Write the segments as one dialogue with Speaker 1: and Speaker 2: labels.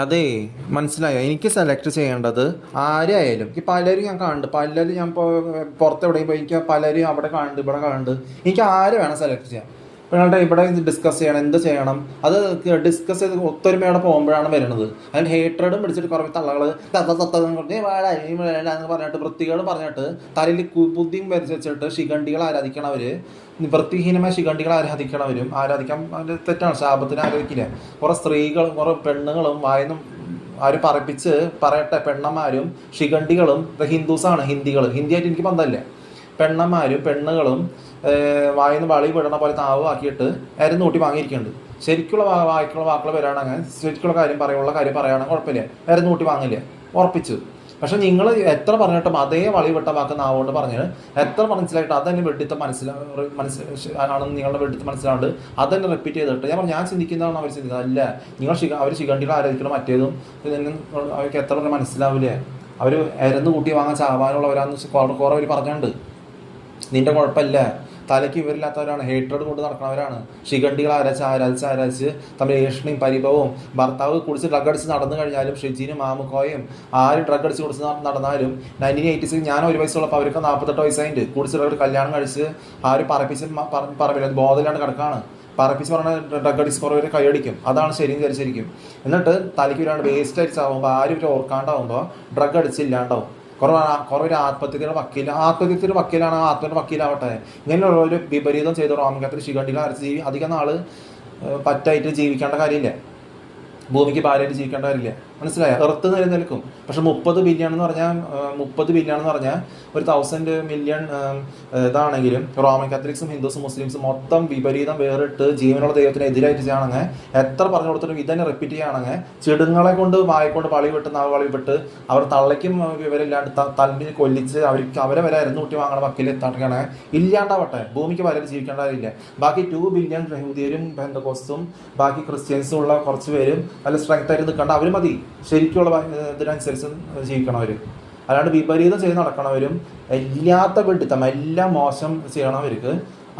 Speaker 1: അതേ, മനസ്സിലായോ? എനിക്ക് സെലക്ട് ചെയ്യേണ്ടത് ആരായാലും. എനിക്ക് പലരും ഞാൻ കാണുന്നുണ്ട്, പലരും ഞാൻ ഇപ്പോൾ പുറത്തെവിടെയും പോയി എനിക്ക് പലരും അവിടെ കാണുന്നുണ്ട്, ഇവിടെ കാണുന്നുണ്ട്. എനിക്ക് ആര് വേണം സെലക്ട് ചെയ്യാം. പിന്നെ ഇവിടെ ഡിസ്കസ് ചെയ്യണം, എന്ത് ചെയ്യണം, അത് ഡിസ്കസ് ചെയ്ത് ഒത്തൊരുമയോടെ പോകുമ്പോഴാണ് വരുന്നത്. അതിന് ഹേട്രഡും പിടിച്ചിട്ട് കുറേ തള്ളകൾ എന്ന് പറഞ്ഞിട്ട് വൃത്തികൾ പറഞ്ഞിട്ട് തലയിൽ ബുദ്ധിയും വരച്ച് വെച്ചിട്ട് ശിഖണ്ഡികൾ ആരാധിക്കണവർ, വൃത്തിഹീനമായ ശിഖണ്ഡികൾ ആരാധിക്കാൻ തെറ്റാണ്. ശാപത്തിന് ആരാധിക്കില്ല. കുറേ സ്ത്രീകൾ, കുറേ പെണ്ണുങ്ങളും വായന്നും ആരും പറപ്പിച്ച് പറയട്ടെ, പെണ്ണന്മാരും ശിഖണ്ഡികളും ഹിന്ദുസാണ്. ഹിന്ദിയായിട്ട് എനിക്ക് ബന്ധമില്ല. പെണ്ണുകളും വായിന്ന് വളി വിടണ പോലെ താവാക്കിയിട്ട് ആരും നൂട്ടി വാങ്ങിയിരിക്കുന്നുണ്ട്. ശരിക്കുള്ള വാക്കുകൾ വരാണെങ്കിൽ, ശരിക്കുള്ള കാര്യം പറയുകയാണെങ്കിൽ കുഴപ്പമില്ല, ആരും നൂട്ടി വാങ്ങില്ല, ഉറപ്പിച്ചു. പക്ഷെ നിങ്ങൾ എത്ര പറഞ്ഞിട്ടും അതേ വളി വിട്ട വാക്ക് നാവുകൊണ്ട് പറഞ്ഞ് എത്ര മനസ്സിലായിട്ട് അതെന്നെ ആണെന്ന് നിങ്ങളുടെ വെഡിത്തം മനസ്സിലാണ്ട് അതെന്നെ റിപ്പീറ്റ് ചെയ്തിട്ട് ഞാൻ ചിന്തിക്കുന്നതാണ് അവർ ചിന്തിക്കുന്നത്. അല്ല, അവർ ശിഖണ്ഡികൾ ആരാധിക്കണം, മറ്റേതും അവർക്ക് എത്ര പറഞ്ഞാൽ മനസ്സിലാവില്ലേ? അവർ ഇരന്ന് കൂട്ടി വാങ്ങാൻ ചാവാനുള്ളവരാന്ന് കുറേ അവർ പറഞ്ഞുണ്ട്. നിന്റെ കുഴപ്പമില്ല, തലയ്ക്ക് ഇവരില്ലാത്തവരാണ്, ഹേട്രഡ് കൊണ്ട് നടക്കുന്നവരാണ്. ശിഖണ്ഡികൾ ആരാധിച്ച് തമ്മിൽ ഏഷണിയും പരിഭവവും. ഭർത്താവ് കുടിച്ച് ഡ്രഗ് അടിച്ച് നടന്നു കഴിഞ്ഞാലും ഷിജിനും മാമുക്കോയും ആരും ഡ്രഗ് അടിച്ച് കുടിച്ച് നടന്നാലും 1986 ഞാൻ 1 വയസ്സുള്ളപ്പോൾ അവർക്ക് 48 വയസ്സായിട്ട് കുടിച്ച് കല്യാണം കഴിച്ച് ആരും പറപ്പില്ല, ബോധമില്ലാണ്ട് കിടക്കാണ്. പറപ്പിച്ച് പറഞ്ഞാൽ ഡ്രഗ് അടിച്ച് കുറേ പേര് കൈയടിക്കും. അതാണ് ശരിയെന്ന് വിചാരിച്ചിരിക്കും. എന്നിട്ട് തലയ്ക്ക് വരാണ്ട് വേസ്റ്റ് അടിച്ചാവുമ്പോൾ ആരും ഇവർ ഓർക്കാണ്ടാവുമ്പോൾ ഡ്രഗ് അടിച്ചില്ലാണ്ടാവും. കുറേ ഒരു ആത്മഹത്യയുടെ വക്കീലാണ്, ആത്മഹത്യയുടെ വക്കീലാവട്ടെ. ഇങ്ങനെയുള്ള ഒരു വിപരീതം ചെയ്ത് റോമൻ കാത്തലിക് ശിഖണ്ഡികൾ അരച്ച് അധികം നാൾ പറ്റായിട്ട് ജീവിക്കേണ്ട കാര്യമില്ല. ഭൂമിക്ക് ഭാര്യയായിട്ട് ജീവിക്കേണ്ട കാര്യമില്ല. മനസ്സിലായ? എർത്ത് നിലനിൽക്കും. പക്ഷെ 30 ബില്യൺ എന്ന് പറഞ്ഞാൽ ഒരു 1000 മില്യൺ ഇതാണെങ്കിലും റോമൻ കാത്തലിക്സും ഹിന്ദുസും മുസ്ലിംസും മൊത്തം വിപരീതം വേറിട്ട് ജീവനുള്ള ദൈവത്തിന് എതിരായിട്ട് ചെയ്യുകയാണെങ്കിൽ, എത്ര പറഞ്ഞു കൊടുത്തിട്ടും ഇതന്നെ റിപ്പീറ്റ് ചെയ്യുകയാണെങ്കിൽ, ചെടുങ്ങളെ കൊണ്ട് വായിക്കൊണ്ട് വളി വിട്ട് അവർ തള്ളയ്ക്കും വിവരമില്ലാണ്ട് തല്ലിന് കൊല്ലിച്ച് അവരെ വരെ അരന്നൂട്ടി വാങ്ങണ വക്കീൽ എത്താട്ടാണ് ഇല്ലാണ്ടാവട്ടെ. ഭൂമിക്ക് ഭാര്യയായിട്ട് ജീവിക്കേണ്ട കാര്യമില്ല. ബാക്കി 2 ബില്യൺ യഹൂദിയരും പെന്തക്കോസ്തും ബാക്കി ക്രിസ്ത്യൻസും ഉള്ള കുറച്ച് പേരും നല്ല സ്ട്രെങ്ത് ആയിട്ട് നിൽക്കേണ്ട അവർ മതി. ശരിക്കുള്ള ഇതിനനുസരിച്ച് ജീവിക്കണവർ. അല്ലാണ്ട് വിപരീതം ചെയ്ത് നടക്കണവരും ഇല്ലാത്ത വെട്ടിത്തം എല്ലാം മോശം ചെയ്യണവർക്ക്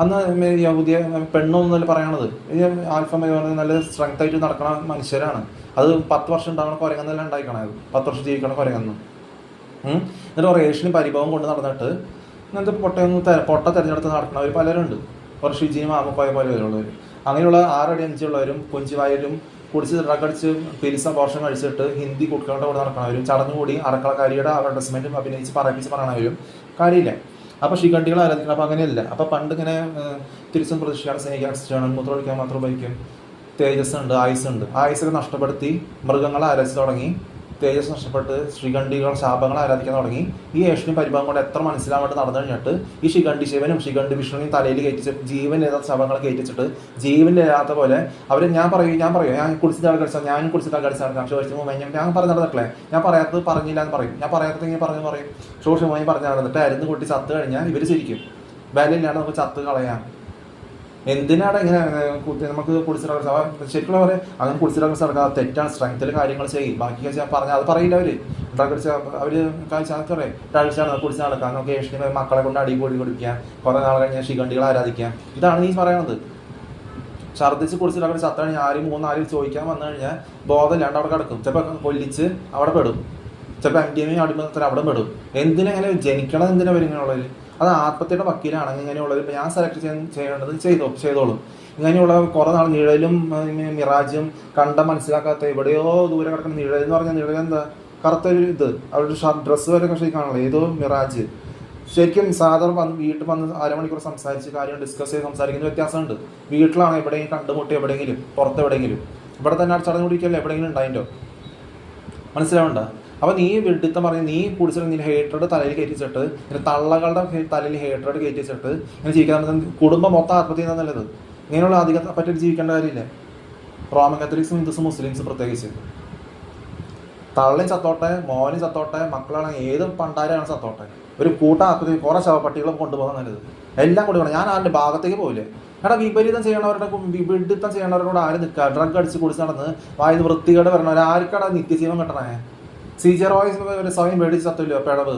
Speaker 1: അന്ന് യഹൂദിയ പെണ്ണൊന്നല്ല പറയണത്. ആൽഫമ നല്ല സ്ട്രെങ്ത് ആയിട്ട് നടക്കണ മനുഷ്യരാണ്. അത് 10 വർഷം ഉണ്ടാകണ കുരങ്ങെന്നല്ല ഉണ്ടായിക്കണത്, 10 വർഷം ജീവിക്കണ കുരങ്ങെന്ന്. എന്നിട്ട് റേഷന് പരിഭവം കൊണ്ട് നടന്നിട്ട് ഇങ്ങനത്തെ പൊട്ട തിരഞ്ഞെടുത്ത് നടക്കണവർ പലരുണ്ട്. കുറച്ച് ഷിജിനും മാമുക്കോയ പോലെ വരുള്ളവർ. അങ്ങനെയുള്ള 6 അടി 5 ഉള്ളവരും കൊഞ്ചുവായരും കുടിച്ച് ഡ്രഗ് അടിച്ച് പിലിസ പോർഷൻ കഴിച്ചിട്ട് ഹിന്ദി കുട്ടികളുടെ കൂടെ നടക്കണവരും ചടഞ്ഞുകൂടി അറക്കളക്കാരിയുടെ അഡ്വർടൈസ്മെൻറ്റും അഭിനയിച്ച് പറയണവരും കാര്യമില്ല. അപ്പോൾ ശിഖണ്ഡികൾ ആരാധിക്കണം. അപ്പോൾ അങ്ങനെയല്ല. അപ്പോൾ പണ്ട് ഇങ്ങനെ തിരിച്ചും പ്രതീക്ഷിക്കാൻ സ്നേഹിക്കാൻ മൂത്രമൊഴിക്കാൻ മാത്രം ഉപയോഗിക്കും. തേജസ് ഉണ്ട്, ആയുസ്സൊക്കെ നഷ്ടപ്പെടുത്തി മൃഗങ്ങളെ ആരാധിച്ച് തുടങ്ങി. തേജസ് നഷ്ടപ്പെട്ട് ശിഖണ്ഡികൾ ശാപങ്ങൾ ആരാധിക്കാൻ തുടങ്ങി. ഈ ഏഷനും പരിഭവം കൊണ്ട് എത്ര മനസ്സിലാവാണ്ട് നടന്നു കഴിഞ്ഞിട്ട് ഈ ശിഖണ്ഡി ശിവനും ശിഖണ്ഡി വിഷ്ണുവിനും തലയിൽ കയറ്റിച്ചിട്ട് ജീവനില്ലാത്ത ശവങ്ങളെ കയറ്റിച്ചിട്ട് ജീവനില്ലാത്ത പോലെ അവർ ഞാൻ കുടിച്ചിട്ട് കളിച്ചാൽ ഞാനും കുടിച്ചിട്ട് കളിച്ചാൽ ചോദിച്ചു ഞാൻ പറഞ്ഞു നടന്നിട്ടില്ലേ, ഞാൻ പറയാത്തത് പറഞ്ഞില്ല എന്ന് പറയും, ഞാൻ പറയാത്തത് ഇങ്ങനെ പറഞ്ഞു പറയും. സൂക്ഷ്മമായി പറഞ്ഞു നടന്നിട്ട് അരുന്ന് കൂട്ടി ചത്ത് കഴിഞ്ഞാൽ ഇവർ ശരിക്കും വിലയില്ലാണ്ട് നമുക്ക് ചത്ത് കളയാം. എന്തിനാണ് ഇങ്ങനെ നമുക്ക് കുടിച്ചിട്ട് ശരിക്കുള്ള പോലെ അങ്ങനെ കുടിച്ചിട്ട് നടക്കുക തെറ്റാണ്. സ്ട്രെങ്ത്തിൽ കാര്യങ്ങൾ ചെയ്യും. ബാക്കി പറഞ്ഞാൽ അത് പറയില്ല. അവർ ഡ്രഗ് അവർ കഴിച്ചാണ് കുടിച്ച് നടക്കുക. നമുക്ക് ഏഷ്യന് മക്കളെ കൊണ്ട് അടിപൊളി കൊടുക്കുക, കുറേ നാൾ കഴിഞ്ഞാൽ ശിഖണ്ഡികൾ ആരാധിക്കാം. ഇതാണ് നീ പറയണത്. ഛർദ്ദിച്ച് കുടിച്ചിട്ട് അവിടെ ചത്ത കഴിഞ്ഞാൽ 3-4 ചോദിക്കാൻ വന്നു കഴിഞ്ഞാൽ ബോധമില്ലാണ്ട് അവിടെ കിടക്കും. ചിലപ്പോൾ കൊല്ലിച്ച് അവിടെ പെടും, ചിലപ്പോൾ MDMA അടിമത്തത്തിൽ അവിടെ പെടും. എന്തിനെങ്ങനെ ജനിക്കണത് എന്തിനാ വരുന്നുള്ളത്? അത് ആത്മഹത്യയുടെ വക്കീലാണെങ്കിൽ ഇങ്ങനെയുള്ളത് ഇപ്പോൾ ഞാൻ സെലക്ട് ചെയ്യേണ്ടത് ചെയ്തോളും. ഇങ്ങനെയുള്ള കുറേ നാൾ നിഴലും മിറാജും മനസ്സിലാക്കാത്ത എവിടെയോ ദൂരെ കിടക്കുന്ന നിഴൽ എന്ന് പറഞ്ഞാൽ നിഴലെന്താ കറുത്തൊരു ഇത് അവരുടെ ഡ്രസ്സ് വരെ പക്ഷേ കാണുള്ളൂ. ഏതോ മിറാജ്. ശരിക്കും സാധാരണ വീട്ടിൽ വന്ന് അരമണിക്കൂർ സംസാരിച്ച് കാര്യം ഡിസ്കസ് ചെയ്ത് സംസാരിക്കുന്ന വ്യത്യാസമുണ്ട്. വീട്ടിലാണ് എവിടെയെങ്കിലും കണ്ടുമുട്ടി, എവിടെയെങ്കിലും പുറത്തെവിടെയെങ്കിലും. ഇവിടെ തന്നെ അടച്ചടഞ്ഞുകൂടിക്കല്ലേ എവിടെയെങ്കിലും ഉണ്ടായിട്ടോ? മനസ്സിലാവണ്ട? അപ്പോൾ നീ വെടുത്തം പറഞ്ഞ് നീ കുടിച്ചിട്ട് നീ ഹേട്രഡ് തലയിൽ കയറ്റിച്ചിട്ട് തള്ളകളുടെ തലയിൽ ഹേട്രഡ് കയറ്റിച്ചിട്ട് ഇങ്ങനെ ജീവിക്കാൻ കുടുംബം മൊത്തം ആത്മഹത്യ ചെയ്യുന്നത് നല്ലത്. ഇങ്ങനെയുള്ള അധികം പറ്റിയിട്ട് ജീവിക്കേണ്ട കാര്യമില്ല. റോമൻ കാത്തലിക്സും ഹിന്ദുസും മുസ്ലിംസും പ്രത്യേകിച്ച് തള്ളയും ചത്തോട്ടെ, മോനും ചത്തോട്ടെ, മക്കളാണെങ്കിൽ ഏത് പണ്ടാരാണ് ചത്തോട്ടെ. ഒരു ആത്മഹത്യ കുറേ ശവപ്പട്ടികളും കൊണ്ടുപോകാൻ നല്ലത്. എല്ലാം കൊണ്ടുപോകണം. ഞാൻ ആരുടെ ഭാഗത്തേക്ക് പോകില്ലേ. വിപരീതം വിഡിത്തം ചെയ്യണവരോട് ആരും നിൽക്കുക. ഡ്രഗ് അടിച്ച് കുടിച്ച് നടന്ന് വായു വൃത്തികേട് വരണവർ ആർക്കാണ് നിത്യജീവൻ കിട്ടണേ? CJ റോയ് സ്വയം മേടിച്ച് ചത്തില്ലോ പിഴവ്.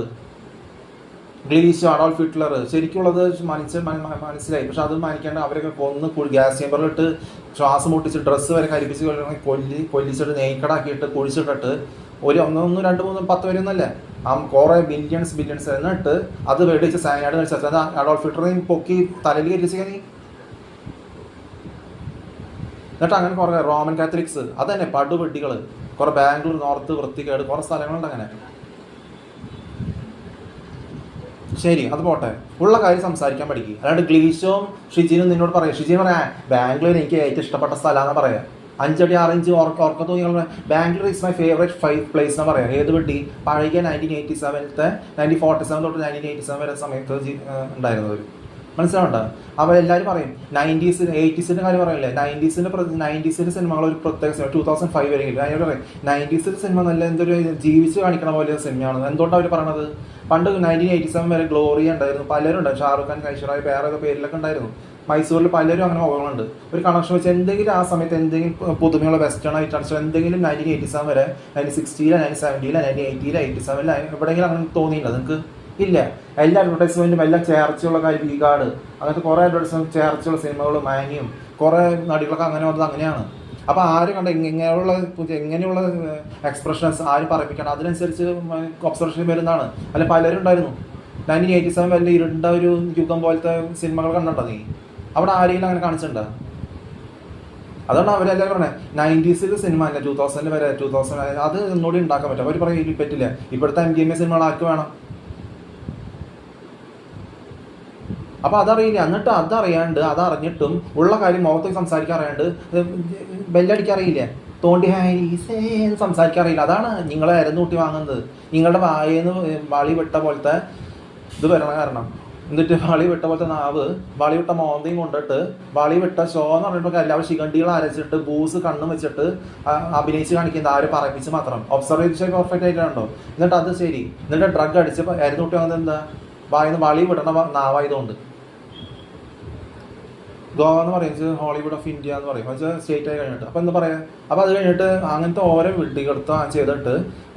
Speaker 1: ഗ്ലീഷോ, അഡോൾഫ് ഹിറ്റ്ലർ ശരിക്കുള്ളത് മനസ്സിലായി. പക്ഷെ അത് മാനിക്കാണ്ട് അവരൊക്കെ കൊന്ന് ഗ്യാസ് ചേമ്പറിലിട്ട് ശ്വാസം മുട്ടിച്ച് ഡ്രസ്സ് വരെ കരിപ്പിച്ച് കൊല്ലിച്ചിട്ട് നെയ്ക്കടാക്കിയിട്ട് കുഴിച്ചിട്ടിട്ട് ഒന്ന് രണ്ട് മൂന്ന് 10 പേരൊന്നല്ലേ, കുറെ ബില്യൺസ് എന്നിട്ട് അത് വെടിച്ച് സയനൈഡ് കഴിച്ചത്. അത് അഡോൾഫ് ഹിറ്റ്ലറിനെ പൊക്കി തലയിൽ കരിച്ചിരിക്കാൻ നീ. എന്നിട്ട് അങ്ങനെ കുറെ റോമൻ കാത്തലിക്സ് അത് തന്നെ പടുവെട്ടികൾ, കുറെ ബാംഗ്ലൂർ നോർത്ത് വൃത്തികേട്, കുറെ സ്ഥലങ്ങളുണ്ട് അങ്ങനെ. ശരി, അത് പോട്ടെ, ഉള്ള കാര്യം സംസാരിക്കാൻ പഠിക്കും. അല്ലാണ്ട് ഗ്ലീഷും ഷിജിനും നിന്നോട് പറയാം. ഷിജിന് പറയാം ബാംഗ്ലൂർ എനിക്ക് ഏറ്റവും ഇഷ്ടപ്പെട്ട സ്ഥലമാണെന്ന് പറയാം. 5 അടി 6 ഇഞ്ച് ഉറക്കം തോന്നിയാൽ Bangalore is my favourite 5 place എന്ന് പറയാം. ഏത് വെട്ടി പഴകിയ 1947 തൊട്ട് 1987 വരെ സമയത്ത് ഉണ്ടായിരുന്നത്. മനസ്സിലാവണ്ട? അപ്പോൾ എല്ലാവരും പറയും 80s കാര്യം പറയില്ലേ, 90s സിനിമകൾ ഒരു പ്രത്യേക സിനിമ 2005 വരെ. അതിനോട് പറയും 90s സിനിമ നല്ല എന്തൊരു ജീവിച്ച് കാണിക്കണ പോലെ സിനിമയാണ്. എന്തുകൊണ്ടാണ് അവർ പറയണത്? പണ്ട് 1987 വരെ ഗ്ലോറിയ ഉണ്ടായിരുന്നു, പലരും ഉണ്ട്, ഷാറുഖ് ഖാൻ, ഐശ്വര്യ, വേറെ പേരിലൊക്കെ ഉണ്ടായിരുന്നു. മൈസൂരിൽ പലരും അങ്ങനെ മുഖങ്ങളുണ്ട്. ഒരു കണക്ഷൻ വെച്ച് എന്തെങ്കിലും ആ സമയത്ത് എന്തെങ്കിലും പുതുമയുള്ള വെസ്റ്റേൺ ആയിട്ടാണ് എന്തെങ്കിലും 1987 വരെ 1960 1970 1980 87 എവിടെയെങ്കിലും അങ്ങനെ തോന്നിയില്ല നിങ്ങൾക്ക്? ഇല്ല. എല്ലാ അഡ്വർടൈസ്മെന്റും എല്ലാം ചേർച്ചയുള്ള കാര്യം, ഈ കാർഡ് അങ്ങനത്തെ കുറേ അഡ്വർടൈസ്മെന്റ് ചേർച്ചയുള്ള സിനിമകളും മാനിയും കുറേ നടികളൊക്കെ അങ്ങനെ വന്നത് അങ്ങനെയാണ്. അപ്പോൾ ആര് കണ്ട എങ്ങനെയുള്ള എക്സ്പ്രഷൻസ് ആര് പറയിപ്പിക്കണം, അതിനനുസരിച്ച് ഒബ്സർവേഷൻ വരുന്നതാണ്. അല്ല പലരും ഉണ്ടായിരുന്നു 1987 വല്ല ഇരുണ്ട ഒരു യുഗം പോലത്തെ സിനിമകൾ കണ്ടിട്ടോ നീ? അവിടെ ആരെങ്കിലും അങ്ങനെ കാണിച്ചിട്ടുണ്ടോ? അതുകൊണ്ട് അവരെല്ലാം പറഞ്ഞത് 90s സിനിമ അല്ല 2000 വരെ 2000 അത് ഒന്നുകൂടി ഉണ്ടാക്കാൻ പറ്റും. അവർ പറയും പറ്റില്ല, ഇപ്പോഴത്തെ MDMA സിനിമകൾ ആർക്ക് വേണം? അപ്പോൾ അതറിയില്ല. എന്നിട്ട് അതറിയാണ്ട് അതറിഞ്ഞിട്ടും ഉള്ള കാര്യം മുഖത്തേക്ക് സംസാരിക്കാൻ അറിയാണ്ട് ബെല്ലടിക്കാറിയില്ല, തോണ്ടി ഹാരിന്ന് സംസാരിക്കാറിയില്ല. അതാണ് നിങ്ങളെ അരന്നൂട്ടി വാങ്ങുന്നത്. നിങ്ങളുടെ വായേന്ന് വളി വിട്ട പോലത്തെ ഇത് വരണ കാരണം. എന്നിട്ട് വളി വിട്ട പോലത്തെ നാവ്, വളി വിട്ട മോന്തയും കൊണ്ടിട്ട് വളി വിട്ട ഷോ എന്ന് പറഞ്ഞിട്ട് എല്ലാവരും ശിഖണ്ഡികൾ അരച്ചിട്ട് ബൂസ് കണ്ണും വെച്ചിട്ട് അഭിനയിച്ച് കാണിക്കുന്നത് ആര് പറയിപ്പിച്ച് മാത്രം. ഒബ്സർവേഷൻ പെർഫെക്റ്റ് ആയിട്ടുണ്ടോ? എന്നിട്ട് അത് ശരി. എന്നിട്ട് ഡ്രഗ് അടിച്ച് അരന്നൂട്ടി വാങ്ങുന്നത് എന്താ? വായിന്ന് വളി വിടണ നാവായതുകൊണ്ട്. ഗോവ എന്ന് പറയുന്നത് ഹോളിവുഡ് ഓഫ് ഇന്ത്യ എന്ന് പറയും, വെച്ചാൽ സ്റ്റേറ്റ് ആയി കഴിഞ്ഞിട്ട്. അപ്പോൾ എന്താ പറയുക? അപ്പോൾ അത് കഴിഞ്ഞിട്ട് അങ്ങനത്തെ ഓരോ വിഡ്ഢികടത്തം ചെയ്തിട്ട്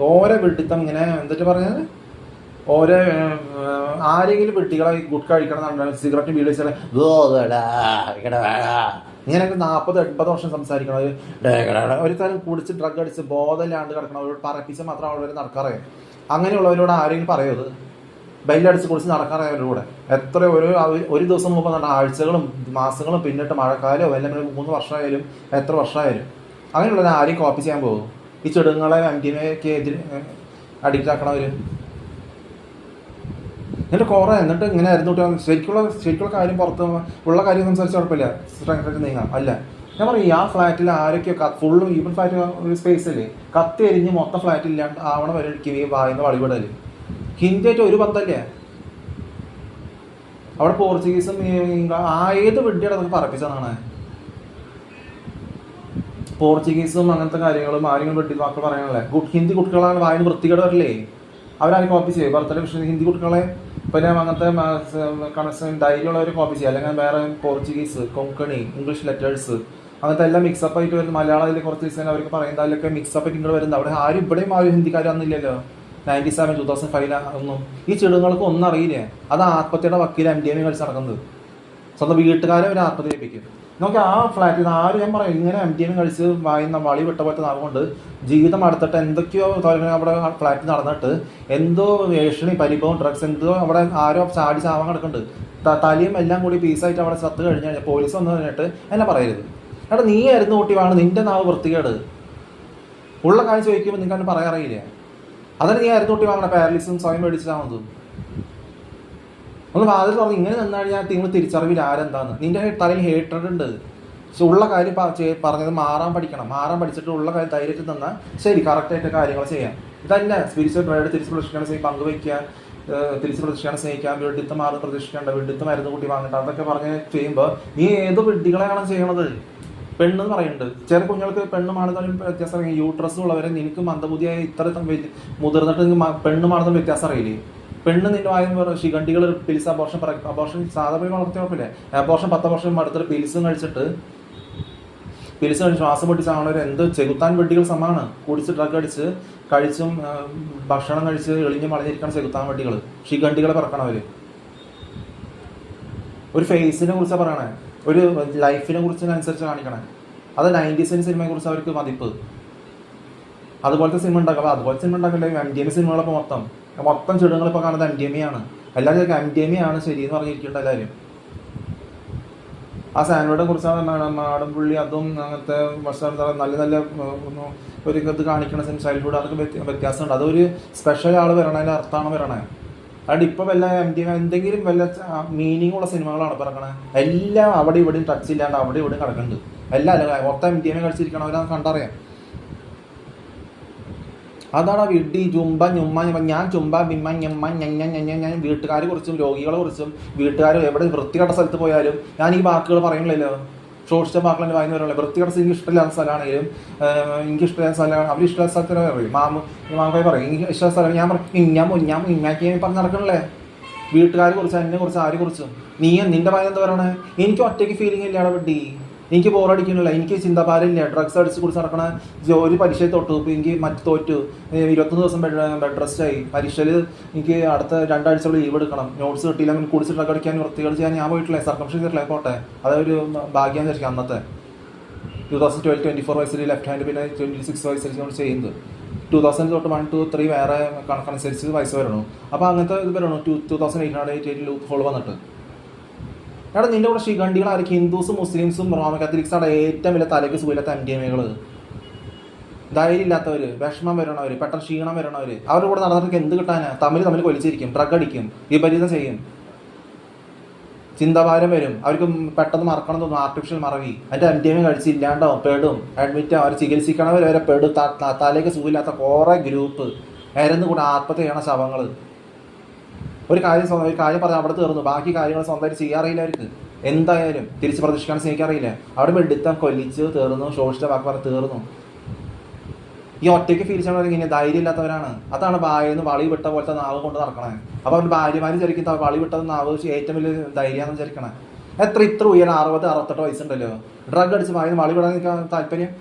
Speaker 1: ഓരോ വിഡ്ഢിത്തം ഇങ്ങനെ എന്തിട്ട് പറഞ്ഞത്, ഓരോ ആരെങ്കിലും വിഡ്ഢികളെ ഗുഡ് കഴിക്കണം, സിഗരറ്റ് വീട് വെച്ചാൽ ഇങ്ങനെയൊക്കെ 40-80 വർഷം സംസാരിക്കണം. ഒരു തരം കുടിച്ച് ഡ്രഗ് അടിച്ച് ബോധമില്ലാണ്ട് കിടക്കണം, അവരോട് പറപ്പിച്ച് മാത്രം അവരവർ നടക്കാറേ. അങ്ങനെയുള്ളവരോട് ആരെങ്കിലും പറയുന്നത് ബെല്ലടിച്ച് കുറിച്ച് നടക്കാറായവരുടെ എത്ര ഒരു ദിവസം മുമ്പ് നടന്ന ആഴ്ചകളും മാസങ്ങളും പിന്നിട്ട് മഴക്കാലോ അല്ലെങ്കിൽ 3 വർഷമായാലും എത്ര വർഷമായാലും അങ്ങനെയുള്ളവരെ ആരെയും കോപ്പി ചെയ്യാൻ പോകും? ഈ ചെടുങ്ങളെ MDMA അഡിക്റ്റ് ആക്കണവർ. എന്നിട്ട് കുറേ എന്നിട്ട് ഇങ്ങനെ അരുന്നൂട്ടി ശരിക്കുള്ള കാര്യം പുറത്ത് ഉള്ള കാര്യം സംസാരിച്ച് കുഴപ്പമില്ല, സ്ട്രെങ്ത് നീങ്ങാം. അല്ല, ഞാൻ പറയും ആ ഫ്ലാറ്റിൽ ആരൊക്കെയോ ഫുള്ളും ഈവൻ ഫ്ലാറ്റ് ഒരു സ്പേസ് അല്ലേ, കത്തി എരിഞ്ഞ് മൊത്തം ഫ്ലാറ്റ് ഇല്ലാണ്ട് ആവണ വരെ വായിന്ന് വളിവിടല്. ഹിന്ദിയായിട്ട് ഒരു ബന്ധമല്ലേ അവിടെ? പോർച്ചുഗീസും ഏത് വിഡ്ഢിയുടെ നമുക്ക് പറപ്പിച്ചതാണ്. പോർച്ചുഗീസും അങ്ങനത്തെ കാര്യങ്ങളും ആരെങ്കിലും വെട്ടി മക്കൾ പറയാനല്ലേ. ഹിന്ദി കുട്ടികളാണ് വായന വൃത്തികേട് വരില്ലേ, അവരാരും കോപ്പി ചെയ്യും. ബർത്ത്ഡേ വിഷയം ഹിന്ദി കുട്ടികളെ പിന്നെ അങ്ങനത്തെ ധൈര്യമുള്ളവർ കോപ്പി ചെയ്യുക. അല്ലെങ്കിൽ വേറെ പോർച്ചുഗീസ്, കൊങ്കണി, ഇംഗ്ലീഷ് ലെറ്റേഴ്സ് അങ്ങനത്തെ എല്ലാം മിക്സപ്പ് ആയിട്ട് വരുന്നത്. മലയാളത്തിൽ കുറച്ച് ദിവസം അവർക്ക് പറയുന്നത് അതിലൊക്കെ മിക്സപ്പ് ആയിട്ട് ഇങ്ങോട്ട് വരുന്നത്. അവിടെ ആരും ഇവിടെയും ആരും ഹിന്ദിക്കാരൊന്നുമില്ലല്ലോ 97 2005 ഒന്നും. ഈ ചെടുങ്ങൾക്ക് ഒന്നും അറിയില്ലേ. അത് ആത്മഹത്യയുടെ വക്കീൽ MDMA കളിച്ച് നടക്കുന്നത്. സ്വന്തം വീട്ടുകാരെ ഒരു ആത്മഹത്യ ചെയ്യിപ്പിക്കും. നമുക്ക് ആ ഫ്ലാറ്റിൽ നിന്ന് ആരും, ഞാൻ പറയാം, ഇങ്ങനെ MDMA കഴിച്ച് വായുന്ന വളി വിട്ട പോലത്തെ നാവുകൊണ്ട് ജീവിതം അടുത്തിട്ട് എന്തൊക്കെയോ അവിടെ ഫ്ലാറ്റിൽ നടന്നിട്ട് എന്തോ വേഷണി പരിഭവം ഡ്രഗ്സ് എന്തോ അവിടെ ആരോ ചാടി ചാവാൻ കിടക്കുന്നുണ്ട്. തലയും എല്ലാം കൂടി പീസായിട്ട് അവിടെ ചത്ത് കഴിഞ്ഞ് കഴിഞ്ഞാൽ പോലീസ് വന്നു കഴിഞ്ഞിട്ട് എന്നെ പറയരുത്, എടാ നീ ആയിരുന്നു കൂട്ടി വാണ്, നിന്റെ നാവ് വൃത്തികേട്. ഉള്ള കാര്യം ചോദിക്കുമ്പോൾ നിങ്ങൾക്ക് അങ്ങനെ പറയാറിയില്ല. അതാണ് നീ ആയിരുന്നു കൂട്ടി വാങ്ങണ പാരലിസും സ്വയം മേടിച്ചാൽ ഒന്ന് വാതിൽ തുറന്ന് ഇങ്ങനെ നിന്നു കഴിഞ്ഞാൽ നിങ്ങൾ തിരിച്ചറിവിൽ ആരെന്താന്ന്. നിന്റെ തലയിൽ ഹേറ്റഡ് ഉണ്ട്. പക്ഷെ ഉള്ള കാര്യം പറഞ്ഞത് മാറാൻ പഠിച്ചിട്ട് ഉള്ള കാര്യം ധൈര്യത്തിൽ തന്നാൽ ശരി, കറക്റ്റായിട്ട് കാര്യങ്ങൾ ചെയ്യാം. ഇതല്ല സ്പിരിച്വൽ ഡ്രൈഡ് തിരിച്ച് പ്രതീക്ഷിക്കണം, പങ്കുവയ്ക്കുക, തിരിച്ച് പ്രതീക്ഷിക്കണം, സ്നേഹിക്കാൻ, വിഡിത്തം മാറി പ്രതീക്ഷിക്കേണ്ട, വിഡിത്തം മരുന്ന് കൂട്ടി വാങ്ങണ്ട, അതൊക്കെ പറഞ്ഞ് ചെയ്യുമ്പോൾ നീ ഏത് വിഡ്ഢികളെയാണ് ചെയ്യണത്? പെണ്ണെന്ന് പറയുന്നുണ്ട്, ചെറിയ കുഞ്ഞുങ്ങൾക്ക് പെണ്ണുമാണെന്നാലും വ്യത്യാസം അറിയാം. യൂട്രസ് ഉള്ളവരെ നിനക്ക് മന്ദബുദ്ധിയായ ഇത്ര മുതിർന്നിട്ട് പെണ്ണുമാണെന്നും വ്യത്യാസം അറിയില്ലേ? പെണ്ണ് നിന്റെ വായ ശിഖണ്ഡികൾ പിലിസ് അബോർഷൻ സാധാരണ വളർത്തി കുഴപ്പമില്ല. അബോർഷൻ 10 വർഷം അടുത്തൊരു പിലിസും കഴിച്ചിട്ട് പിലിച്ച് കഴിഞ്ഞ് ശ്വാസം പൊട്ടിച്ചാണവർ എന്ത് ചെകുത്താൻ വെട്ടികൾ സമാണ്. കുടിച്ച് ഡ്രഗ് അടിച്ച് കഴിച്ചും ഭക്ഷണം കഴിച്ച് എളിഞ്ഞ് മളഞ്ഞിരിക്കണം ചെകുത്താൻ വെട്ടികൾ, ഷിഗണ്ടികളെ പിറക്കണവർ. ഒരു ഫേസിനെ കുറിച്ചാണ് പറയണേ, ഒരു ലൈഫിനെ കുറിച്ചനുസരിച്ച് കാണിക്കണേ. അത് 90s സിനിമയെ കുറിച്ച് അവർക്ക് മതിപ്പ്. അതുപോലത്തെ സിനിമ ഉണ്ടാക്കുക, അതുപോലത്തെ സിനിമ ഉണ്ടാക്കണ്ടേ. MDMA സിനിമകളൊക്കെ മൊത്തം ചെടുകൾ ഇപ്പോൾ കാണുന്നത് MDMA ആണ്. എല്ലാവരും MDMA ആണ് ശരിയെന്ന് പറഞ്ഞിരിക്കേണ്ട എല്ലാവരും. ആ സാൻഡ്രോയിഡിനെ കുറിച്ചാണ് നാടൻപുള്ളി അതും അങ്ങനത്തെ നല്ല നല്ല ഒരു ഇത് കാണിക്കണ ചൈൽഡ്ഹുഡ്, അതൊക്കെ വ്യത്യാസമുണ്ട്. അതൊരു സ്പെഷ്യൽ ആൾ വരണേ, അതിൻ്റെ അർത്ഥമാണ് വരണേ. അതുകൊണ്ട് ഇപ്പം വല്ല MDMA എന്തെങ്കിലും വല്ല മീനിങ് ഉള്ള സിനിമകളാണ് പറയണേ. എല്ലാം അവിടെ ഇവിടെയും ടച്ച് ഇല്ലാണ്ട് അവിടെ ഇവിടെയും കിടക്കുന്നുണ്ട്. എല്ലാം അല്ല മൊത്തം MDMA കഴിച്ചിരിക്കണവരാണ് കണ്ടറിയാം. അതാണ് ആ വിഡി ജുംബ ഞുമ്മ. ഞാൻ ചുംബ ബിമ്മ ഞമ്മ ഞാൻ വീട്ടുകാരെ കുറിച്ചും രോഗികളെ കുറിച്ചും വീട്ടുകാർ എവിടെ വൃത്തികെട്ട സ്ഥലത്ത് പോയാലും ഞാൻ ഈ വാക്കുകൾ പറയുന്നില്ലല്ലോ. ഷോർട്സ് വാക്കുകൾ എൻ്റെ വായന വരല്ലേ. വൃത്തികെട്ട എനിക്ക് ഇഷ്ടമില്ലാത്ത സ്ഥലമാണെങ്കിലും എനിക്ക് ഇഷ്ടമില്ലാത്ത സ്ഥലമാണ്. അവർ ഇഷ്ടമില്ലാത്ത സ്ഥലത്തിന് പറയും മാമക്കായി പറയും എനിക്ക് ഇഷ്ടമുള്ള സ്ഥലം. ഞാൻ പറയും ഞാൻ ഇമ്മാക്കി പറഞ്ഞ് നടക്കണല്ലേ. വീട്ടുകാരെ കുറിച്ച് എന്നെ കുറിച്ച് ആരെ കുറിച്ചും നിന്റെ വായന എന്താ പറയണേ. എനിക്ക് ഒറ്റയ്ക്ക് ഫീലിംഗ് ഇല്ലാതെ വിഡി, എനിക്ക് ബോറടിക്കണില്ല, എനിക്ക് ചിന്താഭാരമില്ല. ഡ്രഗ്സ് അടിച്ച് കുറിച്ച് നടക്കണ ഒരു പരീക്ഷയിൽ തൊട്ടു. ഇപ്പോൾ എനിക്ക് തോറ്റു 21 ദിവസം ബെഡ് റെസ്റ്റായി. പരീക്ഷയിൽ എനിക്ക് അടുത്ത 2 ആഴ്ച ലീവ് എടുക്കണം. നോട്ട്സ് കിട്ടിയില്ല, കുടിച്ച് ഡ്രഗ് അടിക്കാൻ വൃത്തികൾ ചെയ്യാൻ ഞാൻ പോയിട്ടില്ല. സർക്കംഷൻ ചെയ്തിട്ടില്ല. പോട്ടെ, അതൊരു ഭാഗ്യം വിചാരിക്കാം. അന്നത്തെ 2012 24 വയസ്സിൽ ലെഫ്റ്റ് ഹാൻഡ്, പിന്നെ 26 വയസ്സിൽ നമ്മൾ ചെയ്യുന്നത്. 2000 തൊട്ട് 1 2 3 വേറെ കണക്കനുസരിച്ച് വയസ്സ് വരണു. അപ്പോൾ അങ്ങനത്തെ ഇത് വരണു. 2888 ലൂപ്പ് ഹോൾ വന്നിട്ട്. എടാ നിന്റെ കൂടെ ഷിഗണ്ടികളായിരിക്കും ഹിന്ദുസും മുസ്ലിംസും റോമൻ കാത്തലിക്സാണ് ഏറ്റവും വലിയ തലയ്ക്ക് സുഖമില്ലാത്ത MDMA. ധൈര്യം ഇല്ലാത്തവർ, വിഷമം വരണവർ, പെട്ടെന്ന് ക്ഷീണം വരണവർ, അവരുടെ കൂടെ നടന്നിട്ട് എന്ത് കിട്ടാനാ? തമ്മിൽ കൊലിച്ചിരിക്കും, ഡ്രഗ് അടിക്കും, വിപരീതം ചെയ്യും, ചിന്താഭാരം വരും. അവർക്ക് പെട്ടെന്ന് മറക്കണം തോന്നും, ആർട്ടിഫിഷ്യൽ മറവി. അതിൻ്റെ MDMA കഴിച്ചില്ലാണ്ടാവും, പെടും, അഡ്മിറ്റ് അവർ ചികിത്സിക്കണവർ വരെ പെടും. തലയ്ക്ക് സുഖമില്ലാത്ത കുറേ ഗ്രൂപ്പ് ഇരന്ന് കൂടെ ആത്മഹത്യ ചെയ്യണ ശവങ്ങൾ. ഒരു കാര്യം പറഞ്ഞാൽ അവിടെ തീർന്നു. ബാക്കി കാര്യങ്ങൾ സ്വന്തമായിട്ട് ചെയ്യാറിയില്ല അവർക്ക്. എന്തായാലും തിരിച്ച് പ്രതീക്ഷിക്കാൻ സ്നേഹിക്കാറിയില്ല. അവിടെ വെടുത്താൻ കൊല്ലിച്ച് തീർന്നു, ശോഷിച്ച വാക്ക് പറഞ്ഞ് തീർന്നു. ഈ ഒറ്റയ്ക്ക് ഫീൽ ചെയ്യണവർ ഇങ്ങനെ ധൈര്യം ഇല്ലാത്തവരാണ്. അതാണ് ഭാര്യന്ന് വളി വിട്ട പോലത്തെ നാവ് കൊണ്ട് നടക്കണേ. അപ്പോൾ അവരുടെ ഭാര്യമാരും വിചാരിക്കുന്ന വളി വിട്ടത് നാവ് ഏറ്റവും വലിയ ധൈര്യമാണെന്ന് വിചാരിക്കണേ. ഇത്ര ഉയരം 60 68 വയസ്സുണ്ടല്ലോ. ഡ്രഗ് അടിച്ച് ഭാര്യ വളി വിടാൻ നിങ്ങൾക്ക് താല്പര്യം?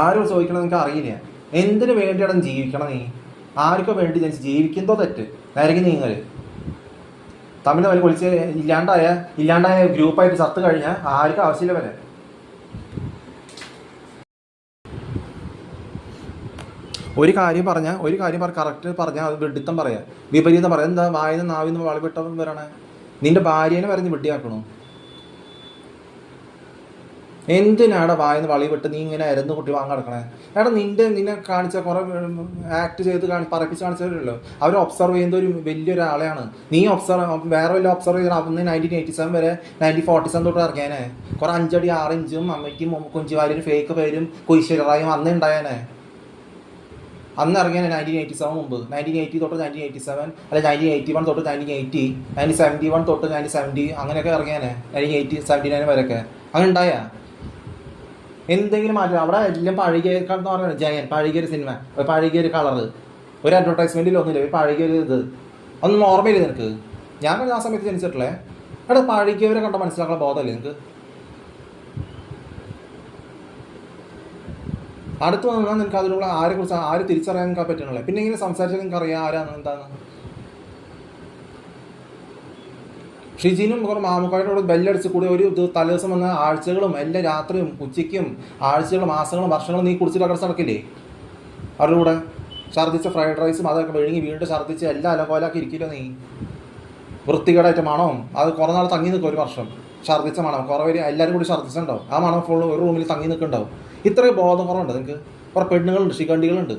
Speaker 1: ആരും ചോദിക്കണമെന്ന് നിങ്ങൾക്ക് അറിയില്ല. എന്തിനു വേണ്ടിയാണ് ജീവിക്കണം നീ? ആർക്കോ വേണ്ടി ജനിച്ച് ജീവിക്കുന്നതോ തെറ്റ്. നേരക്ക് നീങ്ങൽ തമ്മിൽ പൊളിച്ച് ഇല്ലാണ്ടായ ഗ്രൂപ്പായിട്ട് ചത്ത് കഴിഞ്ഞാൽ ആർക്കും ആവശ്യമില്ല വരെ. ഒരു കാര്യം കറക്റ്റ് പറഞ്ഞാൽ അത് വെഡിത്തം പറയാം, വിപരീതം പറയാം. എന്താ വായന നാവിന്ന് വളവിട്ടം വരണേ? നിന്റെ ഭാര്യേനെ വരെ വെട്ടിയാക്കണോ? എന്തിനാടെ വായന്ന് വളി വിട്ട് നീ ഇങ്ങനെ അരന്ന് കുട്ടി വാങ്ങാൻ കിടക്കണേ? നിന്നെ കാണിച്ച കുറേ ആക്ട് ചെയ്ത് പറപ്പിച്ച് കാണിച്ചവരല്ലോ. അവർ ഒബ്സർവ് ചെയ്യുന്ന ഒരു വലിയൊരാളെയാണ് നീ. വേറെ വല്ല ഒബ്സർവ് ചെയ്താൽ അന്ന് 1987 വരെ 1947 തൊട്ട് ഇറങ്ങിയാനേ. കുറെ 5 അടി 6 ഇഞ്ചും അമ്മയ്ക്കും കുഞ്ചിവാരിയും ഫേക്ക് പേരും കൊയ്ശ്വരായും അന്ന് ഉണ്ടായാനേ. അന്ന് ഇറങ്ങിയാൽ 1987 മുമ്പ്. 1980 തൊട്ട് 1987, അല്ല 1981 തൊട്ട് 1980, 1971 തൊട്ട് 1970 അങ്ങനെയൊക്കെ ഇറങ്ങിയാനേ. 1979 വരെയൊക്കെ അങ്ങനെ ഉണ്ടായാ. എന്തെങ്കിലും മാറ്റം അവിടെ എല്ലാം പഴകിയെന്ന് പറഞ്ഞാൽ ജയൻ പഴകിയൊരു സിനിമ, പഴകിയൊരു കളറ്, ഒരു അഡ്വർടൈസ്മെൻറ്റിൽ ഒന്നുമില്ല, ഒരു പഴകിയൊരു ഇത് ഒന്നും ഓർമ്മയില്ല നിനക്ക്? ഞാൻ ആ സമയത്ത് ജനിച്ചിട്ടില്ലേ. എടാ പഴകിയവരെ കണ്ട മനസ്സിലാക്കാനുള്ള ബോധമല്ലേ നിനക്ക്? അടുത്ത് വന്നാൽ നിനക്ക് അതിലുള്ള ആരെക്കുറിച്ച് ആര് തിരിച്ചറിയാൻ നിങ്ങൾക്ക് പറ്റണല്ലേ. പിന്നെ ഇങ്ങനെ സംസാരിച്ചാൽ നിങ്ങൾക്ക് അറിയാം ആരാണ് എന്താണ്. ഷിജിനും കുറേ മാമുക്കാരുടെ ബെല്ലടിച്ച് കൂടി ഒരു തലേദിവസം വന്ന ആഴ്ചകളും എല്ലാ രാത്രിയും ഉച്ചയ്ക്കും ആഴ്ചകളും മാസങ്ങളും വർഷങ്ങളും നീ കുടിച്ചിട്ട് അകർച്ച നടക്കില്ലേ? അവരുടെ കൂടെ ഛർദ്ദിച്ച ഫ്രൈഡ് റൈസും അതൊക്കെ വിഴുങ്ങി വീണ്ടും ഛർദ്ദിച്ച് എല്ലാം അലകോലാക്കി ഇരിക്കില്ല നീ. വൃത്തികേടായിട്ട് മണവും അത് കുറേ നാൾ തങ്ങി നിൽക്കും. 1 വർഷം ഛർദ്ദിച്ച മണം കുറേ പേര് എല്ലാവരും കൂടി ഛർദ്ദിച്ചിട്ടുണ്ടാവും. ആ മണം ഫുൾ ഒരു റൂമിൽ തങ്ങി നിൽക്കുന്നുണ്ടാവും. ഇത്രയും ബോധം കുറവുണ്ട് നിങ്ങൾക്ക്. കുറേ പെണ്ണുങ്ങളുണ്ട്, ഷിഗണ്ടികളുണ്ട്.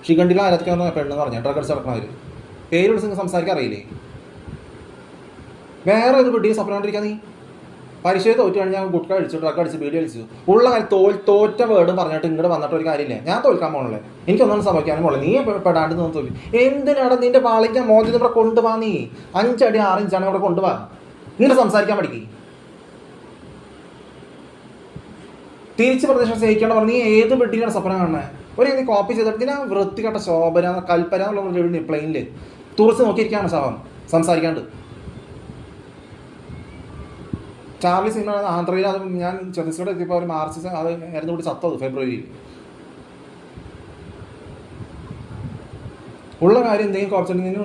Speaker 1: ഷിഗണ്ടികൾ ആരൊക്കെ പെണ്ണെന്ന് പറഞ്ഞാൽ ഡ്രഗ് അടിച്ച് നടക്കുന്നവർ. പേര് വിളിച്ച് നിങ്ങൾക്ക് സംസാരിക്കാൻ അറിയില്ലേ? വേറെ ഒരു കുട്ടിയെ സ്വപ്നം കണ്ടിരിക്കാൻ നീ. പരീക്ഷയിൽ തോറ്റു കഴിഞ്ഞാൽ ഗുഡ്ക അടിച്ചു, ഡ്രഗ് അടിച്ച് ബീഡി അടിച്ചു, ഉള്ള കാര്യം തോറ്റ വേർഡും പറഞ്ഞിട്ട് ഇങ്ങോട്ട് വന്നിട്ട് ഒരു കാര്യമില്ല. ഞാൻ തോൽക്കാൻ പോകണല്ലേ, എനിക്കൊന്നും സംഭവിക്കാനും പോകണേ. നീ പെടാണ്ട് നിന്ന് തോൽക്കും. എന്തിനാണ് നിന്റെ വാളിക്കാൻ മോചിത ഇവിടെ കൊണ്ടുപോകാൻ? നീ 5 അടി 6 ഇഞ്ചാണ് ഇവിടെ കൊണ്ടുപോകാൻ. ഇങ്ങനെ സംസാരിക്കാൻ പഠിക്കും. തിരിച്ച് പ്രദേശം സ്നേഹിക്കേണ്ട പറഞ്ഞ് നീ ഏത് വെട്ടിയിലാണ് സ്വപ്നം കാണുന്നത്? നീ കോപ്പി ചെയ്തിട്ട് ഞാൻ വൃത്തികെട്ട ശോഭന കൽപ്പന എന്നുള്ള പ്ലെയിനിൽ തുറച്ച് നോക്കിയിരിക്കുകയാണ് ശവം സംസാരിക്കാണ്ട്. ചാർലി സിനിമ ആന്ധ്രയിൽ അത് ഞാൻ ഛത്തീസ്ഗഡ് എത്തിയപ്പോൾ ഒരു മാർച്ച് അത് ആയിരുന്നു കൂടി ചത്തത് ഫെബ്രുവരിയിൽ. ഉള്ള കാര്യം എന്തെങ്കിലും കുറച്ചിട്ടുണ്ടെങ്കിൽ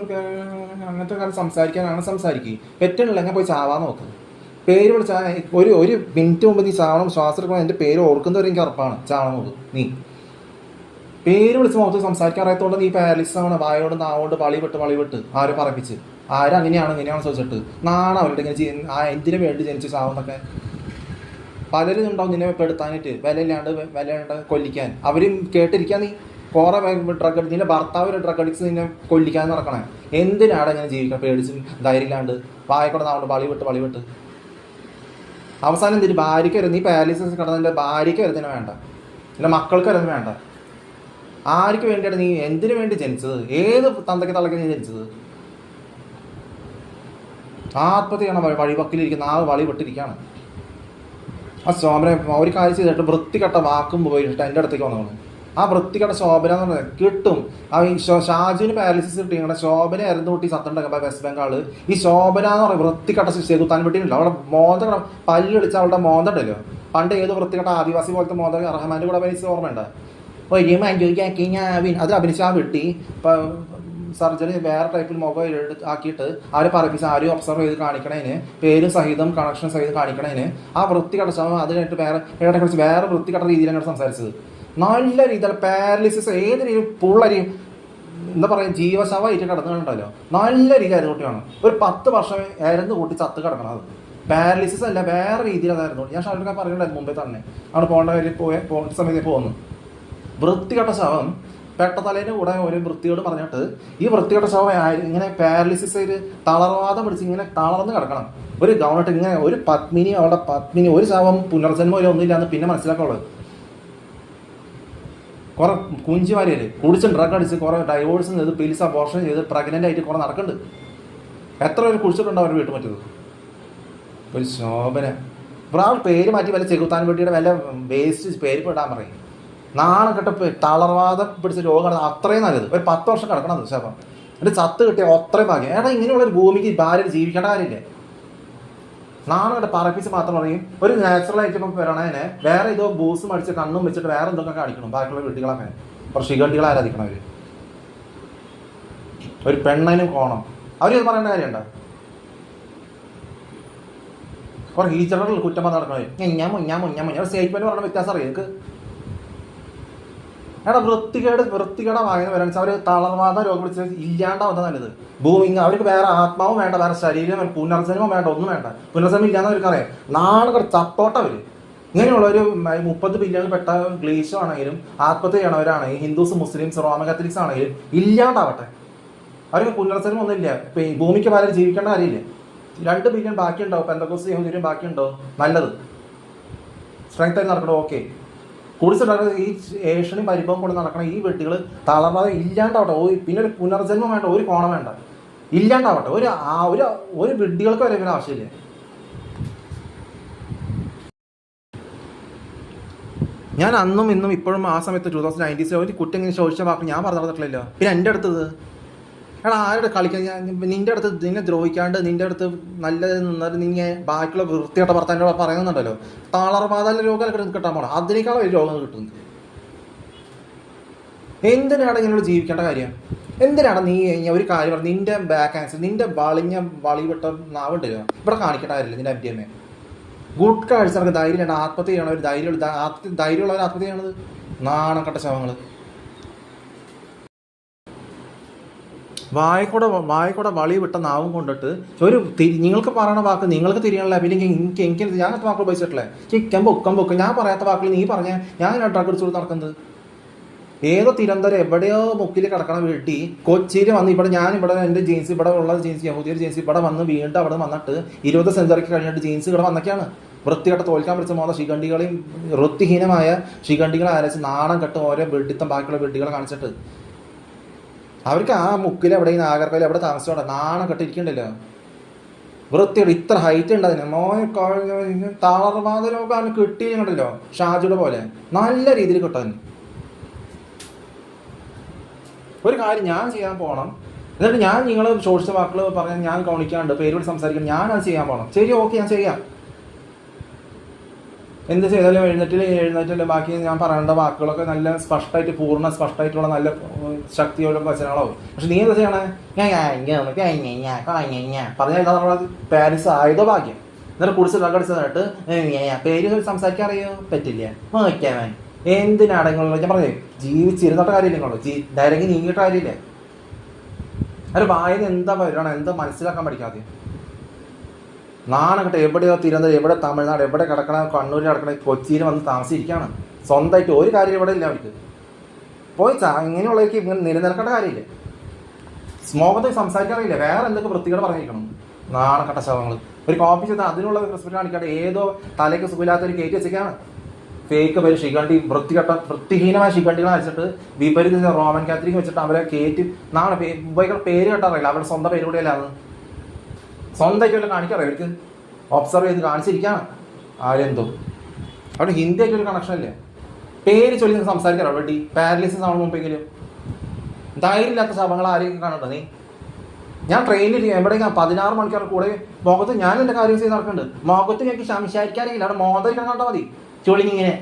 Speaker 1: അങ്ങനത്തെ കാര്യം സംസാരിക്കാനാണ് സംസാരിക്കുക. പെറ്റുണ്ടെങ്കിൽ പോയി ചാവാൻ നോക്ക്. പേര് വിളിച്ചാൽ ഒരു മിനിറ്റ് മുമ്പ് നീ ചാവണം, ശ്വാസം എടുക്കണം, എൻ്റെ പേര് ഓർക്കുന്നവരെ എനിക്ക് ഉറപ്പാണ് ചാവണം നോക്ക്. നീ പേര് വിളിച്ച് മുഖത്ത് സംസാരിക്കാൻ അറിയാത്തതുകൊണ്ട് നീ പാരലിസ് ആണ്. വായോട് നാവോണ്ട് വളി വിട്ട് ആരെ പറപ്പിച്ച് ആരും അങ്ങനെയാണ് ഇങ്ങനെയാണ് ചോദിച്ചിട്ട് നാണം അവരുടെ ഇങ്ങനെ എന്തിനു വേണ്ടി ജനിച്ച് ചാവുന്നൊക്കെ പലരും ഉണ്ടാവും നിന്നെ പെടുത്താനായിട്ട് വിലയില്ലാണ്ട് കൊല്ലിക്കാൻ. അവരും കേട്ടിരിക്കാൻ നീ കുറേ ഡ്രഗ് അഡിക്ട്, നിന്റെ ഭർത്താവ് ഒരു ഡ്രഗ് അഡിക്ട്സ് നിന്നെ കൊല്ലിക്കാൻ നടക്കണേ. എന്തിനാണ് ഇങ്ങനെ ജീവിക്കണം പേടിച്ചും ധൈര്യമില്ലാണ്ട് വായക്കൂടെ നാവോണ്ട് വളി വിട്ട് അവസാനം എന്തിന് ഭാര്യയ്ക്ക് വരുന്നത്? നീ പാരലിസിസ് കിടന്നതിൻ്റെ ഭാര്യയ്ക്ക് വരുന്നതിന് വേണ്ട, എൻ്റെ മക്കൾക്ക് വരുന്നതിന് വേണ്ട. ആർക്ക് വേണ്ടിയാണ് നീ എന്തിനു വേണ്ടി ജനിച്ചത്? ഏത് തന്തയ്ക്ക് തള്ളയ്ക്ക് നീ ജനിച്ചത്? ആത്മഹത്യയാണ് വഴിവക്കിലിരിക്കുന്ന ആ വളി വിട്ടിരിക്കുകയാണ്. ആ ശോഭന ഒരു കാര്യം ചെയ്തിട്ട് വൃത്തികെട്ട വാക്കും പോയിട്ട് എൻ്റെ അടുത്തേക്ക് വന്നു. ആ വൃത്തികെട്ട ശോഭന എന്ന് പറഞ്ഞാൽ കിട്ടും. ആ ഷാജുവിന് പാരലിസിസ് കിട്ടിയ ശോഭന ആയിരുന്നു കൂട്ടി സത്തുണ്ടാക്കുക വെസ്റ്റ് ബംഗാള്. ഈ ശോഭന എന്ന് പറയുന്നത് വൃത്തികെട്ട ചെകുത്താൻ വെട്ടിയിട്ടില്ല. അവിടെ മോന്ത പല്ലിടിച്ച അവളുടെ മോന്ത ഉണ്ടല്ലോ, പണ്ട് ഏത് വൃത്തികെട്ട ആദിവാസി പോലത്തെ മോന്ത റഹ്മാൻ്റെ കൂടെ അഭിനയിച്ച ഓർമ്മയുണ്ട്. അത് അഭിനയിച്ച് ആ വെട്ടി സർജറി വേറെ ടൈപ്പിൽ മൊബൈൽ ആക്കിയിട്ട് ആര് പറയിപ്പിച്ച് ആരും ഒബ്സർവ് ചെയ്ത് കാണിക്കണേന്, പേര് സഹിതം കണക്ഷൻ സഹിതം കാണിക്കണേന് ആ വൃത്തികെട്ട ശവം അത് കഴിഞ്ഞിട്ട് വേറെ കുറിച്ച് വേറെ വൃത്തികെട്ട രീതിയിലാണ് സംസാരിച്ചത്. നല്ല രീതിയിൽ പാരലിസിസ് ഏത് രീതിയിൽ പുള്ളരിയും എന്താ പറയുക ജീവശവമായിട്ട് കിടന്നുണ്ടല്ലോ, നല്ല രീതിയിൽ കുട്ടിയാണ്. ഒരു 10 വർഷം ആയിരുന്നു കൂട്ടി ചത്ത് കിടക്കണം. അത് പാരലിസിസ് അല്ല, വേറെ രീതിയിൽ അതായിരുന്നു. ഞാൻ ഷാരൂഖ് ഖാൻ പറഞ്ഞിട്ടുണ്ടായിരുന്നു മുമ്പേ തന്നെ, അവിടെ പോകേണ്ട കാര്യം പോയ സമയത്ത് പോകുന്നു. വൃത്തികെട്ട ശവം പെട്ടതലേൻ്റെ കൂടെ ഒരു വൃത്തിയോട് പറഞ്ഞിട്ട് ഈ വൃത്തികെട്ട ശവം ഇങ്ങനെ പാരലിസിസ് ചെയ്ത് തളർവാദം പിടിച്ച് ഇങ്ങനെ തളർന്ന് കിടക്കണം. ഒരു ഗവൺമെൻറ് ഇങ്ങനെ ഒരു അവളുടെ പത്മിനി ഒരു ശവം പുനർജന്മം ഒരു ഒന്നുമില്ലാന്ന് പിന്നെ മനസ്സിലാക്കുള്ളൂ. കുറെ കുഞ്ചിമാരിയല്ലേ കുടിച്ച് ഡ്രഗ് അടിച്ച് കുറെ ഡൈവോഴ്സ് ചെയ്ത് പിൽസ് അബോർഷൻ ചെയ്ത് പ്രഗ്നൻ്റ് ആയിട്ട് കുറെ നടക്കുന്നുണ്ട്. എത്ര പേര് കുടിച്ചിട്ടുണ്ടോ അവർ വീട്ടിൽ പറ്റത്? ഒരു ശോഭന ഇപ്പം പേര് മാറ്റി വല്ല ചെകുത്താൻ വെട്ടിയുടെ വല്ല വേസ്റ്റ് പേര് ഇടാൻ പറയും. നാളെ കെട്ട തളർവാദം പിടിച്ച രോഗമാണ് അത്രയും നല്ലത്. ഒരു 10 വർഷം കിടക്കണം ശവം, എന്നിട്ട് ചത്ത് കിട്ടിയ അത്രയും ഭാഗ്യം. ഏട്ടാ ഇങ്ങനെയുള്ളൊരു ഭൂമിക്ക് ഭാര്യ ജീവിക്കേണ്ട കാര്യമില്ലേ? നാളെ കണ്ട പറപ്പിച്ച് മാത്രം പറയും. ഒരു നാച്ചുറലായിട്ട് ഇപ്പം വരണേനെ വേറെ ഇതോ ബൂസ് മടിച്ച് കണ്ണും വെച്ചിട്ട് വേറെ എന്തൊക്കെ കാണിക്കണം ബാക്കിയുള്ള വീട്ടുകളൊക്കെ. കുറച്ച് ശിഖണ്ഡികളെ ആരാധിക്കണം അവർ. ഒരു പെണ്ണനും കോണം അവരത് പറയേണ്ട കാര്യമുണ്ടോ? കുറെ ഹീച്ചറുകൾ കുറ്റം നടക്കണേ ഞാൻ സ്റ്റേറ്റ്മെന്റ് പറഞ്ഞ വ്യത്യാസം അറിയാം എനിക്ക്. എടാ വൃത്തികേട വായന വരാൻ അവർ തളർവാദ രോഗം പിടിച്ച് ഇല്ലാണ്ടാവുന്ന നല്ലത്. ഭൂമി അവർക്ക് വേറെ ആത്മാവും വേണ്ട, വേറെ ശരീരം പുനർജന്മം വേണ്ട, ഒന്നും വേണ്ട. പുനർജന്മം ഇല്ലാന്ന് അവർക്കറിയാം. നാളെ ചത്തോട്ടവര് ഇങ്ങനെയുള്ള ഒരു 30 ബില്യൺ പെട്ട ഗ്ലീഷോ ആണെങ്കിലും ആത്മഹത്യ ചെയ്യണവരാണെങ്കിലും ഹിന്ദുസ് മുസ്ലിംസ് റോമൻ കാത്തലിക്സ് ആണെങ്കിലും ഇല്ലാണ്ടാവട്ടെ. അവർക്ക് പുനർജന്മം ഒന്നുമില്ല. ഭൂമിക്ക് പലരും ജീവിക്കേണ്ട കാര്യമില്ല. 2 ബില്യൺ ബാക്കിയുണ്ടാവും, പെന്തക്കോസ്ത് യഹൂദരും ബാക്കിയുണ്ടാവും. നല്ലത് സ്ട്രെങ്ത് ആയി നടക്കണം. ഓക്കെ, കുടിച്ചിട്ട് ഈ ഏഷ്യനും പരിഭവം കൊണ്ട് നടക്കണം ഈ വെട്ടികൾ തളർവാതെ ഇല്ലാണ്ടാവട്ടെ. പിന്നെ ഒരു പുനർജന്മം വേണ്ട, ഒരു കോണം വേണ്ട, ഇല്ലാണ്ടാവട്ടെ. ഒരു വിഡ്ഢികൾക്ക് വരെ ഇവന് ആവശ്യമില്ല. ഞാൻ അന്നും ഇന്നും ഇപ്പോഴും ആ സമയത്ത് 2019 ഒരു കുറ്റം ഇങ്ങനെ ചോദിച്ച വാക്ക് ഞാൻ പറഞ്ഞു നടന്നിട്ടില്ലല്ലോ. പിന്നെ എൻ്റെ അടുത്തത് എടാ ആരുടെ കളിക്കാൻ നിന്റെ അടുത്ത് നിന്നെ ദ്രോഹിക്കാണ്ട് നിന്റെ അടുത്ത് നല്ലത് നിന്നിട്ട് നീ ബാക്കിയുള്ള വൃത്തിയായിട്ട് ഭർത്താൻ്റെ പറയുന്നുണ്ടല്ലോ. തളർവാദ രോഗം കിട്ടാൻ പോണം, അതിനേക്കാളും ഒരു രോഗം കിട്ടുന്നത്. എന്തിനാണ് ഇങ്ങനെയുള്ള ജീവിക്കേണ്ട കാര്യം? എന്തിനാണ് നീ ഒരു കാര്യം പറഞ്ഞു നിന്റെ ബാക്ക് ആൻസർ നിന്റെ വളിവിട്ട നാവുണ്ടല്ലോ ഇവിടെ കാണിക്കേണ്ട കാര്യമില്ല. നിന്റെ MDMA ഗുഡ് കാഴ്ച നമുക്ക് ധൈര്യം ആത്മഹത്യ ചെയ്യണം. ഒരു ധൈര്യമുള്ളവർ ആത്മഹത്യ ചെയ്യണത് നാണക്കെട്ട ശവങ്ങൾ. വായക്കൂടെ വളി വിട്ട നാവും കൊണ്ടിട്ട് ഒരു നിങ്ങൾക്ക് പറയണ വാക്ക് നിങ്ങൾക്ക് തിരിയാനുള്ള. പിന്നെ എനിക്ക് ഞാൻ വാക്കുകൾ ഉപയോഗിച്ചിട്ടില്ലേ? ചിക്കൻ ഞാൻ പറയാത്ത വാക്കുകൾ നീ പറഞ്ഞ ഞാൻ ഡ്രഗ് അടിച്ചു നടക്കുന്നത്. ഏതോ തിരുവനന്തപുരം എവിടെയോ മുക്കിൽ കിടക്കണ വീട്ടി കൊച്ചിയിൽ വന്ന് ഇവിടെ എൻ്റെ ജീൻസ് ഇവിടെ ഉള്ള ജീൻസ് യഹൂദിയുടെ ജീൻസ് ഇവിടെ വന്ന് വീണ്ടും അവിടെ വന്നിട്ട് 20th സെഞ്ചുറിക്ക് കഴിഞ്ഞിട്ട് ജീൻസ് ഇവിടെ വന്നൊക്കെയാണ് വൃത്തികെട്ട തോൽക്കാൻ പിടിച്ച മോത ശിഖണ്ഡികളെയും വൃത്തിഹീനമായ ശിഖണ്ഡികളെ അരച്ച് നാണം കെട്ട് ഓരോ വെട്ടിത്തം ബാക്കിയുള്ള വെട്ടികളെ കാണിച്ചിട്ട് അവർക്ക് ആ മുക്കിൽ എവിടെയും നാഗർകോയിൽ എവിടെ താമസിച്ചോടെ നാണം കെട്ടിരിക്കണ്ടല്ലോ. വൃത്തിയുടെ ഇത്ര ഹൈറ്റ് ഉണ്ട് അതിന്. തളർവാദ രോഗം കിട്ടിയിട്ടുണ്ടല്ലോ ഷാജിയുടെ പോലെ നല്ല രീതിയിൽ കിട്ടാൻ. ഒരു കാര്യം ഞാൻ ചെയ്യാൻ പോകണം, എന്നിട്ട് ഞാൻ നിങ്ങൾ ചോദിച്ച വാക്കുകൾ പറഞ്ഞാൽ ഞാൻ കാണിക്കാണ്ട് പേരോട് സംസാരിക്കണം, ഞാനത് ചെയ്യാൻ പോകണം. ശരി, ഓക്കെ, ഞാൻ ചെയ്യാം. എന്ത് ചെയ്താലും എഴുന്നേറ്റില്ല ബാക്കി ഞാൻ പറയേണ്ട വാക്കുകളൊക്കെ നല്ല സ്പഷ്ടമായിട്ട് സ്പഷ്ടമായിട്ടുള്ള നല്ല ശക്തിയുള്ള വചനങ്ങളാവും. പക്ഷെ നീ എന്താ ചെയ്യണേ? പറഞ്ഞാൽ പാരീസ് ആയതോ ഭാഗ്യം. എന്നിട്ട് കുടിച്ച് കടിച്ചതായിട്ട് പേര് സംസാരിക്കാൻ അറിയോ? പറ്റില്ല. നോക്കാൻ എന്തിനടങ്ങളുള്ള ഞാൻ പറഞ്ഞേ, ജീവിച്ചിരുന്നിട്ട് കാര്യമില്ല. ഇങ്ങോട്ട് ഡയറക്റ്റ് നീങ്ങിയിട്ട് കാര്യമില്ല. ഒരു വായന എന്താ വരണം, എന്താ മനസ്സിലാക്കാൻ പഠിക്കാതെ നാണക്കട്ടെ. എവിടെയോ തിരുവനന്തപുരം, എവിടെ തമിഴ്നാട്, എവിടെ കിടക്കണ, കണ്ണൂരിൽ കിടക്കണ, കൊച്ചിയിൽ വന്ന് താമസിച്ചിരിക്കുകയാണ്. സ്വന്തമായിട്ട് ഒരു കാര്യം ഇവിടെ ഇല്ല അവർക്ക്. പോയി ഇങ്ങനെയുള്ളവർക്ക് ഇങ്ങനെ നിലനിൽക്കേണ്ട കാര്യമില്ല. സ്മോകത്തിൽ സംസാരിക്കാറില്ല. വേറെ എന്തൊക്കെ വൃത്തികൾ പറഞ്ഞിരിക്കണം. നാണക്കട്ട ശവങ്ങൾ. ഒരു കോപ്പി ചെയ്ത് അതിനുള്ള റെസ്പെക്ട് കാണിക്കാണ്ട് ഏതോ തലയ്ക്ക് സുഖമില്ലാത്തൊരു കയറ്റി വെച്ചേക്കാണ്. ഫേക്ക് പേര് ശിഖണ്ഡി, വൃത്തിഹീനമായ ശിഖണ്ഡികളെ വെച്ചിട്ട് വിപരീത റോമൻ കാത്തലിക് വെച്ചിട്ട് അവരെ കയറ്റി നാളെ പേര് കേട്ടറിയില്ല. അവരുടെ സ്വന്തം പേര് കൂടെയല്ലാന്ന് സ്വന്തമായിട്ട് വല്ല കാണിക്കാറില്ല. അവർക്ക് ഒബ്സർവ് ചെയ്ത് കാണിച്ചിരിക്കുകയാണ്. ആരെന്തോ അവിടെ ഹിന്ദി ആയിട്ട് ഒരു കണക്ഷൻ ഇല്ലേ. പേര് ചൊല്ലി നിങ്ങൾക്ക് സംസാരിക്കാറോ? വെട്ടി പാരലൈസിസ് ആവണം മുമ്പെങ്കിലും ധൈര്യമില്ലാത്ത ശവങ്ങൾ ആരെയും കാണണ്ട നീ. ഞാൻ ട്രെയിനിൽ എവിടെയെങ്കിലും 16 മണിക്കൂർ കൂടെ മുഖത്ത് ഞാൻ എൻ്റെ കാര്യം ചെയ്ത് നടക്കുന്നുണ്ട്. മുഖത്ത് എനിക്ക് സംസാരിക്കാറില്ല. അവിടെ മോഹത്തിരിക്കണം കണ്ടാൽ മതി ചൊളിങ്ങിങ്ങനെ.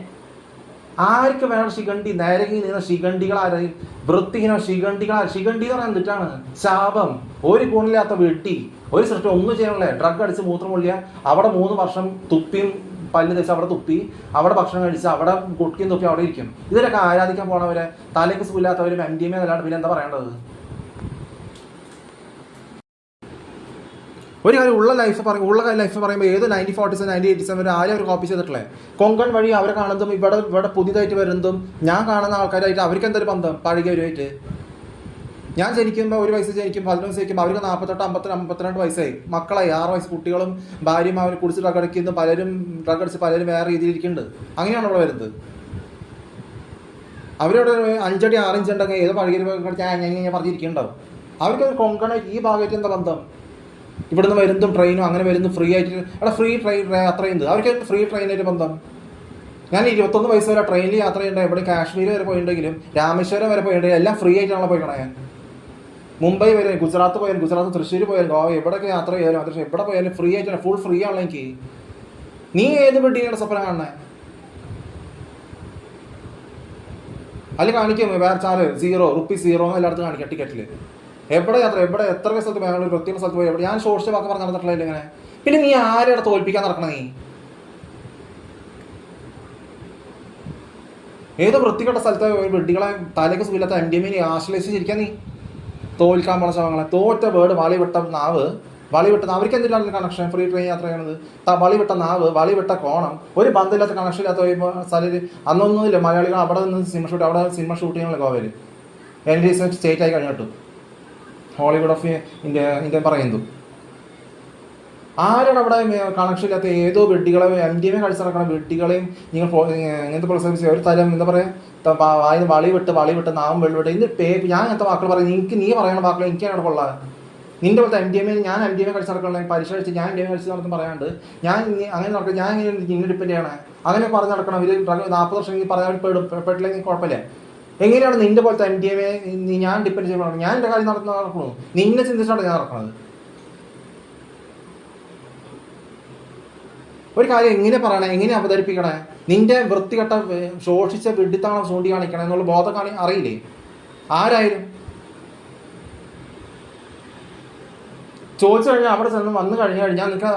Speaker 1: ആർക്ക് വേണം ശിഖണ്ഡി? നേരങ്ങി നിന്ന് ശിഖണ്ഡികളാരും വൃത്തിഹീനോ ശിഖണ്ഡി എന്ന് പറയാൻ എന്തിട്ടാണ്? ശാപം. ഒരു ഗുണമില്ലാത്ത വെട്ടി ഒരു സൃഷ്ടി ഒന്നും ചെയ്യാനുള്ള ഡ്രഗ് അടിച്ച് മൂത്രം കൊള്ളിയ അവിടെ 3 വർഷം തുപ്പിയും പല്ല് തേച്ച് അവിടെ തുപ്പി, അവിടെ ഭക്ഷണം കഴിച്ച്, അവിടെ കുട്ടിയും തുപ്പി അവിടെ ഇരിക്കും. ഇതിലൊക്കെ ആരാധിക്കാൻ പോണവരെ, തലയ്ക്ക് സുഖമില്ലാത്തവരും MDMA എന്നല്ലാണ്ട് പിന്നെ എന്താ പറയേണ്ടത്? ഒരു കാര്യം ഉള്ള ലൈഫ് പറയുമ്പോൾ ഏത് 1940s 1987 ആരും അവർ കോപ്പി ചെയ്തിട്ടില്ലേ? കൊങ്കൺ വഴി അവരെ കാണുന്നതും ഇവിടെ പുതിയതായിട്ട് വരുന്നതും ഞാൻ കാണുന്ന ആൾക്കാരായിട്ട് അവർക്ക് എന്തൊരു ബന്ധം പഴകിയവരുമായിട്ട്? ഞാൻ ജനിക്കുമ്പോൾ 1 വയസ്സ് ജനിക്കും, 15 വയസ്സ് ജനിക്കുമ്പോൾ അവർക്ക് 48, 52 വയസ്സായി, മക്കളായി, 6 വയസ്സ് കുട്ടികളും ഭാര്യയും അവർ കുടിച്ച് ഡ്രഗ് അടിക്കുന്നു. ഡ്രഗ് അടിച്ച് പലരും വേറെ രീതിയിൽ ഇരിക്കുന്നുണ്ട്. അങ്ങനെയാണ് ഇവിടെ വരുന്നത്. അവരോട് 5 അടി 6 ഇഞ്ച് ഉണ്ടെങ്കിൽ ഏതോ പഴകിയ ഞാൻ പറഞ്ഞിരിക്കുന്നുണ്ടാവും. അവർക്ക് കൊങ്കണായിട്ട് ഈ ഭാഗമായിട്ട് എന്താ ബന്ധം? ഇവിടുന്ന് വരുന്നതും ട്രെയിനും അങ്ങനെ വരുന്നു ഫ്രീ ആയിട്ട്. അവിടെ ഫ്രീ ട്രെയിൻ യാത്ര ചെയ്യുന്നത് അവർക്ക് ഫ്രീ ട്രെയിനായിട്ട് ബന്ധം. ഞാൻ 21 വയസ്സ് വരെ ട്രെയിനിൽ യാത്ര ചെയ്യേണ്ടത്. എവിടെ കാശ്മീർ വരെ പോയിട്ടുണ്ടെങ്കിലും രാമേശ്വരം വരെ പോയിട്ടുണ്ടെങ്കിലും എല്ലാം ഫ്രീ ആയിട്ടാണല്ലോ പോയിക്കണേ. മുംബൈ വരെ, ഗുജറാത്ത് പോയാലും, ഗുജറാത്ത് തൃശ്ശൂർ പോയാലും, ഗോവ എവിടെയൊക്കെ യാത്ര ചെയ്യാലും എവിടെ പോയാലും ഫ്രീ ആയിട്ടാണ്. ഫുൾ ഫ്രീ ആണല്ലോ എനിക്ക്. നീ ഏത് വെട്ടിയാണ് സ്വപ്നം കാണണേ? അതിൽ കാണിക്കും വേറെ ചാർജ് ₹0 എല്ലായിടത്തും കാണിക്കാം ടിക്കറ്റിൽ. എവിടെ യാത്ര, എത്ര സ്ഥലത്ത് ബാംഗ്ലൂർ പ്രത്യേക സ്ഥലത്ത് പോയി എവിടെ ഞാൻ സോഷ്യൽ വാക്ക് പറഞ്ഞ് നടന്നിട്ടില്ല ഇങ്ങനെ. പിന്നെ നീ ആരെയുടെ തോൽപ്പിക്കാൻ നടക്കണം? നീ ഏതോ വൃത്തികെട്ട സ്ഥലത്ത് വെട്ടികളെ തലയ്ക്ക് സുഖമില്ലാത്ത MDMA ആശ്ലേഷിച്ചിരിക്കാൻ നീ തോൽക്കാൻ പോണ ശവങ്ങളെ. തോറ്റ വേർഡ് വളിവിട്ട നാവ്, അവർക്ക് എന്തിനാണ് കണക്ഷൻ? ഫ്രീ ട്രെയിൻ യാത്ര ചെയ്യണത്. വളിവിട്ട നാവ്, വളിവിട്ട കോണം, ഒരു ബന്ധമില്ലാത്ത കണക്ഷൻ ഇല്ലാത്ത സ്ഥലത്ത് അന്നൊന്നുമില്ല. മലയാളികൾ അവിടെ നിന്ന് സിനിമ ഷൂട്ട് ചെയ്യണല്ലോ ഗോവയിൽ. സ്റ്റേറ്റ് ആയി കഴിഞ്ഞിട്ടു ഹോളിവുഡ് ഓഫ് ഇന്ത്യ പറയുന്നു. ആരാണ് അവിടെ കണക്ഷൻ ഇല്ലാത്ത ഏതോ വെട്ടികളെ MDMA കഴിച്ച് നടക്കുന്ന വെട്ടികളെയും നിങ്ങൾ ഇങ്ങനത്തെ പ്രോത്സാഹിപ്പിച്ച ഒരു തരം എന്താ പറയുക, വായന വളിവിട്ട് നാവും വെള്ളിവിട്ട് ഇതിൻ്റെ ഞാൻ അങ്ങനത്തെ വാക്കുകൾ പറയും. നീ പറയണ വാക്കുകൾ എനിക്കാണ് കൊള്ളാൻ. നിന്റെ പോലത്തെ MDMA ഞാൻ MDMA കഴിച്ച് നടക്കണം, പരീക്ഷ കഴിച്ച് ഞാൻ MDMA കഴിച്ച് നടക്കും പറയാണ്ട് ഞാൻ അങ്ങനെ നടക്കണം. ഞാൻ ഇങ്ങനെ ഡിപ്പെൻഡ് ചെയ്യണം അങ്ങനെ പറഞ്ഞ് നടക്കണം. ഇവർ 40 വർഷം പറയാൻ പെട്ടില്ലെങ്കിൽ കുഴപ്പമില്ല. എങ്ങനെയാണ് നിന്റെ പോലത്തെ MDMA ഞാൻ ഡിപ്പെൻഡ് ചെയ്യണം? ഞാൻ എൻ്റെ കാര്യം നടക്കണു, നിന്നെ ചിന്തിച്ചാണ് ഞാൻ നടക്കുന്നത്. ഒരു കാര്യം എങ്ങനെ പറയണേ, എങ്ങനെ അവതരിപ്പിക്കണേ? നിന്റെ വൃത്തികെട്ട ശോഷിച്ച വിഡിത്താണ് ചൂണ്ടി കാണിക്കണേ എന്നുള്ള ബോധം അറിയില്ലേ ആരായാലും? ചോദിച്ചു കഴിഞ്ഞാൽ അവിടെ ചെന്ന് വന്നു കഴിഞ്ഞാൽ നിങ്ങൾക്ക്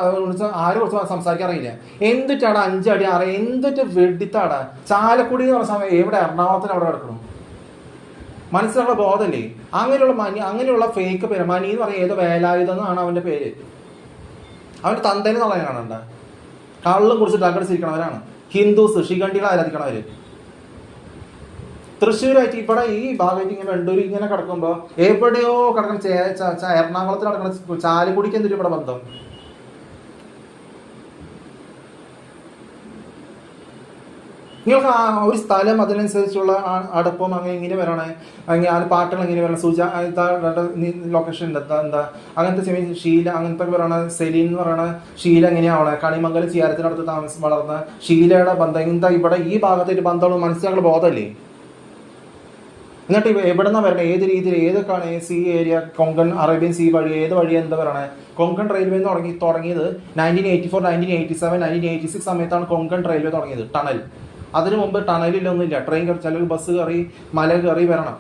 Speaker 1: ആരെ കുറിച്ച് സംസാരിക്കാറില്ല. എന്തിട്ടാടാ 5 അടി 6 എന്തിട്ട് വെഡിത്താടാ? ചാലക്കുടി എന്ന് പറഞ്ഞ സമയം എവിടെ? എറണാകുളത്തിന് അവിടെ കിടക്കണം. മനസ്സിലുള്ള ബോധമല്ലേ? അങ്ങനെയുള്ള ഫേക്ക് പേര് മനി എന്ന് പറഞ്ഞാൽ ഏതോ വേലായുധം എന്നാണ് അവൻ്റെ പേര്. അവൻ്റെ തന്തേനെ നുള്ളയാണണ്ട. കള്ളും കുറിച്ച് ഡ്രഗടിച്ചിരിക്കണവരാണ് ഹിന്ദുസ്, ശിഖണ്ഡികളെ ആരാധിക്കണവര്. തൃശ്ശൂരായിട്ട് ഇവിടെ ഈ ഭാഗമായിട്ട് ഇങ്ങനെ വെണ്ടൂർ ഇങ്ങനെ കിടക്കുമ്പോൾ എവിടെയോ കിടക്കുന്ന എറണാകുളത്തിൽ കിടക്കുന്ന ചാലക്കുടിക്ക് എന്തൊരു ഇവിടെ ബന്ധം? നിങ്ങൾക്ക് ഒരു സ്ഥലം അതിനനുസരിച്ചുള്ള അടുപ്പം അങ്ങനെ ഇങ്ങനെ വരണേ, അങ്ങനെ ആ പാട്ടുകൾ ഇങ്ങനെ വരണം. ലൊക്കേഷൻ എന്താ അങ്ങനത്തെ ഷീല അങ്ങനത്തെ പറയണ സെലീൻ എന്ന് പറയണ ഷീല എങ്ങനെയാവണേ? കണിമംഗലം ചിയാരത്തിനടുത്ത് വളർന്ന ഷീലയുടെ ബന്ധം എന്താ ഇവിടെ ഈ ഭാഗത്തായിട്ട് ബന്ധമുള്ള മനസ്സിലാക്കുന്ന ബോധമല്ലേ? എന്നിട്ട് എവിടെ നിന്നാണ് വരണേ, ഏത് രീതിയിൽ, ഏത് sea area, Konkan Arabian sea വഴി, ഏത് വഴി എന്താ പറയണേ. കൊങ്കൺ റെയിൽവേ തുടങ്ങിയത് 1984, 1987, 1986 സമയത്താണ് കൊങ്കൺ റെയിൽവേ തുടങ്ങിയത്, ടണൽ. അതിന് മുമ്പ് ടണലിലൊന്നുമില്ല. ട്രെയിൻ കയറി, ചിലർ ബസ് കയറി മല കയറി വരണം.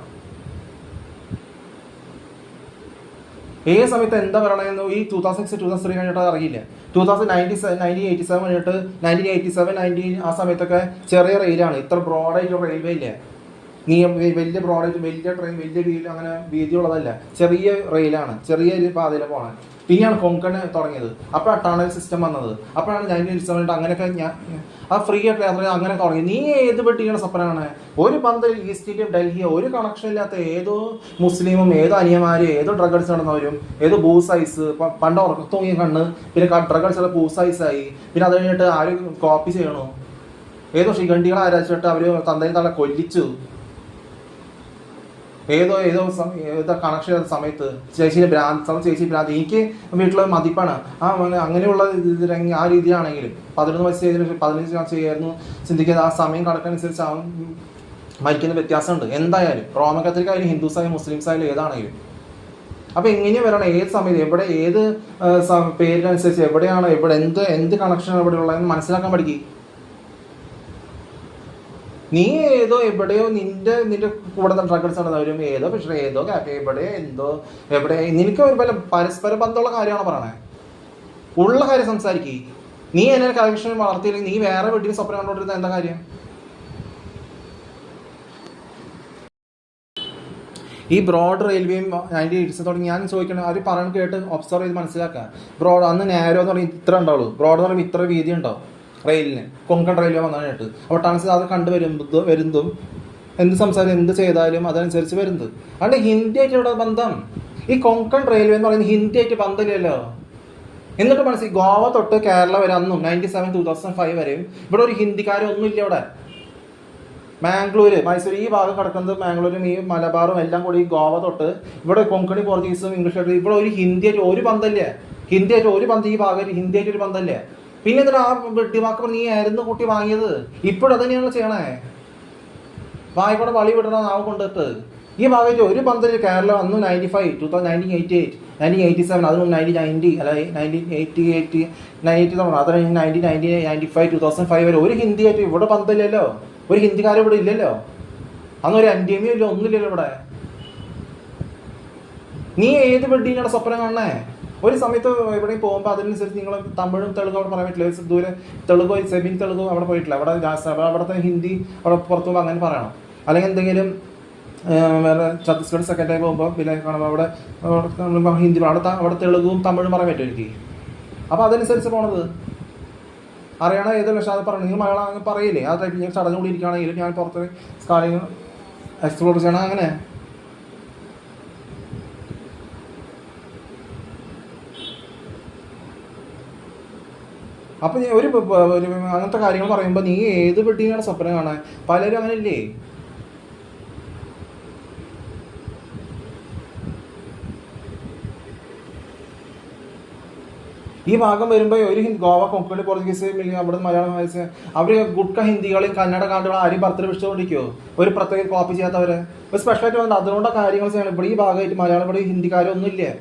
Speaker 1: ഏത് സമയത്ത് എന്താ പറയണമെന്ന് ഈ 2006, 2003 കഴിഞ്ഞിട്ട് അറിയില്ല. 1987 കഴിഞ്ഞിട്ട് 1987, ആ സമയത്തൊക്കെ ചെറിയ റെയിലാണ്, ഇത്ര ബ്രോഡായിട്ടുള്ള റെയിൽവേ ഇല്ല. വലിയ ബ്രോഡായിട്ട് വലിയ ട്രെയിൻ വലിയ വീതി അങ്ങനെ വീതിയുള്ളതല്ല, ചെറിയ റെയിലാണ്, ചെറിയ ഒരു പാതയിൽ പോകണം. പിന്നെയാണ് കൊങ്കൺ തുടങ്ങിയത്. അപ്പോഴാണ് ടണൽ സിസ്റ്റം വന്നത്. അപ്പോഴാണ് 1987 അങ്ങനെയൊക്കെ ആ ഫ്രീ ആയിട്ട് യാത്ര അങ്ങനെ തുടങ്ങി. നീ ഏത് പെട്ടിയാണ് സ്വപ്നമാണ്? ഒരു ബന്ധം ഈസ്റ്റ് ഇന്ത്യയും ഡൽഹിയോ ഒരു കണക്ഷൻ ഇല്ലാത്ത ഏതോ മുസ്ലിമും ഏതോ അനിയന്മാരും ഏതോ ഡ്രഗ് അടിച്ച് നടന്നവരും ഏതോ ബൂസൈസ് പണ്ട് ഉറക്കം തൂങ്ങിയ കണ്ണ് പിന്നെ ഡ്രഗ് അടിച്ചുള്ള ബൂസൈസായി. പിന്നെ അത് കഴിഞ്ഞിട്ട് ആരും കോപ്പി ചെയ്യണു, ഏതോ ശിഖണ്ഡികളെ ആരാച്ചിട്ട് അവർ തന്തയും തള്ള കൊല്ലിച്ചു. ഏതോ കണക്ഷൻ ചെയ്ത സമയത്ത് ചേച്ചി ഭ്രാന്ത് എനിക്ക് വീട്ടിൽ മതിപ്പാണ്. അങ്ങനെയുള്ള ആ രീതിയിലാണെങ്കിലും 11 വയസ്സ് ചെയ്തതിന് 15 വയസ്സ് ചെയ്യായിരുന്നു ചിന്തിക്കുന്നത്. ആ സമയം കണക്കനുസരിച്ച് അവൻ മരിക്കുന്ന വ്യത്യാസമുണ്ട്. എന്തായാലും റോമൻ കത്തോലിക്ക ആയാലും ഹിന്ദുസായാലും മുസ്ലിംസായാലും ഏതാണെങ്കിലും. അപ്പം എങ്ങനെയും വരണം, ഏത് സമയത്ത് എവിടെ ഏത് പേരിനനുസരിച്ച് എവിടെയാണ് എന്ത് കണക്ഷനാണ് ഇവിടെ ഉള്ളതെന്ന് മനസ്സിലാക്കാൻ പഠിക്കും. നീ ഏതോ എവിടെയോ നിന്റെ കൂടെ ഡ്രഗ് അടിച്ച് നടന്നവരും ഏതോ പക്ഷേ ഏതോ കാഫേ എവിടെ നിനക്ക് ഒരു പരസ്പര ബന്ധമുള്ള കാര്യമാണ് പറയണേ. ഉള്ള കാര്യം സംസാരിക്കേ. നീ എന്നെ കണക്ഷൻ വളർത്തിയില്ലെങ്കിൽ നീ വേറെ വീട്ടിൽ സ്വപ്നം കണ്ടോണ്ടിരുന്ന എന്താ കാര്യം? ഈ ബ്രോഡ് റെയിൽവേയും 1980 തുടങ്ങി ഞാൻ ചോദിക്കണം, അവർ പറഞ്ഞു കേട്ട് ഒബ്സർവ് ചെയ്ത് മനസ്സിലാക്കാം. ബ്രോഡ് അന്ന് നാരോ എന്ന് പറഞ്ഞാൽ ഇത്ര ഉണ്ടാവുള്ളൂ, ബ്രോഡ് എന്ന് പറയുമ്പോൾ ഇത്ര വീതി ഉണ്ടാവും റെയിലിന്. കൊങ്കൺ റെയിൽവേ വന്നതായിട്ട് അപ്പോൾ ട്രാൻസ് അത് വരുന്നതും എന്ത് സംസാരം എന്ത് ചെയ്താലും അതനുസരിച്ച് വരുന്നത്. അതുകൊണ്ട് ഹിന്ദി ആയിട്ട് ഇവിടെ ബന്ധം. ഈ കൊങ്കൺ റെയിൽവേ എന്ന് പറയുന്നത് ഹിന്ദി ആയിട്ട് ബന്ധമില്ലല്ലോ. എന്നിട്ട് മനസ്സിൽ ഗോവ തൊട്ട് കേരള വരെ അന്നും 97, 2005 വരെയും ഇവിടെ ഒരു ഹിന്ദിക്കാരൊന്നുമില്ല. ഇവിടെ മാംഗ്ലൂര്, മൈസൂർ ഈ ഭാഗം കിടക്കുന്നത് മാംഗ്ലൂരും ഈ മലബാറും എല്ലാം കൂടി ഗോവ തൊട്ട് ഇവിടെ കൊങ്കണി പോർച്ചുഗീസും ഇംഗ്ലീഷായിട്ട് ഇവിടെ ഒരു ഹിന്ദി ആയിട്ട് ഒരു ബന്ധമില്ലേ. ഹിന്ദി ആയിട്ട് ഒരു ബന്ധം ഈ ഭാഗം ഹിന്ദി ആയിട്ട് ഒരു ബന്ധമില്ലേ. പിന്നെ എന്നിട്ട് ആ വെട്ടിവാക്ക് നീ ആയിരുന്നു കൂട്ടി വാങ്ങിയത്. ഇപ്പോഴും അത് തന്നെയാണ് ചെയ്യണേ. വായിക്കൂടെ വളി വിടണം നാവ് കൊണ്ടിട്ട്. ഈ ഭാഗത്ത് ഒരു ബന്ധമില്ല. കേരളം അന്ന് 95, 1988, 1987, അതിന് 1990 അല്ല 1980 തുടങ്ങണം. അത് 1995, 2005 വരെ ഒരു ഹിന്ദി ആയിട്ട് ഇവിടെ ബന്ധമില്ലല്ലോ. ഒരു ഹിന്ദിക്കാരും ഇവിടെ ഇല്ലല്ലോ. അന്നൊരു അന്റേമിയോ ഇല്ല, ഒന്നുമില്ലല്ലോ ഇവിടെ. നീ ഏത് വെഡിങ്ങാണ് സ്വപ്നം കാണണേ? ഒരു സമയത്ത് എവിടെയും പോകുമ്പോൾ അതിനനുസരിച്ച് നിങ്ങൾ തമിഴും തെലുങ്കും അവിടെ പറയാൻ പറ്റില്ല. ദൂരെ തെലുങ്കോ സെബിൻ തെലുങ്കോ അവിടെ പോയിട്ടില്ല. അവിടുത്തെ ഹിന്ദി അവിടെ പുറത്തു പോകുമ്പോൾ അങ്ങനെ പറയണം. അല്ലെങ്കിൽ എന്തെങ്കിലും വേറെ ഛത്തീസ്ഗഡ് സെക്കൻഡായി പോകുമ്പോൾ പിന്നെ കാണുമ്പോൾ അവിടെ ഹിന്ദി അവിടെ തെലുങ്കും തമിഴും പറയാൻ പറ്റും എനിക്ക്. അപ്പോൾ അതനുസരിച്ച് പോണത് അറിയണം. ഏത് പക്ഷേ അത് പറയണം. നിങ്ങൾ മലയാളം പറയില്ലേ ആ ടൈപ്പിൽ ഞാൻ ചടഞ്ഞുകൂടി ഇരിക്കുകയാണെങ്കിലും ഞാൻ പുറത്ത് കാര്യങ്ങൾ എക്സ്പ്ലോർ ചെയ്യണം. അങ്ങനെ അപ്പം ഒരു അങ്ങനത്തെ കാര്യങ്ങൾ പറയുമ്പോൾ നീ ഏത് വെഡിങ്ങാണ് സ്വപ്നം കാണാൻ? പലരും അങ്ങനെ ഇല്ലേ. ഈ ഭാഗം വരുമ്പോൾ ഒരു ഗോവ കൊങ്കണി പോർച്ചുഗീസ് അവിടെ മലയാളം അവർ ഗുഡ്ക ഹിന്ദികളെയും കന്നഡ കാണ്ടുകളും ആരും ബർത്ത്ഡേ വിളിച്ചുകൊണ്ടിരിക്കുമോ? ഒരു പ്രത്യേക കോപ്പി ചെയ്യാത്തവരെ ഒരു സ്പെഷ്യലായിട്ട് വന്നിട്ട് അതുകൊണ്ട് കാര്യങ്ങൾ ചെയ്യണം. ഇവിടെ ഈ ഭാഗമായിട്ട് മലയാളം ഇവിടെ ഹിന്ദിക്കാരൊന്നും ഇല്ലേ.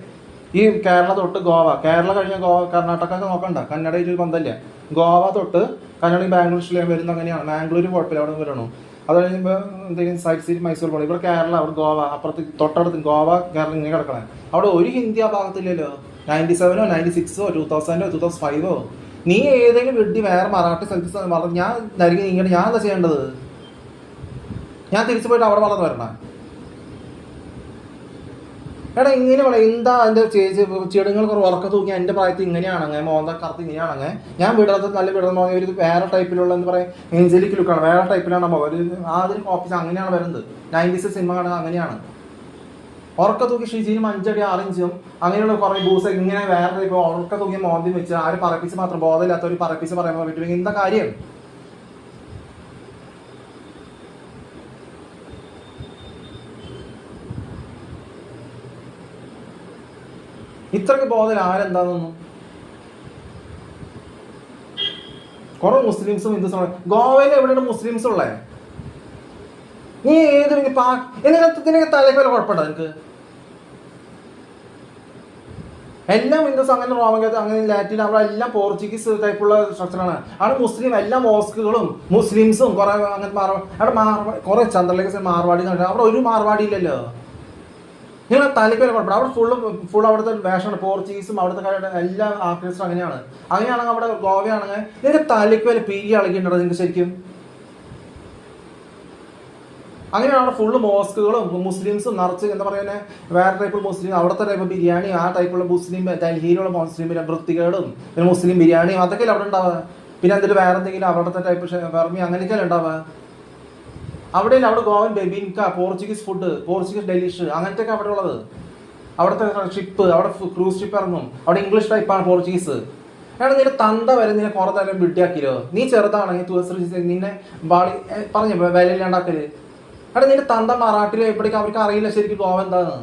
Speaker 1: ഈ കേരള തൊട്ട് ഗോവ, കേരള കഴിഞ്ഞ ഗോവ കർണാടക നോക്കണ്ട, കന്നഡയായിട്ട് ഒരു ബന്ധമില്ല. ഗോവ തൊട്ട് കന്നഡയും ബാംഗ്ലൂരിലേക്ക് വരുന്നത് അങ്ങനെയാണ്. ബാംഗ്ലൂർ കുഴപ്പമില്ല, അവിടെ വരണു. അത് കഴിയുമ്പോൾ എന്തെങ്കിലും സൈറ്റ് സീറ്റ് മൈസൂർ പോകണം. ഇവിടെ കേരള, അവിടെ ഗോവ, അപ്പുറത്ത് തൊട്ടടുത്ത് ഗോവ കേരളം ഇങ്ങനെ കിടക്കണേ. അവിടെ ഒരു ഹിന്ദി ആ ഭാഗത്തില്ലല്ലോ. 97, 96, 2000, 2005. നീ ഏതെങ്കിലും വിഡ്ഢി വേറെ മറാഠി സ്ഥലത്ത് ഞാൻ നരികി നീങ്ങി ഞാൻ എന്താ ചെയ്യേണ്ടത്? ഞാൻ തിരിച്ചു പോയിട്ട് അവിടെ വളർന്നു വരണം. എടാ ഇങ്ങനെ പറയാം, എന്താ എൻ്റെ ചെടികൾ കുറേ ഉറക്കം തൂക്കി എൻ്റെ പ്രായത്തിൽ ഇങ്ങനെയാണെങ്കിൽ മോന്ത കറുത്ത് ഇങ്ങനെയാണെങ്കിൽ ഞാൻ വിടത്ത് നല്ല വിടുന്ന ഒരു വേറെ ടൈപ്പിലുള്ള എന്താ പറയുക എഞ്ചലിക്ക് ലുക്കാണ്, വേറെ ടൈപ്പിലാണ് ഒരു അതിന് ഓഫീസ് അങ്ങനെയാണ് വരുന്നത്. 90s സിനിമ കാണുന്നത് അങ്ങനെയാണ്. ഉറക്ക തൂക്കി ഷിജിനും 5 അടി 6 ഇഞ്ചും അങ്ങനെയുള്ള കുറേ ബൂസ് ഇങ്ങനെ വേറെ ടൈപ്പ് ഉറക്ക തൂക്കി മോന്തി വെച്ച് ആര് പറപ്പിച്ച് മാത്രം ബോധമില്ലാത്ത ഒരു പറപ്പിച്ച് പറയാൻ പറ്റുമെങ്കിൽ എന്താ കാര്യം? ഇത്രയ്ക്ക് ബോധം ആരെന്താണെന്നൊന്നും. കുറെ മുസ്ലിംസും ഹിന്ദുസും. ഗോവയിൽ എവിടെയാണ് മുസ്ലിംസ് ഉള്ളത്? നീ ഏത് നിനക്ക് തലയ്ക്ക് വല്ല കുഴപ്പമുണ്ടോ നിനക്ക്? എല്ലാം ഹിന്ദുസ് അങ്ങനെ റോമൻ അങ്ങനെ ലാറ്റിൻ അവിടെ എല്ലാം പോർച്ചുഗീസ് ടൈപ്പുള്ള സ്ട്രക്ചറാണ്. അവിടെ മുസ്ലിം എല്ലാ മോസ്കുകളും മുസ്ലിംസും കുറെ അങ്ങനത്തെ അവിടെ കുറെ ചന്ദ്രലേക്ക് മാർവാടി അവിടെ ഒരു മാർവാടി ഇല്ലല്ലോ. നിങ്ങൾ തലയ്ക്ക് വരെ കുഴപ്പമില്ല. അവിടെ ഫുൾ അവിടുത്തെ വേഷമാണ് പോർച്ചുഗീസും അവിടുത്തെ എല്ലാ ആർട്ടിസ്റ്റും അങ്ങനെയാണെങ്കിൽ അവിടെ ഗോവയാണെങ്കിൽ നിനക്ക് തലയ്ക്ക് വരെ പീരി അളകിയിട്ടുണ്ടോ നിങ്ങൾക്ക് ശരിക്കും? അങ്ങനെയാണ് അവിടെ ഫുള്ള് മോസ്കുകളും മുസ്ലിംസും നിറച്ച് എന്താ പറയുന്നത് വേറെ ടൈപ്പ് മുസ്ലിം അവിടുത്തെ ടൈപ്പ് ബിരിയാണി ആ ടൈപ്പുള്ള മുസ്ലിം ഡൽഹിയിലുള്ള മുസ്ലിം വൃത്തികേടും പിന്നെ മുസ്ലിം ബിരിയാണിയും അതൊക്കെയല്ലേ അവിടെ ഉണ്ടാവുക. പിന്നെ എന്തെങ്കിലും വേറെ എന്തെങ്കിലും അവിടുത്തെ ടൈപ്പ് വെർമി അങ്ങനെയൊക്കെയല്ലേ ഉണ്ടാവുക. അവിടെ Goan bebinca Portuguese food Portuguese delish അങ്ങനത്തെയൊക്കെ അവിടെ ഉള്ളത്. അവിടുത്തെ ഷിപ്പ് അവിടെ ക്രൂസ് ഷിപ്പ് ഇറങ്ങും. അവിടെ ഇംഗ്ലീഷ് ടൈപ്പാണ് പോർച്ചുഗീസ്. എടാ നിന്റെ തന്ത വരെ നിന്നെ കുറെ തരം വിഡ്ഢിയാക്കിലോ. നീ ചെറുതാണെങ്കിൽ നിന്നെ ബാളി പറഞ്ഞ വിലയില്ലാണ്ടാക്കല്. എടാ നിന്റെ തന്ത മറാഠിയിലെ എപ്പോഴേക്കും അവർക്ക് അറിയില്ല ശരിക്കും ഗോവ എന്താന്ന്.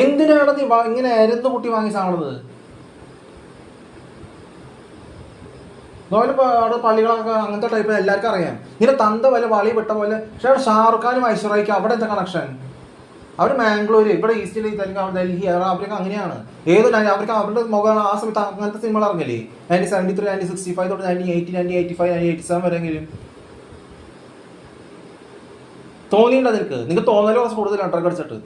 Speaker 1: എന്തിനാണ് നീ ഇങ്ങനെ എരന്ന് കുട്ടി വാങ്ങി സാണത്? ഗോവയിൽ അവിടെ പള്ളികളൊക്കെ അങ്ങനത്തെ ടൈപ്പ് എല്ലാവർക്കും അറിയാം. നിന്റെ തന്ത പോലെ വളി വിട്ട പോലെ. പക്ഷെ അവിടെ ഷാറുഖ് ഖാനും ഐശ്വര്യയ്ക്കും അവിടെ എന്താ കണക്ഷൻ? അവർ മാംഗ്ലൂര് ഇവിടെ ഈസ്റ്റിൽ അവിടെ ഡൽഹി അവർക്ക് അങ്ങനെയാണ്. അവർക്ക് അവരുടെ മുഖം ആ സമയത്ത് അങ്ങനത്തെ സിനിമകൾ ഇറങ്ങില്ലേ 1973 1965 തൊട്ട് 1980 1985 1987 വരെയെങ്കിലും തോന്നിയില്ല നിങ്ങൾക്ക് തോന്നല് കുറച്ച് കൂടുതലാണ് ഡ്രഗ് അടിച്ചിട്ട്.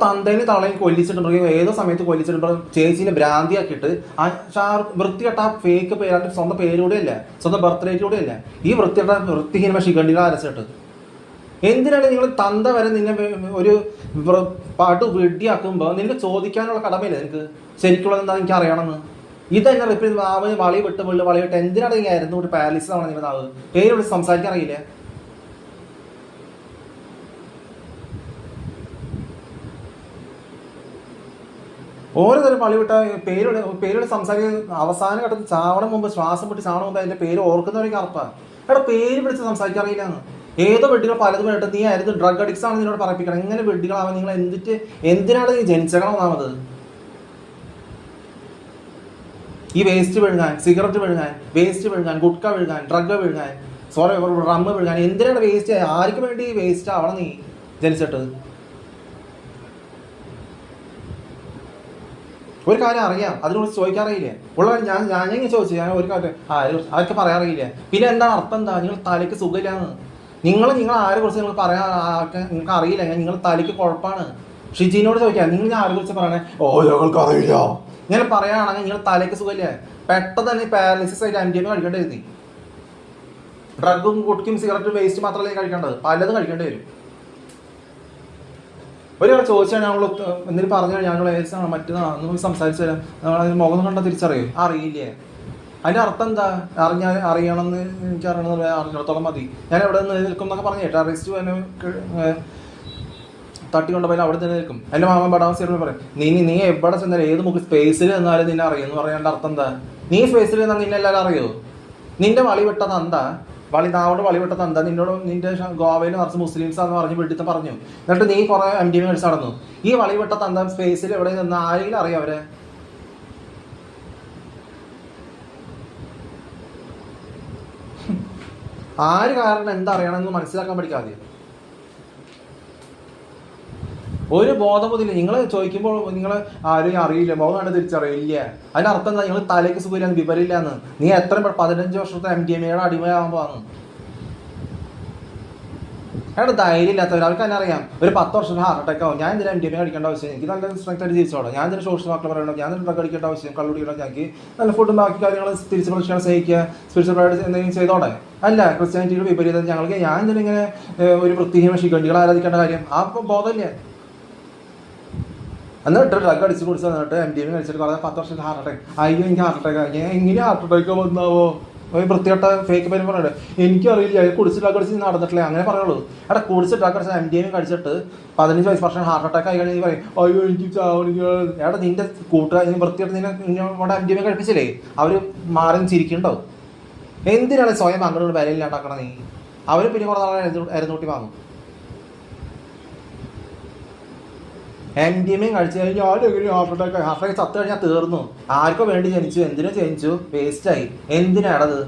Speaker 1: തന്തേനെ തളയും കൊല്ലിച്ചിട്ടുണ്ടെങ്കിൽ ഏതോ സമയത്ത് കൊല്ലിച്ചിട്ടുണ്ടെങ്കിൽ ചേച്ചീനെ ഭ്രാന്തിയാക്കിയിട്ട് ആ വൃത്തികെട്ട ആ ഫേക്ക് പേര് സ്വന്തം പേരൂടെ അല്ല സ്വന്തം ബർത്ത് റേറ്റിലൂടെ അല്ല ഈ വൃത്തിഹീനമായ ശിഖണ്ഡികളെ അരച്ചിട്ട് എന്തിനാണ് നിങ്ങൾ തന്ത വരെ നിന്നെ ഒരു പാട്ട് വെടിയാക്കുമ്പോൾ നിനക്ക് ചോദിക്കാനുള്ള കടമയില്ല നിനക്ക് ശരിക്കുള്ളത് എന്താ എനിക്ക് അറിയണമെന്ന്. ഇതന്നെ റിപ്പീറ്റ് നാവ് വളി വിട്ട് വളി വിട്ട് എന്തിനാണ് നിങ്ങൾ ആയിരുന്നു ഒരു പാരലിസ് ആവണം നിങ്ങളുടെ നാവ് പേര് വിളിച്ച് സംസാരിക്കാൻ അറിയില്ല. ഓരോ തരം വളി വിട്ട പേരോട് സംസാരിക്കുന്ന അവസാന ഘട്ടത്തിൽ ചാവണം മുമ്പ് ശ്വാസം വിട്ട് ചാവണം മുമ്പ് അതിന്റെ പേര് ഓർക്കുന്നവരൊക്കെ അറപ്പാണ്. എടാ പേര് വിളിച്ച് സംസാരിക്കാൻ അറിയില്ലാന്ന്. ഏതോ വെഡികൾ പലതും കേട്ട് നീ ആയിരുന്നു ഡ്രഗ് അഡിക്ട്സ് ആണ് നിന്നോട് പറയിപ്പിക്കണം. എങ്ങനെ വെഡികളാവാൻ നിങ്ങൾ എന്തിനാണ് നീ ജനിച്ചേക്കണം ഒന്നാമത്? ഈ വേസ്റ്റ് വിഴുങ്ങാൻ സിഗരറ്റ് വിഴുങ്ങാൻ വേസ്റ്റ് വിഴുങ്ങാൻ ഗുഡ്ക വിഴുങ്ങാൻ ഡ്രഗ് വിഴുങ്ങാൻ റമ്മ് വിഴുങ്ങാൻ എന്തിനാണ് വേസ്റ്റ്? ആർക്ക് വേണ്ടി വേസ്റ്റ് ആവണം നീ ജനിച്ചിട്ട്? ഒരു കാര്യം അറിയാം അതിനെക്കുറിച്ച് ചോദിക്കാറിയില്ലേ ഉള്ള ഞാൻ ചോദിച്ചു ഞാൻ ഒരു കാര്യം ആർക്ക് പറയാറിയില്ല. പിന്നെ എന്താണ് അർത്ഥം എന്താ? നിങ്ങൾ തലയ്ക്ക് സുഖമില്ലാന്ന്. നിങ്ങൾ ആരെ കുറിച്ച് നിങ്ങൾ പറയാൻ നിങ്ങൾക്ക് അറിയില്ല. നിങ്ങൾ തലയ്ക്ക് കുഴപ്പമാണ്. ഷിജിനോട് ചോദിക്കാം നിങ്ങൾ ആരെ കുറിച്ച് പറയണേ? ഞങ്ങൾക്ക് അറിയില്ല. ഇങ്ങനെ പറയുകയാണെങ്കിൽ നിങ്ങൾ തലയ്ക്ക് സുഖമില്ല. പെട്ടെന്ന് തന്നെ പാരലിസിസ് ആയിട്ട് MDMA കഴിക്കേണ്ടി വരും. ഡ്രഗും കുട്ടിക്കും സിഗരറ്റും വേസ്റ്റ് മാത്രമല്ല കഴിക്കേണ്ടത്, പലതും കഴിക്കേണ്ടി വരും. ഒരാൾ ചോദിച്ചാൽ ഞങ്ങൾ എന്തെങ്കിലും പറഞ്ഞാൽ ഞങ്ങൾ ഏസാണ് മറ്റേതാണ് സംസാരിച്ചു തരാം. നമ്മൾ മുഖം കണ്ടാൽ തിരിച്ചറിയും. അറിയില്ലേ? അതിൻ്റെ അർത്ഥം എന്താ? അറിയണമെന്ന് എനിക്ക് അറിഞ്ഞിടത്തോളം മതി. ഞാൻ എവിടെ നിന്ന് നിൽക്കും എന്നൊക്കെ പറഞ്ഞു. ടെററിസ്റ്റ് തന്നെ തട്ടിക്കൊണ്ടുപോയാലും അവിടെ തന്നെ നിൽക്കും. എൻ്റെ മാമൻ ബടാമസിയോട് പറയും നീ എവിടെ ചെന്നാലും ഏത് മുഖം സ്പേസിൽ നിന്നാലും നിന്നെ അറിയുമെന്ന് പറയേണ്ട അർത്ഥം എന്താ? നീ സ്പേസിൽ നിന്നാൽ നിന്നെ എല്ലാവരും അറിയോ? നിന്റെ വളി വിട്ടത് എന്താ? നാവോട് വളി വിട്ടത് എന്താ? നിന്റെ ഗോവയിൽ നിറച്ച് മുസ്ലിംസാന്ന് പറഞ്ഞ് വീട്ടിൽ പറഞ്ഞു. എന്നിട്ട് നീ കുറെ MDMA കഴിച്ച് നടന്നു. ഈ വളി വിട്ടത് എന്താ? സ്പേസിൽ എവിടെ നിന്ന് ആരെങ്കിലും അറിയാം അവരെ? ആര് കാരണം എന്താ അറിയണമെന്ന് മനസ്സിലാക്കാൻ പഠിക്കാതെ ഒരു ബോധബോധമില്ല. നിങ്ങൾ ചോദിക്കുമ്പോൾ നിങ്ങൾ ആരും അറിയില്ല, മുഖം കണ്ട് തിരിച്ചറിയില്ല. അതിൻ്റെ അർത്ഥം എന്താ? നിങ്ങൾ തലയ്ക്ക് സുഖമില്ലാന്ന് വിവരമില്ലാന്ന്. നീ എത്ര 15 വർഷത്തെ MDMAയുടെ അടിമയാകുമ്പോഴാണ്. അയാൾ ധൈര്യം ഇല്ലാത്തവർ അവർക്ക് തന്നെ അറിയാം ഒരു 10 വർഷം ഹാർട്ട് അറ്റാക്ക് ആവും. ഞാൻ ഇതിന് MDMA കഴിക്കേണ്ട ആവശ്യം, എനിക്ക് നല്ല സ്ട്രെങ്ത് ആയിട്ട് ജീവിച്ചോളാം. ഞാൻ ഇതിന് സോഷ്യൽ വാക്കിൽ പറയണം, ഞാൻ ഇതിന് ഡ്രഗ് അടിക്കേണ്ട ആവശ്യം, കള്ളു കുടിക്കണം, ഞങ്ങൾക്ക് നല്ല ഫുഡും ബാക്കി കാര്യങ്ങൾ തിരിച്ച് പ്രശ്നം സഹിക്കുക, സ്പിരിച്വൽ പ്രാക്ടീസ് എന്തെങ്കിലും ചെയ്തോടെ. അല്ല ക്രിസ്ത്യാനിറ്റിയുടെ വിപരീതം ഞങ്ങൾക്ക് ഞാൻ ഇതിലിങ്ങനെ ഒരു വൃത്തിഹീന ശിഖണ്ഡികളെ ആരാധിക്കേണ്ട കാര്യം ആ ബോധമില്ല. എന്നിട്ട് ഡ്രഗ് അടിച്ച് കുടിച്ച് എന്നിട്ട് MDMA കഴിച്ചിട്ട് കുറേ 10 വർഷം ഹാർട്ട് അറ്റാക്ക്. അയ്യോ എനിക്ക് ഹാർട്ട് അറ്റാക്ക് ആയി. എങ്ങനെ ഹാർട്ട് അറ്റാക്ക് വന്നാവോ? ഒരു വൃത്തികെട്ട ഫേക്ക് പേര് പറയട്ടെ എനിക്കറിയില്ല. കുടിച്ച് ഡ്രഗ് അടിച്ച് നടന്നിട്ടില്ല അങ്ങനെ പറയുള്ളൂ. അവിടെ കുടിച്ച് ഡ്രഗ് അടിച്ച് MDMA കഴിച്ചിട്ട് 15 വർഷം ഹാർട്ട് അറ്റാക്ക് ആയി കഴിഞ്ഞാൽ പറയും അയ്യോ എനിക്ക് ചാവണിക്ക്. എടാ നിന്റെ കൂട്ടുകാർ വൃത്തിയായിട്ട് നിന്നെ കൊണ്ട് MDMA കഴിപ്പിച്ചില്ലേ അവർ മാറി ചിരിക്കുന്നുണ്ടാവും. എന്തിനാണ് സ്വയം അങ്ങോട്ട് വിലയില്ലാണ്ടാക്കണം നീ? അവർ പിന്നെ കുറേ നാളെ അരുന്നൂട്ടി വാങ്ങും. MDMA കഴിച്ചു കഴിഞ്ഞാൽ ഹാർട്ട് അറ്റാക്ക് ചത്തു കഴിഞ്ഞാൽ തീർന്നു. ആർക്കോ വേണ്ടി ജനിച്ചു, എന്തിനോ ജനിച്ചു, വേസ്റ്റായി. എന്തിനാണത്?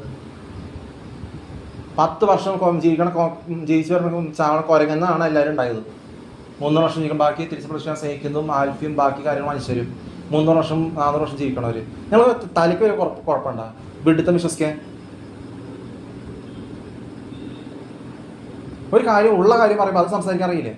Speaker 1: 10 വർഷം ജീവിച്ചു പറഞ്ഞ ചാവണ കുരങ്ങെന്നാണ് എല്ലാവരും ഉണ്ടായത്. 300 വർഷം ജീവിക്കണം, ബാക്കി തിരിച്ച് പ്രശ്നം സ്നേഹിക്കുന്നതും ആൽഫിയും ബാക്കി കാര്യങ്ങൾ മനുഷ്യരും 300 വർഷം 400 വർഷം ജീവിക്കണവർ. ഞങ്ങൾ തലയ്ക്ക് വരെ കുഴപ്പമുണ്ടോ വിഡിത്തം വിശ്വസിക്കാൻ? ഒരു കാര്യം ഉള്ള കാര്യം പറയുമ്പോൾ അത് സംസാരിക്കാൻ അറിയില്ലേ?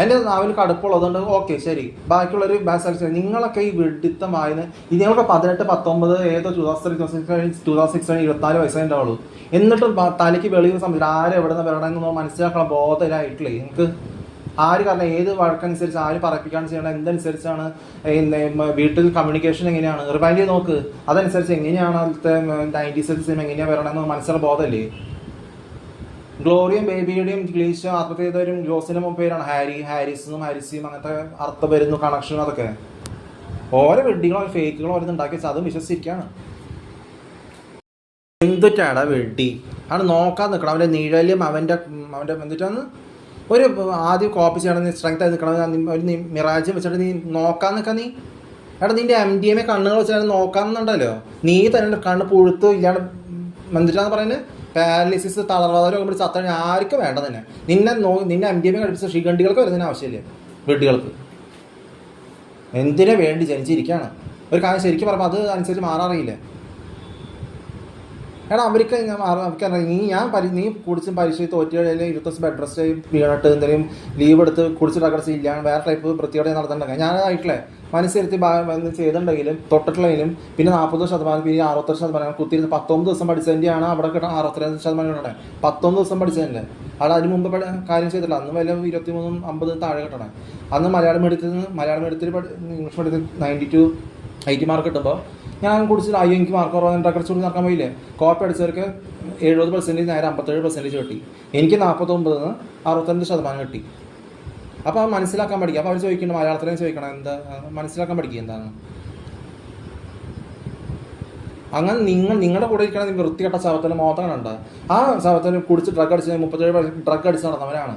Speaker 1: എൻ്റെ നാവിൽ കടുപ്പുള്ളതുകൊണ്ട് ഓക്കെ ശരി, ബാക്കിയുള്ളൊരു ബാസ്. നിങ്ങളൊക്കെ ഈ വിഡിത്തമായെന്ന് ഇതിനൊക്കെ 18, 19 ഏതോ 2006 24 വയസ്സേ ഉണ്ടാവുള്ളൂ. എന്നിട്ടും തലയ്ക്ക് വെളിയിൽ സംബന്ധിച്ച് ആരും എവിടെ നിന്ന് വരണമെന്ന് മനസ്സിലാക്കണം ബോധമായിട്ടില്ലേ നിങ്ങൾക്ക്? ആര് കാരണം ഏത് വഴക്കനുസരിച്ച് ആര് പറയിപ്പിക്കാണ് ചെയ്യണം, എന്തനുസരിച്ചാണ് വീട്ടിൽ കമ്മ്യൂണിക്കേഷൻ എങ്ങനെയാണ് റിവൈൻഡ് ചെയ്ത് നോക്ക്. അതനുസരിച്ച് എങ്ങനെയാണ് അതിലത്തെ 90s സിനിമ എങ്ങനെയാണ് വരണമെന്ന് മനസ്സിലുള്ള ബോധമല്ലേ? ഗ്ലോറിയും ബേബിയുടെയും ഗ്ലീഷോ ആത്മഹത്യ ചെയ്തവരും ഗ്ലോസിന്റെ പേരാണ് ഹാരിസും ഹാരിസിയും അങ്ങനത്തെ അർത്ഥം വരുന്നു കണക്ഷൻ. അതൊക്കെ ഓരോ വെഡികളോ ഫേക്കുകളോ ഓരോ ഉണ്ടാക്കി വെച്ചാൽ അതും വിശ്വസിച്ചിരിക്കുകയാണ്. എന്തുറ്റാടാ വെഡി ആണ് നോക്കാൻ നിൽക്കണം. അവൻ്റെ നിഴലും അവൻ്റെ എന്തിട്ടാന്ന് ഒരു ആദ്യം കോപ്പി ചെയ്യണം, സ്ട്രെങ്ത് ആയി നിൽക്കണം. ഒരു മിറാജ് വെച്ചിട്ട് നീ നോക്കാൻ നിൽക്കാൻ നീ എടാ നിന്റെ MDMA കണ്ണുകൾ വെച്ചാൽ നോക്കാമെന്നുണ്ടല്ലോ. നീ തന്നെ കണ്ണ് പുഴുത്ത് ഇല്ലാണ്ട് എന്തിട്ടാന്ന് പറയുന്നത് പാരലിസിസ് തളർവാദ രോഗം പിടിച്ച് ചത്ത ആർക്കും വേണ്ട തന്നെ. നിന്നെ MDMA കഴിപ്പിച്ച ശിഖണ്ഡികൾക്ക് വരുന്നതിന് ആവശ്യമില്ല. വെഡ്ഡികൾക്ക് എന്തിനു വേണ്ടി ജനിച്ചിരിക്കുകയാണ്. ഒരു കാര്യം ശരിക്കും പറയുമ്പോൾ അത് അനുസരിച്ച് മാറാറിയില്ല. എടാ അവർക്ക് നീ കുടിച്ചും പരീക്ഷ തോറ്റി കഴിഞ്ഞാൽ 20 ദിവസം ബെഡ് റെസ്റ്റ് വീണിട്ട് എന്തെങ്കിലും ലീവ് എടുത്ത് കുടിച്ച് ഡ്രഗ്സ് ഇല്ല വേറെ ടൈപ്പ് വൃത്തിയോടെ നടത്തുന്നുണ്ടെങ്കിൽ ഞാനായിട്ടില്ലേ മനസ്സിരുത്തി ചെയ്തിട്ടുണ്ടെങ്കിലും തൊട്ടിട്ടുള്ളതിലും പിന്നെ 40%, പിന്നെ 68% കുത്തിയിരുന്ന് 19 ദിവസം പഠിച്ചതിൻ്റെയാണ് അവിടെ കിട്ടാൻ 62% കിട്ടണേ. 19 ദിവസം പഠിച്ചതല്ലേ അവിടെ. അതിന് മുമ്പ് കാര്യം ചെയ്തിട്ടില്ല. അന്ന് വല്ല 23, 50 താഴെ കിട്ടണേ. അന്ന് മലയാളം മീഡിയത്തിൽ ഇംഗ്ലീഷ് മീഡിയത്തിൽ 92, 80 മാർക്ക് കിട്ടുമ്പോൾ ഞാൻ കുടിച്ചിട്ട് എനിക്ക് മാർക്ക് കുറവാണ് ഡ്രഗ് ചൂടി നടക്കാൻ പോയില്ലേ. കോപ്പി അടിച്ചവർക്ക് 70% നേരെ 57% കിട്ടി. എനിക്ക് 49 62% കിട്ടി. അപ്പോൾ അത് മനസ്സിലാക്കാൻ പഠിക്കുക. അപ്പോൾ അവർ ചോദിക്കുന്നുണ്ട് മലയാളത്തിലും ചോദിക്കണം എന്താ മനസ്സിലാക്കാൻ പഠിക്കുക എന്താണ്. അങ്ങനെ നിങ്ങളുടെ കൂടെ ഇരിക്കണ വൃത്തികെട്ട ശവത്തിന് മോത്തങ്ങളുണ്ട്. ആ ശവത്തിന് കുടിച്ച് ഡ്രഗ് അടിച്ച് 37 ഡ്രഗ് അടിച്ച് നടന്നവരാണ്.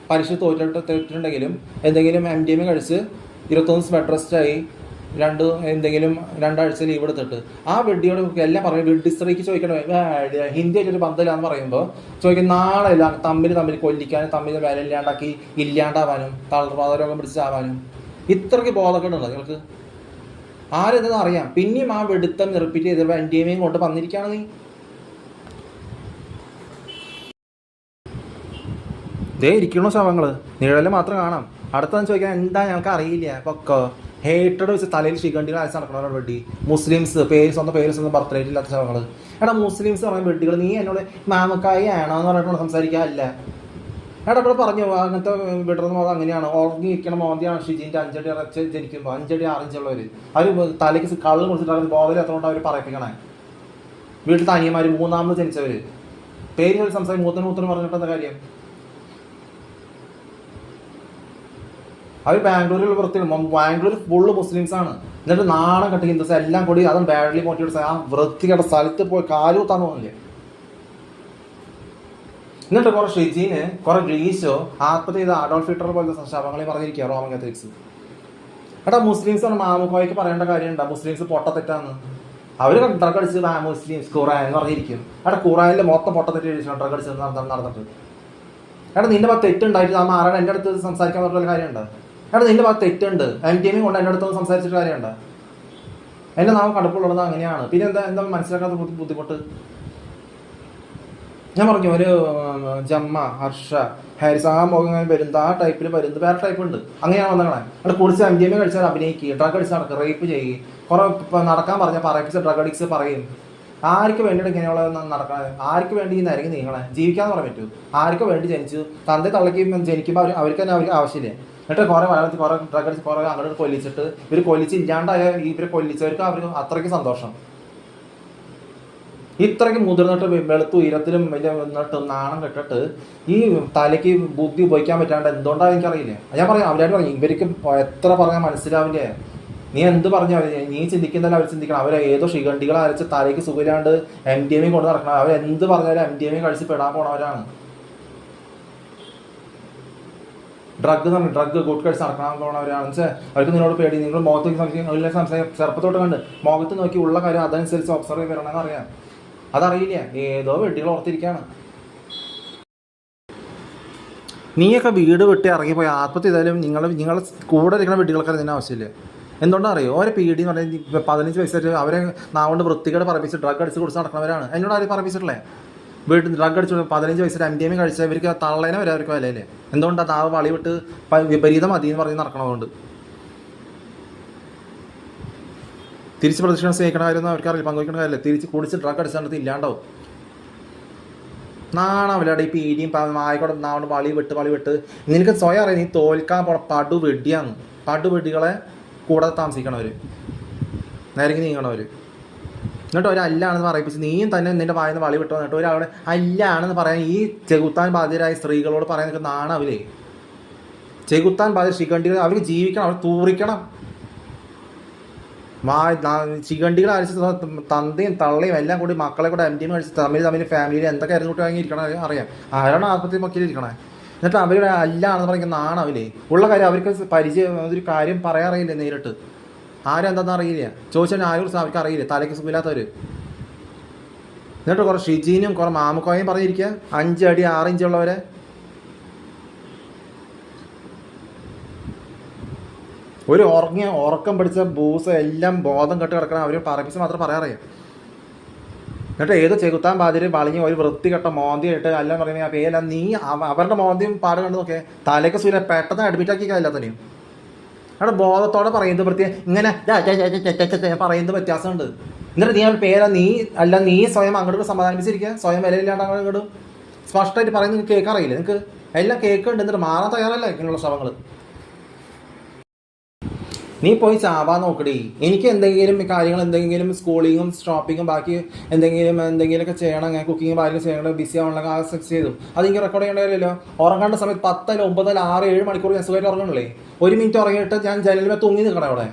Speaker 1: പരീക്ഷ തോറ്റിട്ടുണ്ടെങ്കിലും എന്തെങ്കിലും MDMA കഴിച്ച് 21 ബെഡ് റെസ്റ്റായി എന്തെങ്കിലും 2 ആഴ്ച ലീവ് എടുത്തിട്ട് ആ വെഡ്ഡിയോട് എല്ലാം പറയും. വെഡ്ഡിസ്ത്രീക്ക് ചോദിക്കണേ ഹിന്ദി ആയിട്ടൊരു ബന്ധമില്ലാന്ന് പറയുമ്പോൾ ചോദിക്കും നാളെ എല്ലാം തമ്മിൽ കൊല്ലിക്കാനും തമ്മിൽ വില ഇല്ലാണ്ടാവാനും തളർവാദ രോഗം പിടിച്ചാവാനും ഇത്രയ്ക്ക് ബോധക്കേടുണ്ടോ നിങ്ങൾക്ക്? ആരെന്തെന്ന് അറിയാം. പിന്നെയും ആ വെടുത്തം റിപ്പീറ്റ് ചെയ്ത് MDMA കൊണ്ട് വന്നിരിക്കുകയാണ് നീ. ഇതേ ഇരിക്കണോ ശവങ്ങൾ നിഴല് മാത്രം കാണാം. അടുത്തതെന്ന് ചോദിക്കാൻ എന്താ ഞങ്ങൾക്ക് അറിയില്ല. പൊക്കോ ഹേറ്റഡ് വെച്ച് തലയിൽ ശിഖണ്ഡികൾ അയച്ച് നടക്കണവരുടെ വെഡി. മുസ്ലിംസ് സ്വന്തം പേര് ബർത്ത് റേറ്റ് ഇല്ലാത്ത ശവങ്ങൾ. എടാ മുസ്ലിംസ് പറയുന്ന വെഡികൾ നീ എന്നോട് മാമക്കായി ആണോ എന്ന് പറഞ്ഞിട്ട് സംസാരിക്കാറില്ല. എടാ ഇവിടെ പറഞ്ഞു അങ്ങനത്തെ വിടർന്ന മോദം അങ്ങനെയാണ് ഉറങ്ങിയിരിക്കണം മോദിയാണ്. ഷിജിൻ്റെ 5 അടി ഇറച്ച് ജനിക്കുമ്പോൾ 5 അടി 6 ഇഞ്ചുള്ളവർ അവർ തലയ്ക്ക് കള്ള് കുടിച്ചിട്ട് ബോധം എത്രകൊണ്ട് അവർ പറയിപ്പിക്കണേ. വീട്ടിൽ തനിയന്മാർ 3ാമത് ജനിച്ചവർ പേര് സംസാരിക്കും മൂത്തനും പറഞ്ഞിട്ട് എന്താ കാര്യം? അവർ ബാംഗ്ലൂരിൽ ബാംഗ്ലൂർ ഫുള്ള് മുസ്ലിംസാണ്. എന്നിട്ട് നാണം കെട്ടി ഹിന്ദുസ് എല്ലാം കൂടി അതും ബാഡ്ലി മോട്ടിവേറ്റ് ആ വൃത്തികെട്ട സ്ഥലത്ത് പോയി കാലുകുത്താൻ തോന്നില്ലേ. എന്നിട്ട് കുറെ ഷിജീന് കുറെ ഗ്രീഷോ ആത്മഹത്യ ചെയ്ത അഡോൾഫ് ഹിറ്റ്ലർ പോലത്തെ ശവങ്ങളെ പറഞ്ഞിരിക്കുക റോമൻ കാത്തലിക്സ്. എടാ മുസ്ലിംസാണ് മാമുക്കോയ്ക്ക് പറയേണ്ട കാര്യമുണ്ടോ? മുസ്ലിംസ് പൊട്ട തെറ്റാന്ന് അവർ ഡ്രഗ് അടിച്ച് മുസ്ലിംസ് ഖുറാൻ എന്ന് പറഞ്ഞിരിക്കും. എടാ ഖുറാനിൽ മൊത്തം പൊട്ട തെറ്റ് എഴുതിച്ചു ഡ്രഗ് അടിച്ച് നടന്നിട്ട്. എടാ നിന്റെ ഭാഗത്ത് തെറ്റുണ്ടായിട്ട് ആ മാറാൻ എൻ്റെ അടുത്ത് സംസാരിക്കാൻ പറഞ്ഞ കാര്യമുണ്ടോ? എടാ നിന്റെ ഭാഗത്ത് തെറ്റുണ്ട്. MDMA കൊണ്ട് എൻ്റെ അടുത്ത് സംസാരിച്ചിട്ട് കാര്യമുണ്ടോ? എൻ്റെ നാം കടുപ്പുള്ളത് അങ്ങനെയാണ്. പിന്നെ എന്താ മനസ്സിലാക്കാത്ത ബുദ്ധിമുട്ട്? ഞാൻ പറഞ്ഞു ഒരു ജമ്മ ഹർഷ ഹാരിസ് ആ മുഖം വരുന്നത് ആ ടൈപ്പിൽ വരുന്നത് വേറെ ടൈപ്പ് ഉണ്ട്. അങ്ങനെയാണ് വന്നേക്കണേ. അവിടെ കുടിച്ച് MDMA കഴിച്ചാൽ അഭിനയിക്കുക, ഡ്രഗ് അടിച്ച് നടക്കുക, റേപ്പ് ചെയ്യുക, കുറെ നടക്കാൻ പറഞ്ഞാൽ പറയിപ്പിച്ച ഡ്രഗ് അഡിക്സ് പറയും. ആർക്ക് വേണ്ടിയിട്ട് ഇങ്ങനെയുള്ള നടക്കണേ? ആർക്ക് വേണ്ടി ഈ നിരങ്ങി നീങ്ങണേ? ജീവിക്കാന്ന് പറയാൻ പറ്റൂ? ആർക്ക് വേണ്ടി ജനിച്ചു? തന്റെ തള്ളക്ക് ജനിക്കുമ്പോൾ അവർക്ക് തന്നെ അവർക്ക് ആവശ്യമില്ല. എന്നിട്ട് കുറെ മലയാളത്തിൽ കുറെ ഡ്രഗ് അടിച്ച് കുറെ അങ്ങോട്ട് കൊല്ലിച്ചിട്ട് ഇവർ കൊല്ലിച്ചില്ലാണ്ടായ ഇവരെ കൊല്ലിച്ചവർക്ക് അവർക്ക് അത്രയ്ക്ക് സന്തോഷം. ഇത്രയ്ക്ക് മുതിർന്നിട്ട് വെളുത്തു ഉയരത്തിലും വലിയ വന്നിട്ട് നാണം കെട്ടിട്ട് ഈ തലയ്ക്ക് ബുദ്ധി ഉപയോഗിക്കാൻ പറ്റാണ്ട് എന്തുകൊണ്ടാണ് എനിക്കറിയില്ല. ഞാൻ പറയാം അവരായിട്ട് പറഞ്ഞു ഇവർക്ക് എത്ര പറഞ്ഞാൽ മനസ്സിലാവില്ലേ. നീ എന്ത് പറഞ്ഞാൽ നീ ചിന്തിക്കുന്നതല്ല അവർ ചിന്തിക്കണം. അവരെ ഏതോ ശിഖണ്ഡികൾ അരച്ച് തലയ്ക്ക് സുഖമില്ലാണ്ട് MDMA കൊണ്ട് നടക്കണം. അവരെന്ത് പറഞ്ഞാലും MDMA കഴിച്ച് പെടാൻ പോണവരാണ്. ഡ്രഗ് ഗുഡ് കഴിച്ച് നടക്കാൻ പോണവരാണെന്ന് വെച്ചാൽ അവർക്ക് നിന്നോട് പേടി. നിങ്ങൾ മുഖത്തേക്ക് സംസാരിക്കും ചെറുപ്പത്തോട്ട് കണ്ട് മുഖത്ത് നോക്കി ഉള്ള കാര്യം അതനുസരിച്ച് ഒബ്സർവ് ചെയ്ത് വരണമെന്ന് അറിയാം. അതറിയില്ല, ഏതോ വെട്ടികൾ ഓർത്തിരിക്കുകയാണ്. നീയൊക്കെ വീട് വിട്ട് ഇറങ്ങിപ്പോയി ആത്മഹത്യ ചെയ്താലും നിങ്ങളെ കൂടെ ഇരിക്കുന്ന വീടുകൾക്ക് അതിന് ആവശ്യമില്ല. എന്തുകൊണ്ടാണ് അറിയോ? ഓരോ പീഡി എന്ന് പറഞ്ഞാൽ 15 വയസ്സായിട്ട് അവരെ നാവുകൊണ്ട് വൃത്തികേട് പറപ്പിച്ച് ഡ്രഗ് അടിച്ച് കുടിച്ച് നടക്കുന്നവരാണ്. എന്നോട് ആരും പറപ്പിച്ചിട്ടില്ലേ? വീട്ടിൽ ഡ്രഗ് അടിച്ചു 15 വയസ്സിൽ MDMA കഴിച്ച ഇവർക്ക് തള്ളേനെ വരെ അവർക്ക് വിലയില്ലേ? എന്തുകൊണ്ടാണ് നാവ് വളി വിട്ട് വിപരീതം മതി എന്ന് പറഞ്ഞ് നടക്കണതുകൊണ്ട്? തിരിച്ച് പ്രദക്ഷിണം സ്നേഹിക്കണ കാര്യമൊന്നും അവർക്കറിയില്ല, പങ്കുവയ്ക്കണ കാര്യമില്ല. തിരിച്ച് കുടിച്ച് ഡ്രഗ് അടിച്ചിട്ട് ഇല്ലാണ്ടാവും. നാണാവില്ലാടെ ഈ പീഡിയും ആയിക്കോട്ടെ നാവോണ്ട് വളി വിട്ട് നിനക്ക് സ്വയം അറിയാം നീ തോൽക്കാൻ പോണ പടുവെടിയാണ്. പടുവെടികളെ കൂടെ താമസിക്കണവർ, നേരങ്ങി നീങ്ങണവർ. എന്നിട്ട് ഒരല്ലാണെന്ന് പറയിപ്പിച്ച് നീയും തന്നെ നിന്റെ വായന്ന് വളി വിട്ടോ എന്നിട്ട് ഒരാളുടെ അല്ലാണെന്ന് പറയാൻ ഈ ചെകുത്താൻ ബാധിതരായ സ്ത്രീകളോട് പറയാൻ നിനക്ക് നാണാവില്ലേ? ചെകുത്താൻ ബാധിത ശിഖണ്ഡികൾ അവർ ജീവിക്കണം, അവർ തൂറിക്കണം. ശിഖണ്ഡികൾ അടിച്ച് തന്തയും തള്ളയും എല്ലാം കൂടി മക്കളെ കൂടെ MDMA കഴിച്ച് തമ്മിൽ ഫാമിലിയിൽ എന്തൊക്കെ ആയിരുന്നു കൂട്ടി വാങ്ങിയിരിക്കണം അറിയാം. ആരാണ് ആത്മഹത്യ മക്കിലിരിക്കണേ? എന്നിട്ട് അവരുടെ അല്ലാണെന്ന് പറയുന്ന നാണാവില്ലേ? ഉള്ള കാര്യം അവർക്ക് പരിചയം ഒരു കാര്യം പറയാറിയില്ലേ നേരിട്ട്? ആരെന്താണെന്ന് അറിയില്ല, ചോദിച്ചാൽ ആരും അവർക്ക് അറിയില്ല, തലയ്ക്ക് സുഖമില്ലാത്തവർ. എന്നിട്ട് കുറേ ഷിജീനും കുറേ മാമുക്കോയും പറഞ്ഞിരിക്കുക 5 അടി 6 ഇഞ്ച് ഉള്ളവരെ. ഒരു ഉറക്കം പിടിച്ച ബൂസ് എല്ലാം ബോധം കെട്ട് കിടക്കണം അവർ പറപ്പിച്ച് മാത്രം പറയാറിയാം. എന്നിട്ട് ഏതോ ചെകുത്താൻ ബാധിര് വളഞ്ഞ് ഒരു വൃത്തികെട്ട മോന്തിയായിട്ട് എല്ലാം പറയുന്നത് ആ പേരല്ല നീ അവരുടെ മോന്തിയും പാട് കണ്ട് നോക്കിയാൽ തലയ്ക്ക് സൂര്യ പെട്ടെന്ന് അഡ്മിറ്റാക്കിക്കാൻ എല്ലാത്തനെയും. അവിടെ ബോധത്തോടെ പറയുന്നത് പ്രത്യേകം ഇങ്ങനെ പറയുന്നത് വ്യത്യാസമുണ്ട്. എന്നിട്ട് നീ അവരുടെ പേരാ നീ സ്വയം അങ്ങോട്ട് സമാധാനിപ്പിച്ചിരിക്കുക, സ്വയം വിലയില്ലാണ്ട് അങ്ങോട്ട് സ്പഷ്ടമായിട്ട് പറയുന്നത് നിങ്ങൾക്ക് കേൾക്കാറിയില്ല? നിങ്ങൾക്ക് എല്ലാം കേൾക്കുന്നുണ്ട്, എന്നിട്ട് മാറാൻ തയ്യാറല്ല ഇങ്ങനെയുള്ള ശ്രമങ്ങൾ. നീ പോയി ചാവാൻ നോക്കടി. എനിക്ക് എന്തെങ്കിലും കാര്യങ്ങൾ എന്തെങ്കിലും സ്കൂളിങ്ങും ഷോപ്പിങ്ങും ബാക്കി എന്തെങ്കിലുമൊക്കെ ചെയ്യണം, ഞാൻ കുക്കിങ്ങും ബാക്കി ചെയ്യണം, ബിസി ആവണമെങ്കിൽ ആ സെക്സ് ചെയ്തു അതെനിക്ക് റെക്കോർഡ് ചെയ്യേണ്ടതില്ലല്ലോ. ഉറങ്ങേണ്ട സമയത്ത് 10 9 6 7 മണിക്കൂർ ഞാൻ സുഖമായിട്ട് ഉറങ്ങണല്ലേ? 1 മിനിറ്റ് ഉറങ്ങിയിട്ട് ഞാൻ ജനലിൽ തൂങ്ങി നിൽക്കണം അവിടെ.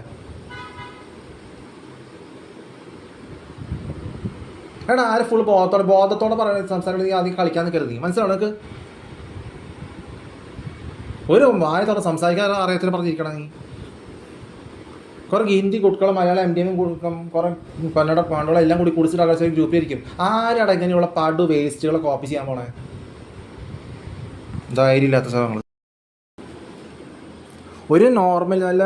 Speaker 1: എടാ ആര് ഫുൾ ബോധത്തോടെ പറയുന്നത് സംസാരം നീ ആദ്യം കളിക്കാൻ നിൽക്കരുത്. മനസ്സിലാവും നിനക്ക്? ഒരു വായത്തോടെ സംസാരിക്കാൻ അറിയത്തിൽ പറഞ്ഞിരിക്കണം നീ. കുറേ ഹിന്ദി കുട്ടികളും മലയാളം MDMA കുറേ കന്നഡ പാണ്ടുകളും എല്ലാം കൂടി കുടിച്ചിട്ട് ആകാശ ഗ്രൂപ്പിലിരിക്കും. ആരാടെ ഇങ്ങനെയുള്ള പടു വേസ്റ്റുകളെ കോപ്പി ചെയ്യാൻ പോണേ? ധൈര്യമില്ലാത്ത സ്ഥലങ്ങൾ. ഒരു നോർമൽ നല്ല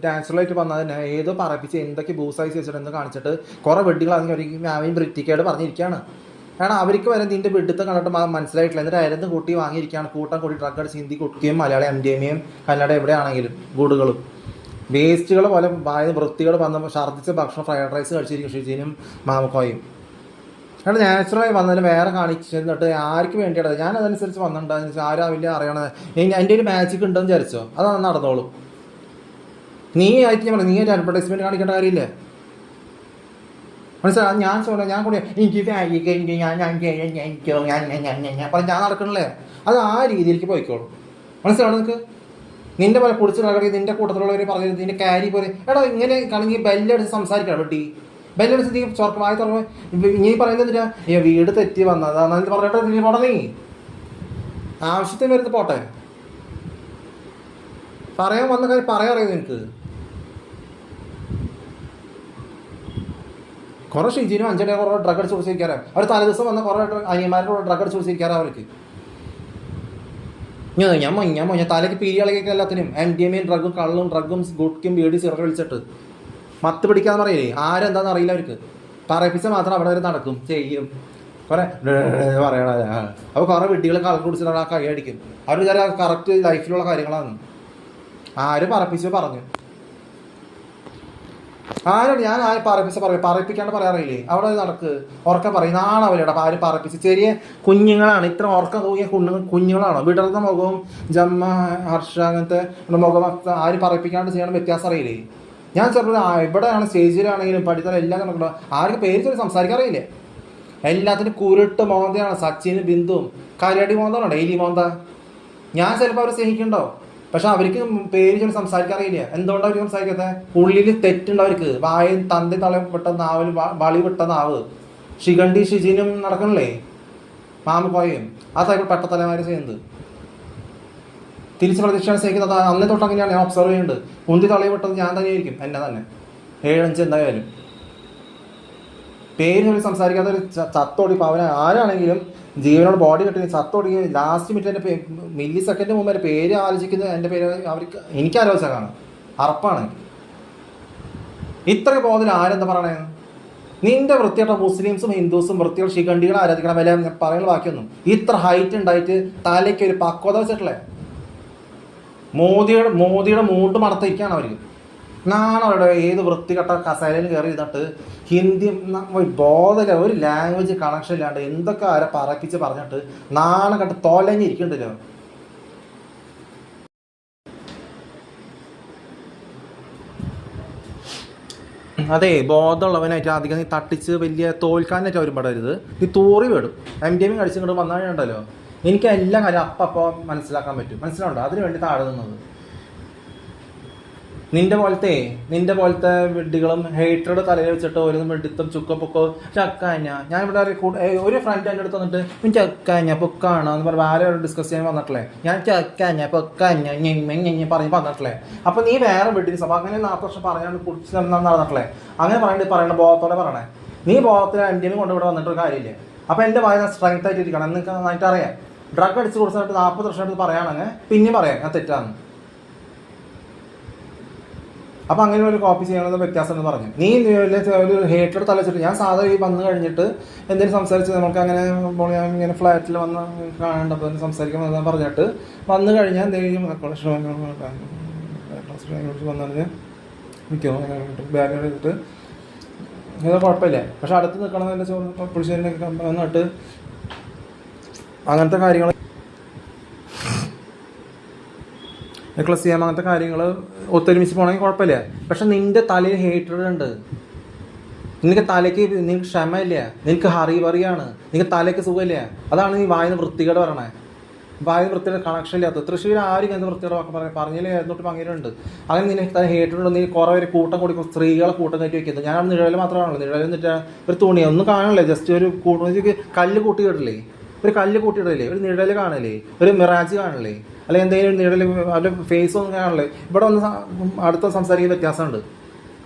Speaker 1: നാച്ചുറലായിട്ട് വന്നാൽ തന്നെ ഏതോ പറപ്പിച്ച് എന്തൊക്കെ ബൂസായി വെച്ചിട്ട് എന്ന് കാണിച്ചിട്ട് കുറേ വെഡികൾ അതിന് അവൻ ബ്രിറ്റിക്കേട് പറഞ്ഞിരിക്കുകയാണ്. കാരണം അവർക്ക് വരെ നിൻ്റെ വെഡിത്തെ കണ്ടിട്ട് മനസ്സിലായിട്ടില്ല. എന്നിട്ട് അയലത്ത് കൂട്ടി വാങ്ങിയിരിക്കുകയാണ്, കൂട്ടം കൂടി ഡ്രഗ് അടിച്ച് ഹിന്ദി കുട്ടിയും മലയാളം MDMA കന്നഡ എവിടെയാണെങ്കിലും ഗുഡുകളും വേസ്റ്റുകൾ പോലെ വൃത്തികൾ വന്നപ്പോൾ ഛർദ്ദിച്ച ഭക്ഷണം ഫ്രൈഡ് റൈസ് കഴിച്ചിരിക്കും ഷിജീനും മാമക്കോയും. കാരണം നാച്ചുറലായി വന്നതിന് വേറെ കാണിച്ചിട്ട് ആർക്ക് വേണ്ടിയാണ് ഞാൻ അതനുസരിച്ച് വന്നിട്ടുണ്ടെന്ന് വെച്ചാൽ ആരും വലിയ അറിയണത്. എൻ്റെ ഒരു മാജിക് ഉണ്ടെന്ന് വിചാരിച്ചോ, അതാണ് നടന്നോളൂ. നീ ആയിട്ട് ഞാൻ പറഞ്ഞു നീ ഒരു അഡ്വർടൈസ്മെൻറ്റ് കാണിക്കേണ്ട കാര്യമില്ലേ? മനസ്സിലായി? ഞാൻ കൂടെ എനിക്ക് പറഞ്ഞ് ഞാൻ നടക്കണില്ലേ? അത് ആ രീതിയിലേക്ക് പോയിക്കോളും. മനസ്സിലാണ് നിങ്ങൾക്ക്? നിന്റെ പോലെ കുടിച്ച് നടക്കി നിന്റെ കൂട്ടത്തിലുള്ളവർ പറഞ്ഞത് നിന്റെ കാരി പോലെ എടാ ഇങ്ങനെ കണങ്ങി ബെല്ലടിച്ച് സംസാരിക്കണം വെട്ടി. ബെല്ലടിച്ച് നീ ചൊർക്കമായി തുറന്ന് നീ പറയുന്നത് എന്തിനാ? വീട് തെറ്റി വന്നതാന്ന് പറഞ്ഞിട്ട് നീ പോടണീ. ആവശ്യത്തിന് വരുന്നത് പോട്ടെ, പറയാൻ വന്ന കാര്യം പറയാറിയത് നിനക്ക്. കുറേ ഷിജിനും 5 അടി കുറേ ഡ്രഗ് അടിച്ച് കുടിച്ചിരിക്കാറാ. അവർ തലേദിവസം വന്ന കുറേ അനിയന്മാരുടെ ഡ്രഗ് അടിച്ച് കുടിച്ചിരിക്കാറാ അവർക്ക്. ഞാൻ തലയ്ക്ക് പീരികളൊക്കെ എല്ലാത്തിനും MDMA ഡ്രഗും കള്ളും ഡ്രഗും ഗുഡ്ക്കും ബീഡി സിറട്ട് വിളിച്ചിട്ട് മത്ത് പിടിക്കാന്ന് പറയില്ലേ? ആരെന്താന്ന് അറിയില്ല അവർക്ക്. പറയിപ്പിച്ച മാത്രം അവിടെ വരെ നടക്കും ചെയ്യും കുറേ പറയണ. അപ്പോൾ കുറേ വീട്ടികൾ കള്ളു കുടിച്ചിട്ട് ആ കൈ അടിക്കും. അവർ വിചാരം കറക്റ്റ് ലൈഫിലുള്ള കാര്യങ്ങളാണ്. ആര് പറപ്പിച്ച് പറഞ്ഞു? ഞാൻ പറയിപ്പിക്കാണ്ട് പറയാറില്ലേ? അവിടെ നടക്ക് ഉറക്കം പറയും നാണാവില്ലേടാ ആര് പറപ്പിച്ച്. ചെറിയ കുഞ്ഞുങ്ങളാണ്, ഇത്ര ഉറക്കം തൂങ്ങിയ കുഞ്ഞുങ്ങളാണോ? വിടർന്ന മുഖവും ജമ്മ ഹർഷ അങ്ങനത്തെ മുഖം ആര് പറയിപ്പിക്കാണ്ട് ചെയ്യണം വ്യത്യാസം അറിയില്ലേ? ഞാൻ ചെറുപ്പം ഇവിടെയാണ് സ്റ്റേജിലാണെങ്കിലും പഠിത്തം എല്ലാം നടക്കണ്ടോ ആർക്ക് പേര് ചൊല്ലി സംസാരിക്കാറിയില്ലേ? എല്ലാത്തിനും കുരുട്ട് മോന്തയാണ്. സച്ചിന് ബിന്ദുവും കരടി മോന്താണോ ഡെയിലി മോന്ത. ഞാൻ ചിലപ്പോൾ അവരെ സ്നേഹിക്കണ്ടോ, പക്ഷെ അവർക്ക് പേര് ചൊല്ലി സംസാരിക്കാറിയില്ല. എന്തുകൊണ്ടാണ് അവർ സംസാരിക്കാത്തത്? ഉള്ളിൽ തെറ്റുണ്ട് അവർക്ക്. വായും തന്തി തളയും വിട്ട നാവിൽ വളി വിട്ട നാവ്. ഷിഗണ്ടി ഷിജിനും നടക്കണില്ലേ? മാമക്കോയും ആ ടൈപ്പ് പെട്ട തലമാര് ചെയ്യുന്നത്. തിരിച്ച് പ്രദക്ഷിണം സഹിക്കുന്നത് അന്നേ തൊട്ട് അങ്ങനെയാണ് ഞാൻ ഒബ്സർവ് ചെയ്യുന്നുണ്ട്. ഉന്തി തള്ളി വിട്ടത് ഞാൻ തന്നെയായിരിക്കും, എന്നെ തന്നെ 7-5 എന്തായാലും. പേര് ചൊല്ലി സംസാരിക്കാത്ത ഒരു ചത്തോടി പവന ആരാണെങ്കിലും ജീവനോട് ബോഡി കെട്ടി ചത്തോടി ലാസ്റ്റ് മിനിറ്റ് എൻ്റെ മില്ലി സെക്കൻഡ് മുമ്പ് എൻ്റെ പേര് ആലോചിക്കുന്നത് എൻ്റെ പേര് അവർക്ക് എനിക്ക് ആലോചിച്ചാണ് അറപ്പാണ്. ഇത്രയും ബോധത്തിൽ ആരെന്താ പറയണേ? നിന്റെ വൃത്തിയായിട്ട മുസ്ലിംസും ഹിന്ദുസും വൃത്തികൾ ശിഖണ്ഡികളെ ആരാധിക്കണം വില പറയുന്ന ബാക്കിയൊന്നും. ഇത്ര ഹൈറ്റ് ഉണ്ടായിട്ട് തലയ്ക്ക് ഒരു പക്വത വെച്ചിട്ടില്ലേ? മോദിയുടെ മൂണ്ട് മണത്തിരിക്കുകയാണ് അവർക്ക്. നാണവരുടെ ഏത് വൃത്തികെട്ട കസേരയിൽ കയറി ഇരുന്നിട്ട് ഹിന്ദി ബോധമില്ല, ഒരു ലാംഗ്വേജ് കണക്ഷൻ ഇല്ലാണ്ട് എന്തൊക്കെ ആരെ പറപ്പിച്ച് പറഞ്ഞിട്ട് നാണം കണ്ട് തോലഞ്ഞിരിക്കണ്ടല്ലോ. അതെ, ബോധമുള്ളവനായിട്ട് അധികം നീ തട്ടിച്ച് വലിയ തോൽക്കാനായിട്ട് അവരും പെടരുത്. നീ തൂറി വിടും. MDMA കഴിച്ചിങ്ങോട്ട് വന്നാലുണ്ടല്ലോ എനിക്ക് എല്ലാ കാര്യം അപ്പോൾ മനസ്സിലാക്കാൻ പറ്റും. മനസ്സിലാവുണ്ടോ? അതിന് വേണ്ടി താഴെ നിന്നത്. നിന്റെ പോലത്തെ വിഡ്ഢികളും ഹേറ്റഡ് തലയിൽ വെച്ചിട്ട് ഒരു വെടിത്തും ചുക്കപ്പൊക്കോ ചക്കാഞ്ഞ. ഞാൻ ഇവിടെ ഒരു ഫ്രണ്ട് എൻ്റെ അടുത്ത് വന്നിട്ട് ചക്കാഞ്ഞ പൊക്കാണോ എന്ന് പറഞ്ഞാൽ ആരും ഡിസ്കസ് ചെയ്യാൻ വന്നിട്ടില്ലേ? ഞാൻ ചക്കാഞ്ഞ പൊക്കാഞ്ഞ പറഞ്ഞ് പറഞ്ഞിട്ടില്ലേ? അപ്പൊ നീ വേറെ വെഡിങ് സഭ അങ്ങനെ 40 വർഷം പറയാണ്ട് കുറിച്ച് നടന്നിട്ടില്ലേ? അങ്ങനെ പറയണ ബോധത്തോടെ പറയണേ. നീ ബോധത്തിൽ MDMA കൊണ്ട് ഇവിടെ വന്നിട്ടൊരു കാര്യമില്ല. അപ്പൊ എൻ്റെ വായന സ്ട്രെങ്ത് ആയിട്ട് ഇരിക്കണം എന്ന് നന്നായിട്ട് അറിയാം. ഡ്രഗ് അടിച്ച് കൊടുത്തിട്ട് 40 വർഷം എടുത്ത് പറയുകയാണെങ്കിൽ പിന്നെയും പറയാം ഞാൻ തെറ്റാന്ന്. അപ്പം അങ്ങനെ ഒരു കോപ്പി ചെയ്യണമെന്ന് വ്യത്യാസം എന്ന് പറഞ്ഞു. നീ ഒരു ഹേറ്റഡ് തലച്ചിട്ട് ഞാൻ സാധാരണ ഈ വന്നു കഴിഞ്ഞിട്ട് എന്തെങ്കിലും സംസാരിച്ച് നമുക്ക് അങ്ങനെ ഇങ്ങനെ ഫ്ലാറ്റിൽ വന്ന് കാണേണ്ടപ്പോൾ സംസാരിക്കാൻ പറഞ്ഞിട്ട് വന്നു കഴിഞ്ഞാൽ എന്തെങ്കിലും വന്നു നിൽക്കുമോ ബാഗ് എടുത്തിട്ട് ഇത് കുഴപ്പമില്ല. പക്ഷെ അടുത്ത് നിൽക്കണം എൻ്റെ പുളിശ്ശേരിനൊക്കെ വന്നിട്ട് അങ്ങനത്തെ കാര്യങ്ങൾ നെക്ലസ് ചെയ്യാം, അങ്ങനത്തെ കാര്യങ്ങൾ ഒത്തൊരുമിച്ച് പോകണമെങ്കിൽ കുഴപ്പമില്ല. പക്ഷെ നിന്റെ തലയിൽ ഹേറ്റഡ് ഉണ്ട്. നിനക്ക് തലയ്ക്ക് നിനക്ക് ക്ഷമയില്ല, നിനക്ക് ഹറിബറിയാണ്, നിനക്ക് തലയ്ക്ക് സുഖമില്ല. അതാണ് നീ വായന വൃത്തികേട് പറയണേ. വായന വൃത്തിയുടെ കണക്ഷൻ ഇല്ലാത്ത തൃശ്ശൂർ ആരും ഇങ്ങനത്തെ വൃത്തികേട് പറഞ്ഞാൽ എന്നിട്ട് പങ്കിട്ടുണ്ട്. അങ്ങനെ നിനക്ക് ഹേറ്റഡ് നീ കുറേ ഒരു കൂട്ടം കൂടി സ്ത്രീകളെ കൂട്ടം കയറ്റി വയ്ക്കുന്നത്. ഞാൻ നിഴൽ മാത്രമാണല്ലോ. നിഴൽ എന്നിട്ട് ഒരു തുണി ഒന്നും കാണില്ലേ, ജസ്റ്റ് ഒരു കല്ല് കൂട്ടിയിടില്ലേ, ഒരു കല്ല് കൂട്ടിയിടില്ലേ, ഒരു നിഴൽ കാണില്ലേ, ഒരു മിറാജ് കാണില്ലേ, അല്ലെങ്കിൽ എന്തെങ്കിലും നിഴൽ അവരുടെ ഫേസ് ഒന്നും കാണില്ലേ. ഇവിടെ ഒന്ന് അടുത്ത സംസാരിക്കുന്ന വ്യത്യാസമുണ്ട്.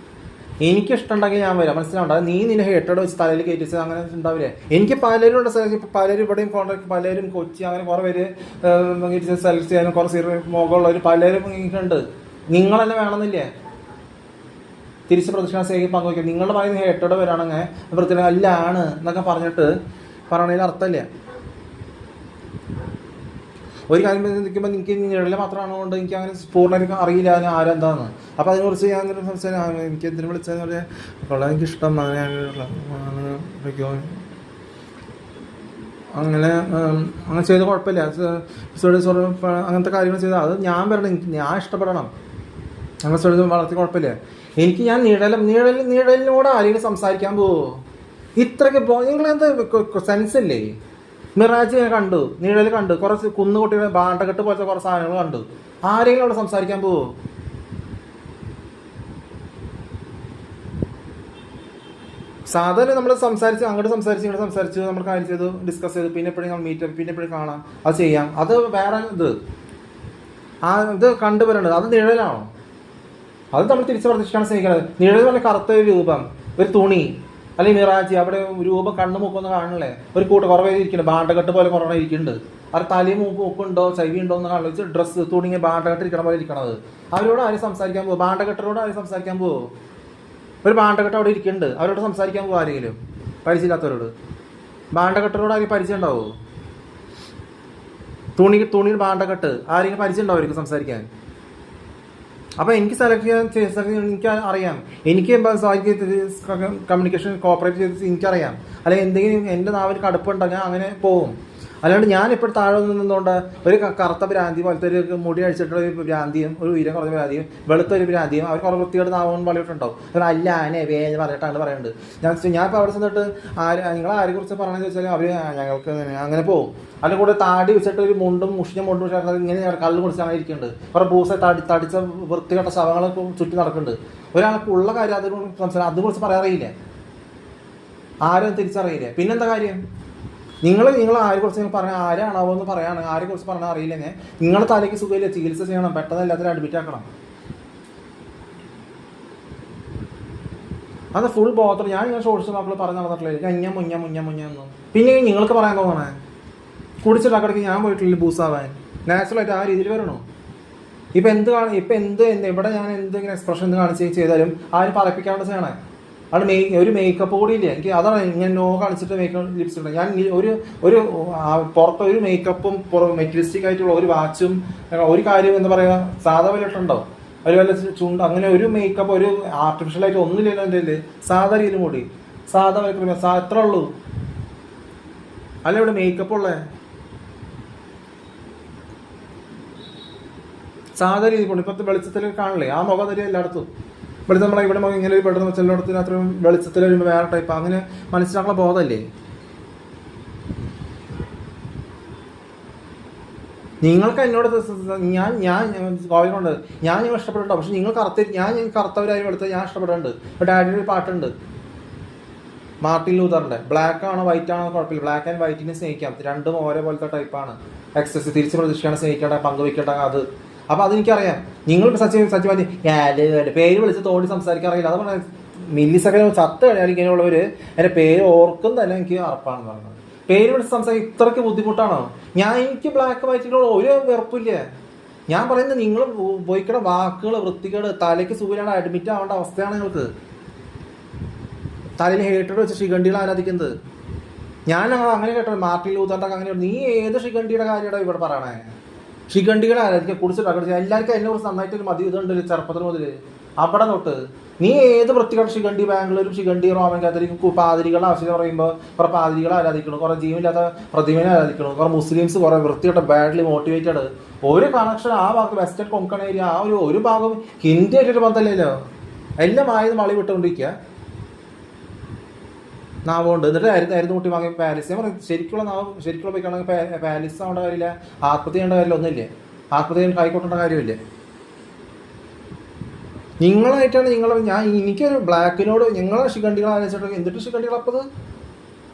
Speaker 1: എനിക്കിഷ്ടമുണ്ടെങ്കിൽ ഞാൻ വരാം, മനസ്സിലാവണ്ട. നീ നിന്നെ ഹേറ്റഡ് വെച്ച് തലയിൽ കയറ്റിച്ച് അങ്ങനെ ഉണ്ടാവില്ലേ? എനിക്ക് പലരും ഉണ്ട്. പലരും ഇവിടെയും കോൺട്രാക്ട്, പലരും കൊച്ചി, അങ്ങനെ കുറേ പേര് സെലക്ട് ചെയ്യാനും കുറേ സീറിയൽ മുഖമുള്ളവർ പലരും എനിക്കുണ്ട്. നിങ്ങളെന്നെ വേണമെന്നില്ലേ തിരിച്ച് പ്രദക്ഷിണ സേവി പങ്കുവയ്ക്കുക? നിങ്ങളുടെ പറയുന്ന ഹേറ്റഡ് വരാണെങ്കിൽ വൃത്തി അല്ല ആണ് എന്നൊക്കെ പറഞ്ഞിട്ട് പറയണതിൽ അർത്ഥമില്ല. ഒരു കാര്യം നിൽക്കുമ്പോൾ എനിക്ക് നിഴൽ മാത്രമാണോ കൊണ്ട് എനിക്ക് അങ്ങനെ പൂർണ്ണമായിട്ട് അറിയില്ല ഞാൻ ആരെന്താന്ന്. അപ്പോൾ അതിനെക്കുറിച്ച് ഞാൻ എനിക്ക് എന്തിനു വിളിച്ചതെന്ന് പറഞ്ഞാൽ കൊള്ളാൻ എനിക്കിഷ്ടം അങ്ങനെ അങ്ങനെ ചെയ്ത് കുഴപ്പമില്ല. അങ്ങനത്തെ കാര്യങ്ങൾ ചെയ്താൽ അത് ഞാൻ പറയണം, ഞാൻ ഇഷ്ടപ്പെടണം. അങ്ങനെ ചെയ്ത് വളർത്തി കുഴപ്പമില്ല. എനിക്ക് ഞാൻ നിഴലിനോട് ആരെങ്കിലും സംസാരിക്കാൻ പോവോ? ഇത്രയ്ക്ക് നിങ്ങളെന്താ സെൻസില്ലേ? മിറാജ് ഞാൻ കണ്ടു, നിഴൽ കണ്ടു, കുറച്ച് കുന്നുകുട്ടികളെ ബാണ്ടക്കെട്ട് പോലത്തെ കുറച്ച് സാധനങ്ങൾ കണ്ടു. ആരെങ്കിലും അവിടെ സംസാരിക്കാൻ പോവോ? സാധാരണ നമ്മൾ സംസാരിച്ച് അങ്ങോട്ട് സംസാരിച്ച് ഇങ്ങോട്ട് സംസാരിച്ച് നമ്മൾ കാര്യം ചെയ്തു, ഡിസ്കസ് ചെയ്തു, പിന്നെ എപ്പോഴും നമ്മൾ മീറ്റ്, പിന്നെ എപ്പോഴും കാണാം, അത് ചെയ്യാം. അത് വേറെ ഇത് കണ്ടുവരേണ്ടത് അത് നിഴലാണോ? അത് നമ്മൾ തിരിച്ച് പ്രതീക്ഷിക്കാണ് സ്നേഹിക്കുന്നത്. നിഴൽ പറഞ്ഞ കറുത്ത ഒരു രൂപം, ഒരു തുണി, അല്ലെങ്കിൽ മിറാജി അവിടെ രൂപം കണ്ണു മൂക്കൊന്നും കാണില്ലേ? ഒരു കുറവേ ഇരിക്കുന്നുണ്ട്, ബാണ്ടക്കെട്ട് പോലെ കുറവേ ഇരിക്കുന്നുണ്ട്. അത് തലയും മൂക്കുണ്ടോ ചെവി ഉണ്ടോ എന്ന് കാണിച്ച് ഡ്രസ്സ് തുണിങ്ങി ബാണ്ടക്കെട്ട് ഇരിക്കണ പോലെ ഇരിക്കണത്. അവരോട് ആരും സംസാരിക്കാൻ പോകും? ബാണ്ടക്കെട്ടരോട് ആരും സംസാരിക്കാൻ പോകുമോ? ഒരു ബാണ്ടക്കെട്ട് അവിടെ ഇരിക്കുന്നുണ്ട്, അവരോട് സംസാരിക്കാൻ പോകും ആരെങ്കിലും? പരിചയമില്ലാത്തവരോട് ബാണ്ടക്കെട്ടരോട് ആരെങ്കിലും പരിചയം ഉണ്ടാവുമോ? തുണിയുടെ ബാണ്ടക്കെട്ട് ആരെങ്കിലും പരിചയം ഉണ്ടാവും അവർക്ക് സംസാരിക്കാൻ? അപ്പോൾ എനിക്ക് സെലക്ട് ചെയ്യാൻ എനിക്ക് അറിയാം. എനിക്ക് കമ്മ്യൂണിക്കേഷൻ കോപ്പറേറ്റ് ചെയ്ത് എനിക്കറിയാം. അല്ലെങ്കിൽ എന്തെങ്കിലും എൻ്റെ നാവിൽ കടുപ്പുണ്ടെങ്കിൽ അങ്ങനെ പോകും. അല്ലാണ്ട് ഞാൻ ഇപ്പോൾ താഴെ നിന്നുകൊണ്ട് ഒരു കറുത്ത ഭ്രാന്തി പോലത്തെ ഒരു മുടി അഴിച്ചിട്ടുള്ള ഒരു ഭ്രാന്തിയും, ഒരു ഉയരം കുറഞ്ഞ ഭ്രാന്തിയും, വെളുത്തൊരു ഭ്രാന്തിയും, അവർ കുറേ വൃത്തിയോട് നാവും വളയിട്ടുണ്ടാവും. അല്ല ആനെ വേന്ന് പറഞ്ഞിട്ടാണ് പറയുന്നത്. ഞാൻ ഇപ്പോൾ അവിടെ ചെന്നിട്ട് നിങ്ങൾ ആരെക്കുറിച്ച് പറയണമെന്ന് ചോദിച്ചാൽ അവർ ഞങ്ങൾക്ക് അങ്ങനെ പോകും. അതിൻ്റെ കൂടെ താടി വെച്ചിട്ട് ഒരു മുണ്ടും മുഷിഞ്ഞ ചേർന്നത് ഇങ്ങനെ കല്ല് കുടിച്ചാണ് ഇരിക്കുന്നുണ്ട്. കുറേ പൂസ തടിച്ച വൃത്തികെട്ട ശവങ്ങൾ ചുറ്റി നടക്കുന്നുണ്ട്. ഒരാൾക്കുള്ള കാര്യം അതിനെക്കുറിച്ച് പറയാറിയില്ല, ആരും തിരിച്ചറിയില്ല. പിന്നെന്താ കാര്യം? നിങ്ങൾ ആരെക്കുറിച്ച് നിങ്ങൾ പറഞ്ഞാൽ ആരാണാവോ എന്ന് പറയാണ്, ആരെക്കുറിച്ച് പറഞ്ഞാൽ അറിയില്ലെങ്കിൽ നിങ്ങൾ തലയ്ക്ക് സുഖമില്ല, ചികിത്സ ചെയ്യണം, പെട്ടെന്ന് എല്ലാത്തിനും അഡ്മിറ്റ് ആക്കണം. അത് ഫുൾ ബോധം. ഞാൻ ഷോർട്സ് മക്കൾ പറഞ്ഞു നടന്നിട്ടില്ല മുഞ്ഞ പിന്നെ നിങ്ങൾക്ക് പറയാൻ തോന്നണേ കുടിച്ചിട്ടാക്കിടയ്ക്ക് ഞാൻ പോയിട്ടില്ല ബൂസാവാൻ. നാച്ചുറലായിട്ട് ആ രീതിയിൽ വരണോ? ഇപ്പം എന്ത് ഇവിടെ ഞാൻ എന്തെങ്കിലും എക്സ്പ്രഷൻ എന്ത് കാണിച്ച് ചെയ്താലും ആരും പറയിപ്പിക്കാണ്ട് ചെയ്യണേ. അത് ഒരു മേക്കപ്പ് കൂടി ഇല്ല എനിക്ക്. അതാണ് ഞാൻ നോ കാണിച്ചിട്ട് മേക്കപ്പ് ലിപ്സ്റ്റിക് ഉണ്ട്. ഞാൻ ഒരു പുറത്ത് ഒരു മേക്കപ്പും മെറ്റലിസ്റ്റിക് ആയിട്ടുള്ള ഒരു വാച്ചും ഒരു കാര്യം എന്താ പറയുക സാധാ വല്ലട്ടുണ്ടോ, ഒരു വല്ല ചുണ്ട്, അങ്ങനെ ഒരു മേക്കപ്പ് ഒരു ആർട്ടിഫിഷ്യലായിട്ട് ഒന്നുമില്ലല്ലോ എൻ്റെ കയ്യിൽ. സാധാ രീതിയിൽ കൂടി സാധാ മേക്കപ്പ് എത്ര ഉള്ളൂ. അല്ല ഇവിടെ മേക്കപ്പ് ഉള്ളേ സാധാ രീതി കൊണ്ട്. ഇപ്പോഴത്തെ വെളിച്ചത്തിൽ കാണില്ലേ ആ മുഖം തരും എല്ലായിടത്തും. വെളുത്ത നമ്മളെ ഇവിടെ മുഖം ഇങ്ങനെ പെട്ടെന്ന് ചെല്ലിടത്തിന് അത്രയും വെളിച്ചത്തിൽ വരുമ്പോൾ വേറെ ടൈപ്പ് അങ്ങനെ മനസ്സിലാക്കുന്ന ബോധമല്ലേ. നിങ്ങൾക്ക് എന്നോട് ഞാൻ കോവിലുണ്ട് ഞാൻ നിങ്ങൾ ഇഷ്ടപ്പെട്ടോ, പക്ഷെ നിങ്ങൾ ഞാൻ കറുത്തവരായി എടുത്ത് ഞാൻ ഇഷ്ടപ്പെടുന്നുണ്ട്. ഇപ്പോൾ ഡാഡിയുടെ ഒരു പാട്ടുണ്ട് മാർട്ടിൻ ലൂതറിൻ്റെ, ബ്ലാക്ക് ആണോ വൈറ്റ് ആണോ കുഴപ്പമില്ല, ബ്ലാക്ക് ആൻഡ് വൈറ്റിനെ സ്നേഹിക്കാം, രണ്ടും ഒരേപോലത്തെ ടൈപ്പാണ്. എക്സസ് തിരിച്ച് പ്രതീക്ഷിക്കാണ് സ്നേഹിക്കേണ്ട പങ്കുവയ്ക്കേണ്ട അത്. അപ്പോൾ അതെനിക്കറിയാം. നിങ്ങൾ സത്യവാദി പേര് വിളിച്ച് തോണ്ടി സംസാരിക്കാറില്ല. അത് പറഞ്ഞാൽ മില്ലി സെക്കൻഡ് ചത്ത് കഴിഞ്ഞാൽ ഇങ്ങനെയുള്ളവർ എൻ്റെ പേര് ഓർക്കും തന്നെ എനിക്ക് ഉറപ്പാണെന്ന് പറഞ്ഞത്. പേര് വിളിച്ച് സംസാരിക്കാൻ ഇത്രയ്ക്ക് ബുദ്ധിമുട്ടാണോ? എനിക്ക് ബ്ലാക്ക് വൈറ്റിനോട് ഒരു വെറുപ്പില്ല. ഞാൻ പറയുന്നത് നിങ്ങൾ ഉപയോഗിക്കുന്ന വാക്കുകൾ വൃത്തികേട്, തലയ്ക്ക് സുഖമില്ലാണ്ട് അഡ്മിറ്റ് ആവേണ്ട അവസ്ഥയാണ് നിങ്ങൾക്ക്. തലയിൽ ഹേറ്റഡ് വെച്ച് ശിഖണ്ഡികൾ ആരാധിക്കുന്നത്. ഞാൻ അങ്ങനെ കേട്ടത് മാർട്ടിൻ ലൂതറിൻ്റെ അങ്ങനെ. നീ ഏത് ശിഖണ്ഡിയുടെ കാര്യമാണ് ഇവിടെ പറയണേ? ശിഖണ്ഡികളെ ആരാധിക്കുക, കുടിച്ചിട്ട് എല്ലാവർക്കും അതിനെ കുറിച്ച് നന്നായിട്ടൊരു മതി ഇതുണ്ടല്ലോ ചെറുപ്പത്തിൽ മുതൽ അവിടെ തൊട്ട്. നീ ഏത് വൃത്തികെട്ട ശിഖണ്ഡി ബാംഗ്ലൂരും ശിഖണ്ഡി റോമൻ കാത്തലിക് പാതിരികളുടെ ആവശ്യം പറയുമ്പോൾ കുറേ പാതിരികളെ ആരാധിക്കണം, കുറേ ജീവനില്ലാത്ത പ്രതിമനെ ആരാധിക്കണം, കുറേ മുസ്ലിംസ് കുറേ വൃത്തികെട്ട ബാഡ്ലി മോട്ടിവേറ്റഡ്. ഒരു കണക്ഷൻ ആ ഭാഗത്ത് വെസ്റ്റേൺ കൊങ്കൺ ഏരിയ ആ ഒരു ഭാഗം ഹിന്ദി ആയിട്ടൊരു ബന്ധമല്ലല്ലോ. എല്ലാം ആയത് മളി വിട്ടുകൊണ്ടിരിക്കുക നാവുകൊണ്ട്. എന്നിട്ട് ആയിരുന്നു കുട്ടി വാങ്ങി പാലിസ്. ഞാൻ പറയും ശരിക്കുള്ള പോയിക്കാണെങ്കിൽ പാലിസ് ആവേണ്ട കാര്യമില്ല, ആത്മഹത്യ ചെയ്യേണ്ട കാര്യമില്ല, ഒന്നുമില്ലേ. ആത്മഹത്യ കൈക്കൊട്ടേണ്ട കാര്യമില്ലേ. നിങ്ങളായിട്ടാണ് എനിക്കൊരു ബ്ലാക്കിനോട് നിങ്ങളെ ശിഖണ്ഡികൾ ആലോചിച്ചിട്ട് എന്തിട്ട് ശിഖണ്ഡികൾ അപ്പത്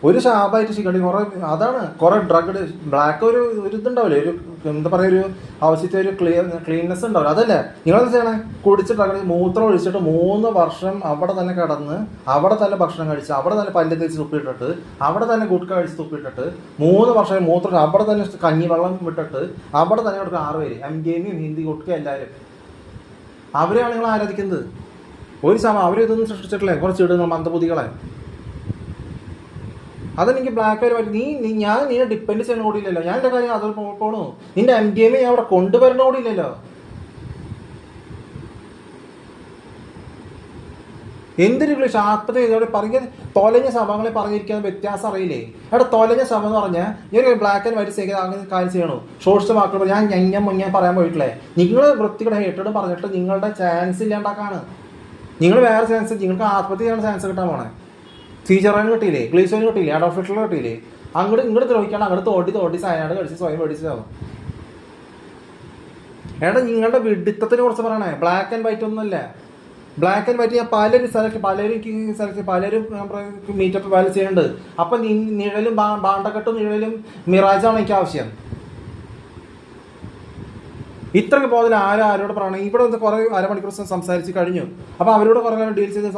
Speaker 1: ഒരു ശാപമായിട്ട് ശിഖണ്ഡി കുറേ അതാണ്. കുറേ ഡ്രഗ് ബ്ലാക്ക് ഒരു ഇതുണ്ടാവില്ലേ, ഒരു എന്താ പറയുക, ഒരു ആവശ്യത്തെ ഒരു ക്ലീൻനെസ് ഉണ്ടാവില്ല. അതല്ലേ നിങ്ങളെന്താ ചെയ്യണേ? കുടിച്ചിട്ട് മൂത്രം ഒഴിച്ചിട്ട് 3 വർഷം അവിടെ തന്നെ കിടന്ന് അവിടെ തന്നെ ഭക്ഷണം കഴിച്ച് അവിടെ തന്നെ പല്ല് തേച്ച് തുപ്പിയിട്ടിട്ട് അവിടെ തന്നെ ഗുഡ്ക കഴിച്ച് തുപ്പിയിട്ടിട്ട് 3 വർഷം മൂത്രം അവിടെ തന്നെ കഞ്ഞിവെള്ളം വിട്ടിട്ട് അവിടെ തന്നെ കൊടുക്കുക 6 പേര് MDMA ഹിന്ദി ഗുഡ്ക എല്ലാവരും. അവരെയാണ് നിങ്ങൾ ആരാധിക്കുന്നത്. ഒരു അവരിതൊന്നും സൃഷ്ടിച്ചിട്ടില്ലേ കുറച്ച് ഇടുന്ന മന്ദബുദ്ധികളെ. അതെനിക്ക് ബ്ലാക്ക് ആയിട്ട് പറ്റും. ഞാൻ നിന്നെ ഡിപ്പെൻഡ് ചെയ്യുന്ന കൂടിയില്ലല്ലോ. ഞാൻ എൻ്റെ കാര്യം അത് പോണു. നിന്റെ MDMA ഞാൻ അവിടെ കൊണ്ടുവരണ കൂടിയില്ലല്ലോ. എന്തൊരു ഇംഗ്ലീഷ് ആത്മഹത്യ ചെയ്തോടെ പറഞ്ഞ തൊലഞ്ഞ സഭകളെ പറഞ്ഞിരിക്കുന്ന വ്യത്യാസം അറിയില്ലേ? അവിടെ തൊലഞ്ഞ സഭ എന്ന് പറഞ്ഞാൽ ഞാൻ ബ്ലാക്ക് ആൻഡ് വൈറ്റ് സേക്ക് അങ്ങനെ കാര്യം ചെയ്യണു. ഷോർട്സ് വാക്കുകൾ ഞാൻ പറയാൻ പോയിട്ടില്ലേ? നിങ്ങൾ വൃത്തിയുടെ ഹേറ്റോട് പറഞ്ഞിട്ട് നിങ്ങളുടെ ചാൻസ് ഇല്ലാണ്ടാക്കാണ്. നിങ്ങൾ വേറെ ചാൻസ്, നിങ്ങൾക്ക് ആത്മഹത്യ ചെയ്യാൻ ചാൻസ് കിട്ടാൻ പോണേ. സീജറിന് കിട്ടിയില്ലേ, ഗ്ലീസോന് കിട്ടിയില്ലേ, അഡോൾഫ് ഹിറ്റ്ലർ കിട്ടിയില്ലേ? ഇങ്ങോട്ട് ദ്രോഹിക്കാണ്ട് അങ്ങോട്ട് തോണ്ടി സയനാട് കഴിച്ച് സ്വയം മേടിച്ചതാവും. നിങ്ങളുടെ വിഡിത്തത്തിനെ കുറിച്ച് പറയണേ, ബ്ലാക്ക് ആൻഡ് വൈറ്റ് ഒന്നുമല്ല. ബ്ലാക്ക് ആൻഡ് വൈറ്റ് ഞാൻ പലരും മീറ്റപ്പ് വാല്യൂ ചെയ്യുന്നുണ്ട്. അപ്പം നിഴലും ബാണ്ടക്കെട്ടും നിഴലും മിറാജാണ് എനിക്ക് ആവശ്യം. ഇത്രയ്ക്ക് പോകുന്നതിൽ ആരോട് പറയണം? ഇവിടെ കുറേ അരമണിക്കൂർ സംസാരിച്ച് കഴിഞ്ഞു. അപ്പോൾ അവരോട് കുറേ ഡീൽ ചെയ്ത്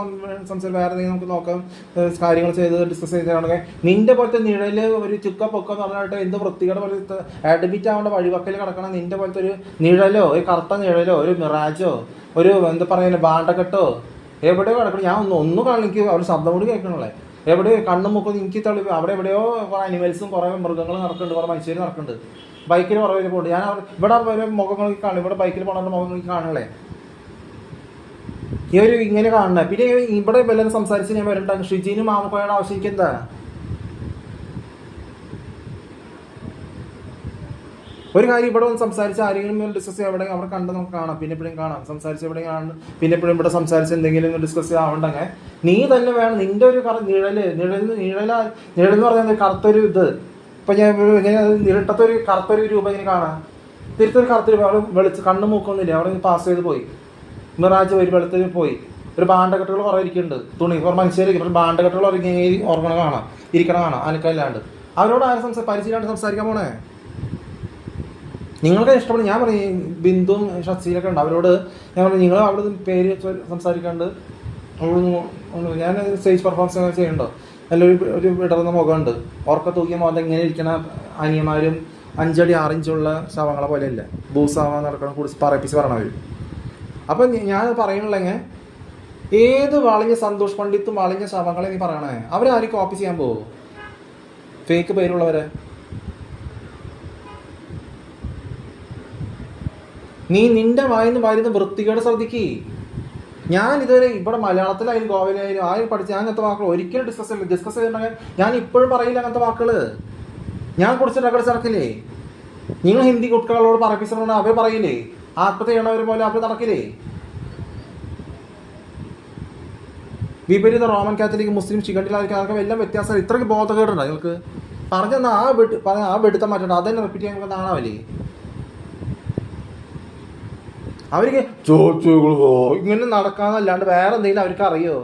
Speaker 1: സംസാരിച്ച് വേറെ എന്തെങ്കിലും നമുക്ക് നോക്കാം, കാര്യങ്ങൾ ചെയ്ത് ഡിസ്കസ് ചെയ്താണെങ്കിൽ നിന്റെ പോലത്തെ നിഴല് ഒരു പൊക്കം എന്ന് പറഞ്ഞിട്ട് എന്ത് വൃത്തികേട് പോലെ അഡ്മിറ്റ് ആവേണ്ട വഴിവക്കൽ കിടക്കണം. നിന്റെ പോലത്തെ ഒരു നിഴലോ ഒരു കറുത്ത നിഴലോ ഒരു മിറാജോ ഒരു എന്താ പറയുക ബാണ്ടക്കെട്ടോ എവിടെയോ കിടക്കണം. ഞാൻ ഒന്നും കാണും, എനിക്ക് അവർ ശബ്ദം കൂടി കേൾക്കണല്ലേ. എവിടെയോ കണ്ണും മുക്കും എനിക്ക് തെളിവ്. അവിടെ എവിടെയോ കുറേ അനിമൽസും കുറേ മൃഗങ്ങൾ നടക്കുന്നുണ്ട്, കുറേ മനുഷ്യർ നടക്കുന്നുണ്ട്. ബൈക്കിൽ കുറേ പേര് പോകുന്നുണ്ട്. ഞാൻ ഇവിടെ മുഖങ്ങൾ കാണും, ഇവിടെ ബൈക്കിൽ പോകണ മുഖങ്ങൾ കാണണല്ലേ. ഈ ഒരു ഇങ്ങനെ കാണണേ. പിന്നെ ഇവിടെ വല്ലതും സംസാരിച്ച് ഞാൻ വരണ്ടാകും. ഷിജിനും മാമക്കോയുടെ ആവശ്യം എനിക്ക് എന്താ? ഒരു കാര്യം ഇവിടെ ഒന്ന് സംസാരിച്ച് ആരെങ്കിലും ഡിസ്കസ് ചെയ്യാം, അവിടെ കണ്ട് നമുക്ക് കാണാം, പിന്നെ എപ്പോഴും കാണാം, സംസാരിച്ച് എവിടെയും കാണും, പിന്നെ എപ്പോഴും ഇവിടെ സംസാരിച്ച് എന്തെങ്കിലും ഡിസ്കസ് ചെയ്യാവുണ്ടെങ്കിൽ നീ തന്നെ വേണം. നിന്റെ ഒരു നിഴലെന്ന് പറഞ്ഞാൽ കറുത്തൊരു ഇത്. ഇപ്പം ഞാൻ ഇങ്ങനെ ഇരുട്ടത്തൊരു കറുത്തൊരു രൂപം ഇങ്ങനെ കാണാം, തിരുത്തൊരു കറുത്ത രൂപ. അവിടെ വെളിച്ച് കണ്ണു മൂക്കൊന്നുമില്ല, അവിടെ പാസ് ചെയ്ത് പോയി. മിറാജ് ഒരു വെളുത്തിൽ പോയി. ഒരു ബാണ്ടക്കെട്ടുകൾ കുറേ ഇരിക്കുന്നുണ്ട്, തുണി കുറേ മനുഷ്യരിക്കും. പക്ഷേ ബാണ്ടക്കെട്ടുകൾ ഉറങ്ങണ കാണാം, ഇരിക്കണം കാണാം, അനക്കല്ലാണ്ട്. അവരോട് ആരും പരിചയമായിട്ട് സംസാരിക്കാൻ പോണേ? നിങ്ങൾക്ക് ഇഷ്ടപ്പെടും. ഞാൻ പറയും ബിന്ദുവും ഷസീലൊക്കെ ഉണ്ട്, അവരോട് ഞാൻ പറയും നിങ്ങൾ അവിടെ പേര് സംസാരിക്കാണ്ട് ഞാൻ സ്റ്റേജ് പെർഫോമൻസ് ചെയ്യുന്നുണ്ടോ? നല്ലൊരു വിടർന്ന മുഖമുണ്ട്, ഉറക്ക തൂക്കിയ മുഖം ഇങ്ങനെ ഇരിക്കണ അനിയന്മാരും 5 അടി 6 ഇഞ്ചുള്ള ശവങ്ങളെ പോലെയല്ല ഭൂസാവാൻ നടക്കണം കുറിച്ച് പറയിപ്പിച്ച് പറയണവർ. അപ്പം ഞാൻ പറയണില്ലെങ്കിൽ ഏത് വളഞ്ഞ സന്തോഷ് പണ്ഡിത്തും വളഞ്ഞ ശവങ്ങളെ നീ പറയണേ, അവരാരും കോപ്പി ചെയ്യാൻ പോവോ? ഫേക്ക് പേരുള്ളവരെ നീ നിന്റെ വായിന്ന് വരുന്ന വൃത്തികേട് ശ്രദ്ധിക്ക്. ഞാൻ ഇതുവരെ ഇവിടെ മലയാളത്തിലായാലും ഗോവയിലായാലും ആരും പഠിച്ച് ഞാൻ അങ്ങനത്തെ വാക്കുകൾ ഒരിക്കലും ഡിസ്കസ് ചെയ്തിട്ടുണ്ടെങ്കിൽ ഞാൻ ഇപ്പോഴും പറയില്ല അങ്ങനത്തെ വാക്കുകൾ. ഞാൻ കുറിച്ച് റെക്കോർഡ് നടക്കില്ലേ? നിങ്ങൾ ഹിന്ദി കുട്ടികളോട് പറയിപ്പിച്ചിട്ടുണ്ട്, അവർ പറയില്ലേ? ആത്മഹത്യ ചെയ്യണവർ പോലെ അവർ നടക്കില്ലേ? വിപരീത റോമൻ കാത്തലിക് മുസ്ലിം ശിഖണ്ഡിലായിരിക്കും ആർക്കും എല്ലാം വ്യത്യാസം. ഇത്രയ്ക്ക് ബോധക്കേടുണ്ടോ നിങ്ങൾക്ക്? പറഞ്ഞെന്നാൽ ആ വെടുത്താൻ മാറ്റണ്ട, അതന്നെ റിപ്പീറ്റ് ചെയ്യാൻ നമുക്ക് കാണാമല്ലേ? അവർക്ക് ചോദിച്ചോ ഇങ്ങനെ നടക്കാന്നല്ലാണ്ട് വേറെ എന്തെങ്കിലും അവർക്ക് അറിയോ?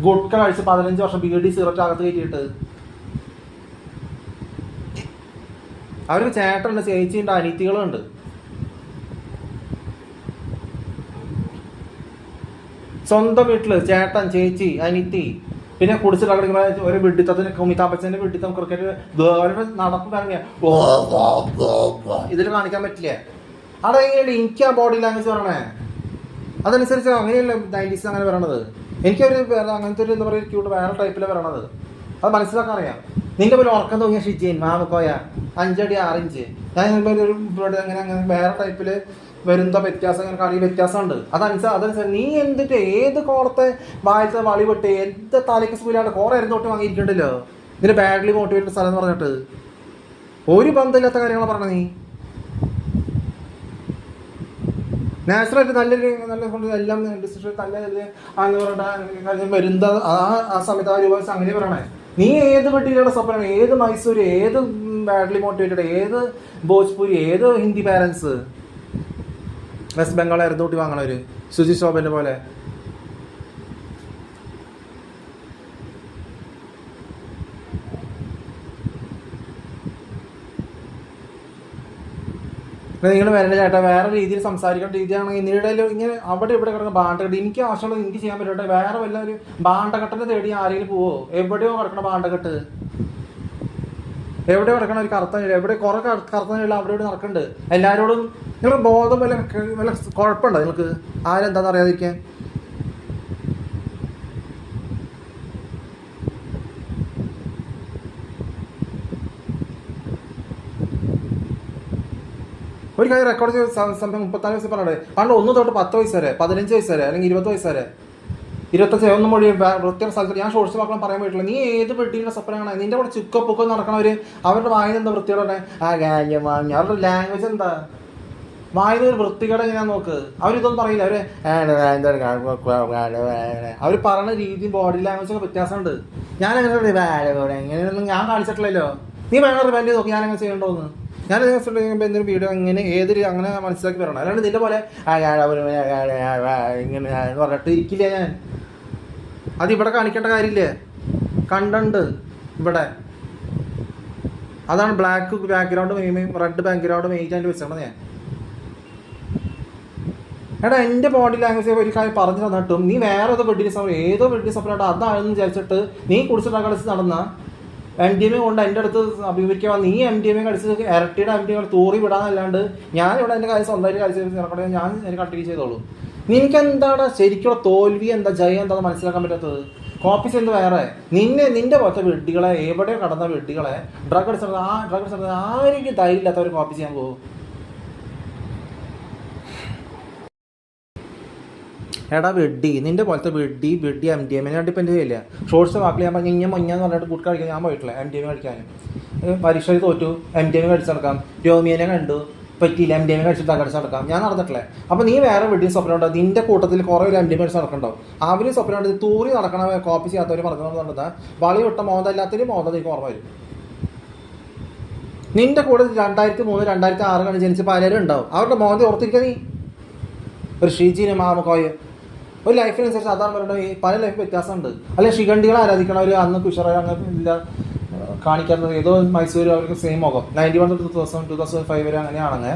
Speaker 1: ഗുഡ്ക കഴിച്ച് 15 വർഷം ബീഡി സിഗരറ്റ് അകത്ത് കയറ്റിയിട്ട് അവർക്ക് ചേട്ടനുണ്ട്, ചേച്ചിയുണ്ട്, അനിയത്തികളുണ്ട്. സ്വന്തം വീട്ടില് ചേട്ടൻ, ചേച്ചി, അനിയത്തി, പിന്നെ കുടിച്ചിട്ട് കളിക്കുമ്പോൾ ഒരു വെഡിത്തത്തിന് അമിതാഭ് ബച്ചന്റെ വെഡിത്തം ക്രിക്കറ്റ് നടപ്പ് ഇറങ്ങിയ ഇതിൽ കാണിക്കാൻ പറ്റില്ല. അവിടെ എങ്ങനെയുണ്ട് എനിക്ക് ആ ബോഡി ലാംഗ്വേജ് പറയണേ? അതനുസരിച്ച് അങ്ങനെയല്ല 90s അങ്ങനെ പറയണത്. എനിക്കൊരു അങ്ങനത്തെ ഒരു എന്താ പറയുക ക്യൂട്ട് വേറെ ടൈപ്പിലാണ് പറയണത്. അത് മനസ്സിലാക്കാൻ അറിയാം. നിന്റെ പോലെ ഉറക്കം തോന്നിയ ഷിജീൻ മാമക്കോയ 5 അടി 6 ഇഞ്ച് ഞാൻ അങ്ങനെ അങ്ങനെ വേറെ ടൈപ്പിൽ വരുന്ന വ്യത്യാസം അങ്ങനെ കളി വ്യത്യാസമുണ്ട്. അതനുസരിച്ച് നീ എന്തിട്ട് ഏത് കോളത്തെ വായത്തെ വളി വിട്ട് എന്ത് തലയ്ക്ക് സ്കൂലാണ്ട് കുറെ തൊട്ട് വാങ്ങിയിരിക്കണ്ടല്ലോ. ഇതിന് ബാഡ്ലി മോട്ടിവേറ്റ് സ്ഥലം എന്ന് പറഞ്ഞിട്ട് ഒരു ബന്ധമില്ലാത്ത കാര്യങ്ങളാണ് പറഞ്ഞത്. നീ നാച്ചുറലായിട്ട് നല്ല എല്ലാം ഡിസിഷൻ നല്ല വരുന്ന ആ സമയത്ത് ആ രൂപ അങ്ങനെ പറയണേ. നീ ഏത് വെട്ടിയിലുള്ള സ്വപ്നമാണ്? ഏത് മൈസൂർ, ഏത് ബാഡ്ലി മോട്ടിവേറ്റഡ്, ഏത് ഭോജ്പൂരി, ഏത് ഹിന്ദി പാരൻസ് വെസ്റ്റ് ബംഗാൾ ഇറന്തോട്ടി വാങ്ങണവര് സുജി ശോഭന്റെ പോലെ? നിങ്ങൾ വരേണ്ട ചേട്ടാ വേറെ രീതിയിൽ സംസാരിക്കേണ്ട രീതിയാണെങ്കിൽ നിങ്ങളുടെ ഇങ്ങനെ അവിടെ ഇവിടെ കിടക്കുന്ന ബാണ്ടകെട്ട് എനിക്ക് ആവശ്യമുള്ളത് എനിക്ക് ചെയ്യാൻ പറ്റട്ടെ. വേറെ വല്ല ഒരു ബാണ്ടകെട്ടിനെ തേടി ആരെങ്കിലും പോവോ? എവിടെയോ കിടക്കണ ബാണ്ടകെട്ട്, എവിടെയോ കിടക്കണ ഒരു കറുത്ത നീള, എവിടെ കുറെ കറുത്ത നീള അവിടെ ഇവിടെ നടക്കുന്നുണ്ട്. എല്ലാവരോടും നിങ്ങൾ ബോധം വല്ല കുഴപ്പമുണ്ടോ നിങ്ങൾക്ക്? ആരെന്താണെന്ന് അറിയാതിരിക്കാൻ? ഒരു കാര്യം റെക്കോർഡ് ചെയ്ത സമയം 34 വയസ്സ് പറഞ്ഞത് പണ്ട് 1 തൊട്ട് 10 വയസ്സ് വരെ 15 വയസ്സ് വരെ അല്ലെങ്കിൽ 20 വയസ്സ് വരെ 25 ഒന്നും മൊഴി വൃത്തിയുടെ സ്ഥലത്ത് ഞാൻ ഷോർട്സ് മക്കളും പറയാൻ പറ്റില്ല. നീ ഏത് വെട്ടിയുടെ സ്വപ്നമാണ്? നിന്റെ കൂടെ ചുക്കോ പൊക്കോ നടക്കണവര് അവരുടെ വായന എന്താ വൃത്തിയോടെ അവരുടെ ലാംഗ്വേജ് എന്താ? വായന ഒരു വൃത്തികേട് എങ്ങനെയാ നോക്ക്. അവരിതൊന്നും പറയില്ല. അവർ പറയുന്ന രീതിയും ബോഡി ലാംഗ്വേജ് ഒക്കെ വ്യത്യാസമുണ്ട്. ഞാൻ എങ്ങനെയൊന്നും ഞാൻ കാണിച്ചിട്ടില്ലല്ലോ. നീ വേണം റിവൈൻഡ് ചെയ്ത് നോക്കി ഞാൻ എങ്ങനെ ചെയ്യണ്ടോന്ന്. ഞാൻ എന്തെങ്കിലും വീഡിയോ എങ്ങനെ ഏതൊരു അങ്ങനെ മനസ്സിലാക്കി പറയണം. അല്ലാണ്ട് നിന്റെ പോലെ ഇങ്ങനെ പറഞ്ഞിട്ട് ഇരിക്കില്ല ഞാൻ. അത് ഇവിടെ കാണിക്കേണ്ട കാര്യമില്ലേ? കണ്ടുണ്ട് ഇവിടെ. അതാണ് black background red background main വെച്ചത് ഞാൻ. എടാ എൻ്റെ ബോഡി ലാംഗ്വേജ് ഒരു കാര്യം പറഞ്ഞു തന്നിട്ടും നീ വേറെ ഏതോ വെഡിങ് സ്വപ്നം ഏതോ വെഡിങ് സ്വപ്നം അതാണെന്ന് വിചാരിച്ചിട്ട് നീ കുടിച്ചിട്ട് കളിച്ച് നടന്ന MDMA കൊണ്ട് എൻ്റെ അടുത്ത് അഭിമുഖിക്കാൻ നീ MDMA കളിച്ച് ഇരട്ടിയുടെ MDMA തൂറി വിടാന്നല്ലാണ്ട് ഞാനിവിടെ എൻ്റെ കാര്യം സ്വന്തമായിട്ട് കളിച്ച് ഞാൻ എനിക്ക് കണ്ടിന്യൂ ചെയ്തോളൂ. നിനക്ക് എന്താണ് ശരിക്കുള്ള തോൽവി എന്താ ജയം എന്താണെന്ന് മനസ്സിലാക്കാൻ പറ്റാത്തത്? കോപ്പീസ് എന്ത് വേറെ? നിന്റെ പോലത്തെ വെട്ടികളെ എവിടെയോ കടന്ന വെട്ടികളെ ഡ്രഗ് അടിച്ചത് ആരെങ്കിലും ധൈര്യം ഇല്ലാത്തവർ കോപ്പി ചെയ്യാൻ പോകും. എടാ വെഡ്ഡി നിന്റെ പോലത്തെ വെഡ്ഡി MDMA ഡിപ്പെൻഡ് ചെയ്യില്ല. ഷോർട്സ് വാക്കിൽ ഞാൻ പറഞ്ഞു ഇങ്ങനെ മഞ്ഞാന്ന് പറഞ്ഞിട്ട് കൂട്ട് കളിക്കാൻ ഞാൻ പോയിട്ടില്ല. MDMA കളിക്കാനും പരീക്ഷയിൽ തോറ്റു MDMA കളിച്ച് നടക്കാം. രോമിയനെ കണ്ടു പറ്റിയില്ല MDMA കഴിച്ചിട്ട് തകടിച്ച് നടക്കാം. ഞാൻ നടന്നിട്ടില്ലേ. അപ്പോൾ നീ വേറെ വെഡ്ഡിങ് സ്വപ്നം ഉണ്ടാവും. നിന്റെ കൂട്ടത്തിൽ കുറേ ഒരു MDMA കഴിച്ച് നടക്കണ്ടാവും. അവരും സ്വപ്നം ഉണ്ട് തൂറി നടക്കണ കോപ്പി ചെയ്യാത്തവർ പറഞ്ഞുകൊണ്ടാ വളി വിട്ട മോതല്ലാത്തവരും മോതത്തേക്ക് ഓർമ്മ വരും. നിന്റെ കൂടെ 2003 2006 കണ്ട് ജനിച്ച പലരും ഉണ്ടാവും. അവരുടെ മോന്തി ഓർത്തിരിക്കുക. നീ ഒരു ഷീജീനെ മാമക്കോയ ഒരു ലൈഫിനനുസരിച്ച് അതാണ് പറയുന്നത്. പല ലൈഫ് വ്യത്യാസമുണ്ട്. അല്ലെങ്കിൽ ശിഖണ്ഡികളെ ആരാധിക്കണവർ അന്ന് കുഷറ അങ്ങനെ ഇല്ല കാണിക്കാത്തത് ഏതോ മൈസൂർ അവർക്ക് സെയിം മുഖം 91 to 2005 വരെ അങ്ങനെയാണെങ്കിൽ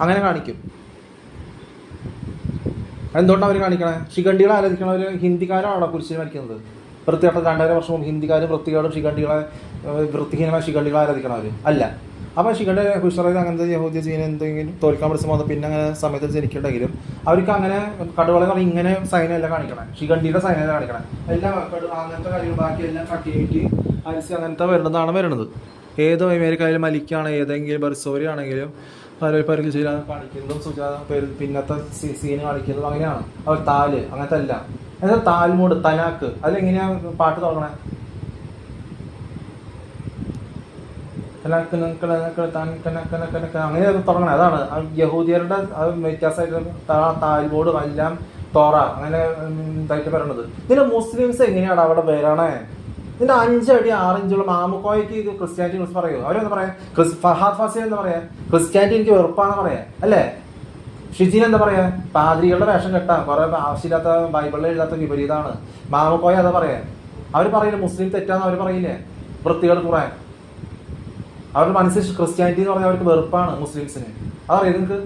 Speaker 1: അങ്ങനെ കാണിക്കും. എന്തുകൊണ്ടാണ് അവർ കാണിക്കണേ? ശിഖണ്ഡികളെ ആരാധിക്കണവർ ഹിന്ദിക്കാരാണ് അവിടെ കുരിശിൽ മരിക്കുന്നത്. വൃത്തികെട്ട 2000 വർഷം മുമ്പ് ഹിന്ദിക്കാരും വൃത്തികേടും ശിഖണ്ഡികളെ വൃത്തിഹീനമായ ശിഖണ്ഡികളെ ആരാധിക്കണവർ അല്ല. അപ്പോൾ ശിഖണ്ഡ ഹുഷറയിൽ അങ്ങനത്തെ യഹൂദ്യ ജീവൻ എന്തെങ്കിലും തോൽക്കാൻ പഠിച്ച വന്നത് പിന്നെ അങ്ങനെ സമയത്ത് ജനിക്കണ്ടെങ്കിലും അവർക്ക് അങ്ങനെ കടുവളെ പറഞ്ഞാൽ ഇങ്ങനെ സൈനല്ല കാണിക്കണം, ശിഖണ്ഡിയുടെ സൈനല്ല കാണിക്കണം. എല്ലാം അങ്ങനത്തെ കാര്യങ്ങൾ ബാക്കിയെല്ലാം കട്ടിയിട്ട് അരിച്ച് അങ്ങനത്തെ വരുന്നത്. ഏതോ അമേരിക്കയിലും മലിക്കാണ് ഏതെങ്കിലും ബർസോരി ആണെങ്കിലും പരിധി ചെയ്യാൻ കാണിക്കുന്നതും പിന്നത്തെ സീന് കാണിക്കുന്നതും അങ്ങനെയാണ്. അവർ താല് അങ്ങനത്തെ അല്ല. എന്നാൽ താൽമൂട് തലാക്ക് അതിലെങ്ങനെയാ പാട്ട് തുടങ്ങണേ? അങ്ങനെ തുടങ്ങണേ. അതാണ് യഹൂദിയരുടെ വ്യത്യാസമായിട്ട് താൽമൂട് എല്ലാം തോറ അങ്ങനെ ഇതായിട്ട് പറയണത്. ഇതിന്റെ മുസ്ലിംസ് എങ്ങനെയാണ് അവിടെ വരണേ? ഇതിന്റെ 5 അടി 6 ഇഞ്ചുള്ള മാമുക്കോയ്ക്ക് ഇത് ക്രിസ്ത്യാനിറ്റി കുറിച്ച് പറയൂ. അവരെന്താ പറയാ? ഫഹാദ് ഫാസിൽ എന്താ പറയാ? ക്രിസ്ത്യാനിറ്റി എനിക്ക് വെറുപ്പാന്ന് പറയാ അല്ലേ? ഷിജിൻ എന്താ പറയാ? പാദ്രികളുടെ വേഷം കെട്ടാം, കുറെ ആവശ്യമില്ലാത്ത ബൈബിളിൽ എഴുതാത്ത വിപരീതമാണ്. മാമുക്കോയ അതാ പറയാ. അവർ പറയില്ല മുസ്ലിം തെറ്റാന്ന് അവർ പറയില്ലേ? വൃത്തികൾ ഖുർആൻ അവരുടെ മനസ്സിൽ ക്രിസ്ത്യാനിറ്റി എന്ന് പറഞ്ഞാൽ അവർക്ക് വെറുപ്പാണ് മുസ്ലിംസിന്. അതറിയാം നിങ്ങൾക്ക്?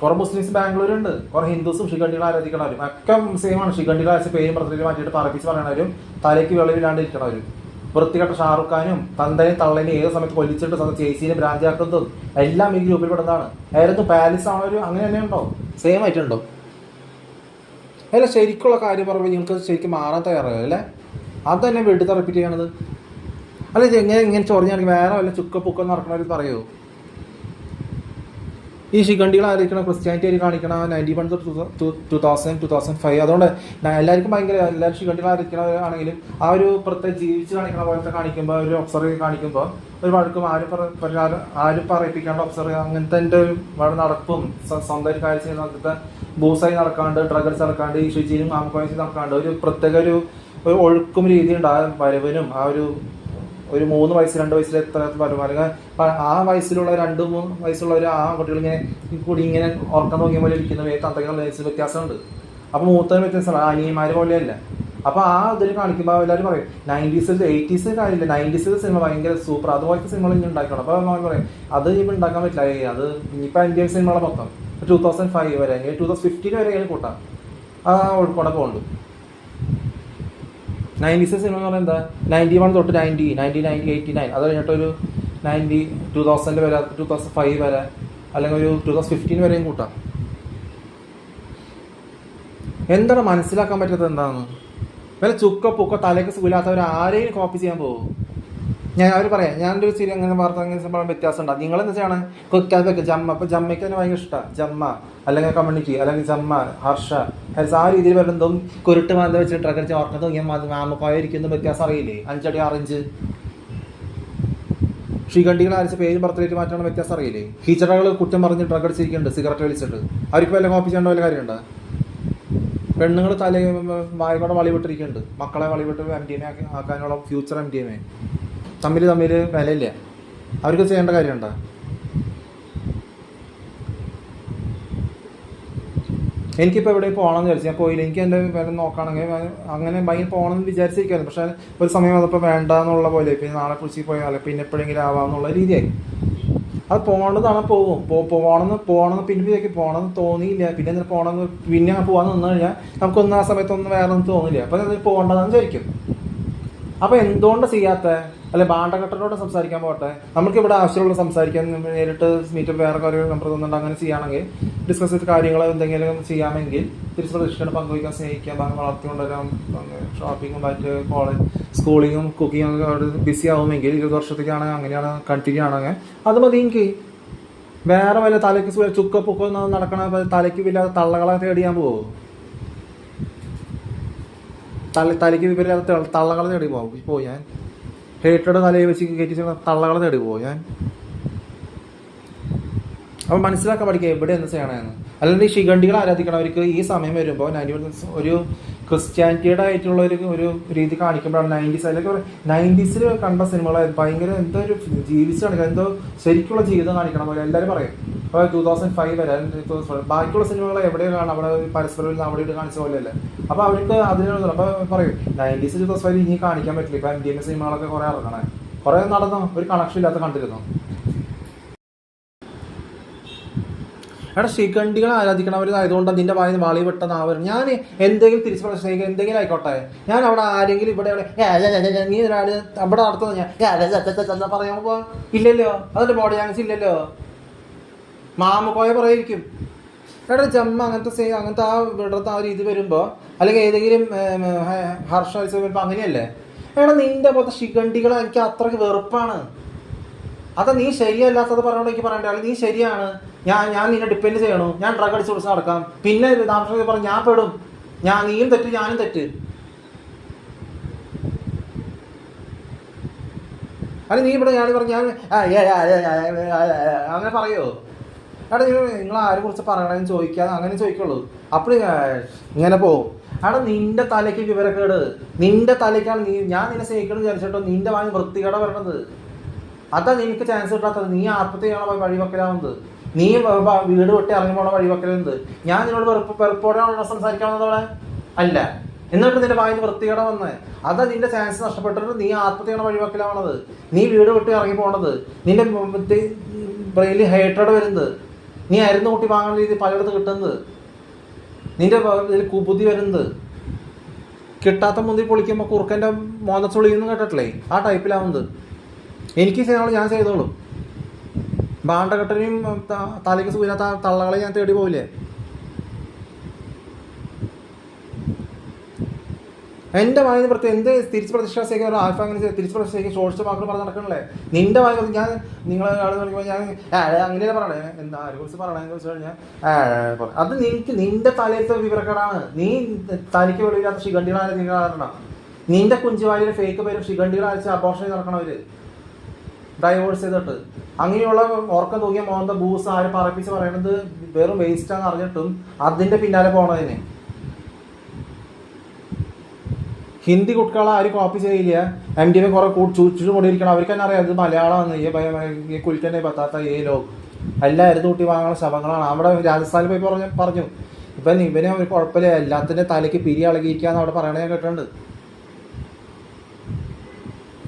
Speaker 1: കുറെ മുസ്ലിംസ് ബാംഗ്ലൂരുണ്ട്, കുറെ ഹിന്ദുസും ശിഖണ്ഡികളെ ആരാധിക്കണവരും ഒക്കെ സെയിമാണ്. ശിഖണ്ഡികളെ അയച്ച പേരും പ്രത്യേകം മാറ്റിയിട്ട് പറപ്പിച്ച് പറയണവരും തലയ്ക്ക് വെളിവില്ലാണ്ട് ഇരിക്കണവരും വൃത്തികെട്ട ഷാറുഖ് ഖാനും തന്തയും തള്ളനും ഏത് സമയത്ത് കൊല്ലിച്ചിട്ട് ചേച്ചീനെ ഭ്രാന്തിയാക്കുന്നതും എല്ലാം ഈ ഗ്രൂപ്പിൽ പെടുന്നതാണ്. ആയിരുന്നു പാരീസ് ആണവരും അങ്ങനെ തന്നെ ഉണ്ടോ? സെയിം ആയിട്ടുണ്ടോ? അല്ല, ശരിക്കുള്ള കാര്യം പറയുമ്പോൾ നിങ്ങൾക്ക് ശരിക്കും മാറാൻ തയ്യാറായോ അല്ലേ? അത് തന്നെ വീട്ടിൽ റിപ്പീറ്റ് ചെയ്യണത് അല്ല. ഇങ്ങനെ ചൊറിഞ്ഞാണെങ്കിൽ വേറെ വല്ല ചുക്കപ്പുക്കം നടക്കണവർ പറയുമോ? ഈ ശിഖണ്ഡികൾ ആയിരിക്കണം ക്രിസ്ത്യാനിറ്റി ആയി കാണിക്കണം 91 to 2005. അതുകൊണ്ട് എല്ലാവർക്കും എല്ലാവരും ശിഖണ്ഡികൾ ആയിരിക്കണവരാണെങ്കിലും ആ ഒരു പ്രത്യേക ജീവിച്ച് കാണിക്കണ പോലത്തെ കാണിക്കുമ്പോൾ ഒരു ഒബ്സർവ് കാണിക്കുമ്പോൾ ഒരു വഴക്കും ആരും പറയിപ്പിക്കാണ്ട് ഒബ്സർവ് അങ്ങനത്തെ ഒരു നടപ്പും സ്വന്തം ഒരു കാര്യം ചെയ്യുന്ന അങ്ങനത്തെ ബൂസായി നടക്കാണ്ട് ഡ്രഗ്സ് നടക്കാണ്ട് ഈ ഷിജിനും ആമക്കോയും നടക്കാണ്ട് ഒരു പ്രത്യേക ഒരു ഒഴുക്കും രീതി ഉണ്ട്. ആ വരവിനും ആ ഒരു 3 വയസ്സ് 2 വയസ്സിൽ എത്ര അല്ലെങ്കിൽ ആ വയസ്സിലുള്ള 2-3 വയസ്സുള്ളവർ ആ കുട്ടികളിങ്ങനെ കൂടി ഇങ്ങനെ ഉറക്കം നോക്കിയ പോലെ ഇരിക്കുന്ന തന്തകളുടെ വയസ്സിൽ വ്യത്യാസമുണ്ട്. അപ്പോൾ മൂത്തതിന് വ്യത്യാസമാണ്, അനിയന്മാർ പോലെയല്ല. അപ്പോൾ ആ ഇതിൽ കാണിക്കുമ്പോൾ എല്ലാവരും പറയും 90s 80s കാര്യമില്ല, 90s സിനിമ ഭയങ്കര സൂപ്പർ അതുപോലത്തെ സിനിമകൾ ഇനി ഉണ്ടാക്കണം. അപ്പോൾ നമ്മൾ പറയും അത് ഇപ്പം ഉണ്ടാക്കാൻ പറ്റില്ല, അത് ഇനിയിപ്പോൾ ഇന്ത്യൻ സിനിമകളെ മൊത്തം 2005 വരെ 2015 വരെ അതിന് കൂട്ടാം. ആ ഒഴുക്കോടെ പോകുന്നുണ്ട്. 90s സിനിമ എന്ന് പറഞ്ഞാൽ എന്താ? 91 തൊട്ട് 90, 1989 അത് കഴിഞ്ഞിട്ടൊരു 2000 വരെ 2005 വരെ അല്ലെങ്കിൽ ഒരു 2015 വരെയും കൂട്ടാം. എന്താണ് മനസ്സിലാക്കാൻ പറ്റാത്തത്? എന്താണെന്ന് വല്ല ചുക്കപ്പൊക്കെ തലയ്ക്ക് സുഖമില്ലാത്തവർ ആരെയും കോപ്പി ചെയ്യാൻ പോകും? അവർ പറയാം ഞാനൊരു ശരി അങ്ങനെ വാർത്ത അങ്ങനെ വ്യത്യാസം ഉണ്ടാകും. നിങ്ങളെന്താ ചെയ്യണം? കൊക്കാതൊക്കെ ജമ്മ. അപ്പോൾ ജമ്മയ്ക്ക് തന്നെ ഭയങ്കര ഇഷ്ടമാണ് ജമ്മ അല്ലെങ്കിൽ കമ്മ്യൂണിറ്റി അല്ലെങ്കിൽ ജമ്മ ഹർഷ ആ രീതിയിൽ വരുന്നതും കുരുട്ട് മാന്ത വെച്ചിട്ട് ട്രഗടിച്ച് ഓർക്കുന്നത് ഇങ്ങനെ മാമപ്പായിരിക്കുന്ന വ്യത്യാസം അറിയില്ലേ? 5 അടി 6 ഇഞ്ച് ശ്രീകണ്ഠികൾ അരച്ച പേരും ബർത്ത്ഡേറ്റ് മാറ്റാനുള്ള വ്യത്യാസം അറിയില്ലേ? ടീച്ചറുകൾ കുറ്റം പറഞ്ഞ് ഡ്രഗടിച്ചിരിക്കുന്നുണ്ട് സിഗരറ്റ് വലിച്ചിട്ട്. അവർക്ക് വല്ല കോപ്പി ചെയ്യേണ്ട വല്ല കാര്യമുണ്ടോ? പെണ്ണുങ്ങൾ വായക്കോടെ വളിവിട്ടിരിക്കുന്നുണ്ട്, മക്കളെ വളിവിട്ട് MDMA ആക്കാനുള്ള ഫ്യൂച്ചർ MDMA തമ്മിൽ വിലയില്ല. അവർക്ക് ചെയ്യേണ്ട കാര്യമുണ്ടോ? എനിക്കിപ്പോൾ എവിടെ പോകണമെന്ന് വിചാരിച്ചു, ഞാൻ പോയില്ല. എനിക്ക് എൻ്റെ വില നോക്കുകയാണെങ്കിൽ അങ്ങനെ ഭയങ്കര പോകണമെന്ന് വിചാരിച്ചിരിക്കായിരുന്നു. പക്ഷേ ഒരു സമയം അതപ്പോൾ വേണ്ട എന്നുള്ള പോലെ പിന്നെ നാളെ കുറിച്ച് പോയാൽ പിന്നെ എപ്പോഴെങ്കിലും ആവാമെന്നുള്ള രീതിയായി. അത് പോകേണ്ടതാണ് പോകണമെന്ന് പിന്നെ പോകണമെന്ന് തോന്നിയില്ല. പിന്നെ എന്തിനാ പോകണമെന്ന് പിന്നെ പോകാമെന്ന് നിന്ന് കഴിഞ്ഞാൽ നമുക്കൊന്നും ആ സമയത്തൊന്നും വേറെ ഒന്നും തോന്നില്ല. അപ്പോൾ അത് പോകേണ്ടതെന്ന് വിചാരിക്കും. അപ്പോൾ എന്തുകൊണ്ട് ചെയ്യാത്ത അല്ലെ ബാണ്ടഘട്ടനോട് സംസാരിക്കാൻ പോട്ടെ, നമുക്കിവിടെ ആവശ്യമുള്ള സംസാരിക്കാൻ നേരിട്ട് മീറ്റ് വേറെ കാര്യങ്ങൾ നമ്പർ തന്നിട്ട് അങ്ങനെ ചെയ്യുകയാണെങ്കിൽ ഡിസ്കസ് ചെയ്ത കാര്യങ്ങൾ എന്തെങ്കിലും ചെയ്യാമെങ്കിൽ തിരിച്ച് പ്രതീക്ഷിക്കണം പങ്കുവയ്ക്കാൻ സ്നേഹിക്കാം, വളർത്തിക്കൊണ്ടുവരാം. ഷോപ്പിങ്ങും മറ്റ് കോളേജ് സ്കൂളിങ്ങും കുക്കിങ്ങും ഒക്കെ അവിടെ ബിസി ആവുമെങ്കിൽ 20 വർഷത്തേക്കാണെങ്കിൽ അങ്ങനെയാണ് കണ്ടിന്യൂ ആണെങ്കിൽ അത് മതി. എനിക്ക് വേറെ വല്ല തലയ്ക്ക് ചുക്കപ്പൊക്കെ നടക്കണ തലയ്ക്ക് വില്ലാതെ തള്ളകളെ തേടിയാൻ പോകുമോ? തലയ്ക്ക് വിവരമില്ലാത്ത തള്ളകളെ തേടി പോയി ഞാൻ ഹേറ്റഡ് തലയിൽ വെച്ച് കയറ്റി തള്ളകളെ തേടി പോയി ഞാൻ. അപ്പോൾ മനസ്സിലാക്കാൻ പഠിക്കുക എവിടെ എന്ത് ചെയ്യണമെന്ന്. അല്ലെങ്കിൽ ഈ ശിഖണ്ഡികൾ ആരാധിക്കണവർക്ക് ഈ സമയം വരുമ്പോൾ 90 ഒരു ക്രിസ്ത്യാനിറ്റിയുടെ ആയിട്ടുള്ള ഒരു രീതി കാണിക്കുമ്പോഴാണ് 90s അതിലൊക്കെ 90s കണ്ട സിനിമകൾ ഭയങ്കര എന്തോ ഒരു ജീവിച്ച് കാണിക്കുക, എന്തോ ശരിക്കുള്ള ജീവിതം കാണിക്കണം പോലെ എല്ലാവരും പറയും. ഇപ്പോൾ 2005 വരെ 2005 ബാക്കിയുള്ള സിനിമകൾ എവിടെയോ കാണാം, അവിടെ പരസ്പരം അവിടെ ഇട്ട് കാണിച്ച പോലെയല്ലേ. അപ്പോൾ അവർക്ക് അതിനുള്ള അപ്പോൾ പറയും 90s 2005 ഇനി കാണിക്കാൻ പറ്റില്ല. ഇപ്പോൾ MDM സിനിമകളൊക്കെ കുറേ ഇറങ്ങണേ, കുറേ നടന്നു, ഒരു കണക്ഷൻ ഇല്ലാത്ത കണ്ടിരുന്നു. എടാ ശിഖണ്ഡികളെ ആരാധിക്കണവരായതുകൊണ്ട് നിന്റെ വായന വാളി വെട്ടനാവർ. ഞാൻ എന്തെങ്കിലും തിരിച്ചു സ്നേഹിക്കുക എന്തെങ്കിലും ആയിക്കോട്ടെ, ഞാൻ അവിടെ ആരെങ്കിലും ഇവിടെ നീ ഒരാൾ അവിടെ നടത്തുന്നത് ഞാൻ പറയുമ്പോൾ ഇല്ലല്ലോ, അതിന്റെ ബോഡി ലാംഗ്വേജ് ഇല്ലല്ലോ. മാമക്കോയ പറയായിരിക്കും. എടാ ജമ്മ അങ്ങനത്തെ ആ വിടർത്ത ആ രീതി വരുമ്പോൾ, അല്ലെങ്കിൽ ഏതെങ്കിലും ഹർഷോത്സവം വരുമ്പോൾ അങ്ങനെയല്ലേ. എടാ നിന്റെ പോലത്തെ ശിഖണ്ഡികളെ എനിക്ക് അത്രയ്ക്ക് വെറുപ്പാണ്. അതാ നീ ശരിയല്ലാത്തത് പറഞ്ഞോണ്ട് എനിക്ക് പറയണ്ട, അല്ലെങ്കിൽ നീ ശരിയാണ്, ഞാൻ നിന്നെ ഡിപ്പെൻഡ് ചെയ്യണു, ഞാൻ ഡ്രഗ് അടിച്ച് കുറിച്ച് നടക്കാം, പിന്നെ താമസം പറഞ്ഞു ഞാൻ പെടും, നീയും തെറ്റ് ഞാനും തെറ്റ്. അല്ല നീ ഇവിടെ ഞാൻ പറഞ്ഞു ഞാൻ അങ്ങനെ പറയോ? എടാ നിങ്ങൾ ആരെ കുറിച്ച് പറയണമെന്ന് ചോദിക്കാതെ അങ്ങനെ ചോദിക്കുള്ളൂ. അപ്പോൾ ഇങ്ങനെ പോവും. എടാ നിന്റെ തലയ്ക്ക് വിവരക്കേട്, നിന്റെ തലയ്ക്കാണ് ഞാൻ നിന്നെ സ്നേഹിക്കണം വിചാരിച്ചിട്ടോ നിന്റെ വാങ്ങി വൃത്തികേട വരണത്. അതാ നിനക്ക് ചാൻസ് കിട്ടാത്തത്. നീ ആത്മഹത്യ ചെയ്യണ വഴിവെക്കലാവുന്നത്, നീ വീട് വിട്ട് ഇറങ്ങുമ്പോൾ വഴിവെക്കലുണ്ട്. ഞാൻ നിന്നോട് വെറുപ്പോടെയാണോ സംസാരിക്കാവുന്നതോടെ അല്ല, എന്നിട്ട് നിന്റെ വായിന് വൃത്തികേട വന്ന് അതാ നിന്റെ ചാൻസ് നഷ്ടപ്പെട്ടിട്ട് നീ ആത്മഹത്യ ചെയ്യണ വഴിവെക്കലാവണത്, നീ വീട് വിട്ട് ഇറങ്ങി പോണത്, നിന്റെ ബ്രെയിനിൽ ഹേറ്റഡ് വരുന്നത്, നീ അരുന്ന് കൂട്ടി വാങ്ങുന്ന രീതി പലയിടത്ത് കിട്ടുന്നത്, നിന്റെ കുബുദ്ധി വരുന്നത്, കിട്ടാത്ത മുന്തി പൊളിക്കുമ്പോൾ കുറുക്കൻ്റെ മോനച്ചുളിന്ന് കേട്ടിട്ടില്ലേ, ആ ടൈപ്പിലാവുന്നത്. എനിക്ക് ചെയ്യണോ ഞാൻ ചെയ്തോളും. ഭാണ്ഡഘട്ടനെയും തലയ്ക്ക് സൂര്യാത്ത തള്ളകളെ ഞാൻ തേടി പോവില്ലേ? എൻ്റെ വായന പ്രത്യേകം എന്ത് തിരിച്ച് പ്രതിഷ്ഠിക്കുക ഒരു ആൽഫ അങ്ങനെ തിരിച്ച് പ്രതിഷ്ഠിക്കുക ഷോർട്സ് വാക്കുകൾ പറഞ്ഞ് നടക്കണല്ലേ. നിന്റെ വായന ഞാൻ നിങ്ങളെ കളിക്കുമ്പോൾ ഞാൻ അങ്ങനെയല്ലേ പറയണേ, എന്താ ആരെ കുറിച്ച് പറയണതെന്ന് വെച്ച് കഴിഞ്ഞാൽ അത് നിന്റെ തലയിലത്തെ വിവരക്കേടാണ്. നീ തനിക്ക് വെളിയില്ലാത്ത ശിഖണ്ഡികളായ കാരണം നിന്റെ കുഞ്ചുവാലിയുടെ ഫേക്ക് പേരും ശിഖണ്ഡികൾ അയച്ച് അബോർഷൻ ചെയ്ത് നടക്കണവര് ഡൈവേഴ്സ് ചെയ്തിട്ട് അങ്ങനെയുള്ള ഉറക്കം തൂങ്ങിയ മോന്ത ബൂസ് ആര് പറപ്പിച്ച് പറയണത് വെറും വേസ്റ്റാന്ന് അറിഞ്ഞിട്ടും അതിന്റെ പിന്നാലെ പോണതിന്. ഹിന്ദി കുട്ടികളെ ആരും കോപ്പി ചെയ്യില്ല. MDM കുറെ ചുറ്റു കൊണ്ടിരിക്കണം. അവർക്ക് തന്നെ അറിയാം അത് മലയാളമാണ്. ഈ കുലിക്കന്നെ പത്താത്ത ലോക് എല്ലാം അരുത് കൂട്ടി വാങ്ങുന്ന ശവങ്ങളാണ്. അവിടെ രാജസ്ഥാനിൽ പോയി പറഞ്ഞു ഇവനെ ഒരു കുഴപ്പമില്ല, എല്ലാത്തിൻ്റെ തലയ്ക്ക് പിരി ഇളകിയിരിക്കാന്ന് അവിടെ പറയണേ ഞാൻ കേട്ടിട്ടുണ്ട്.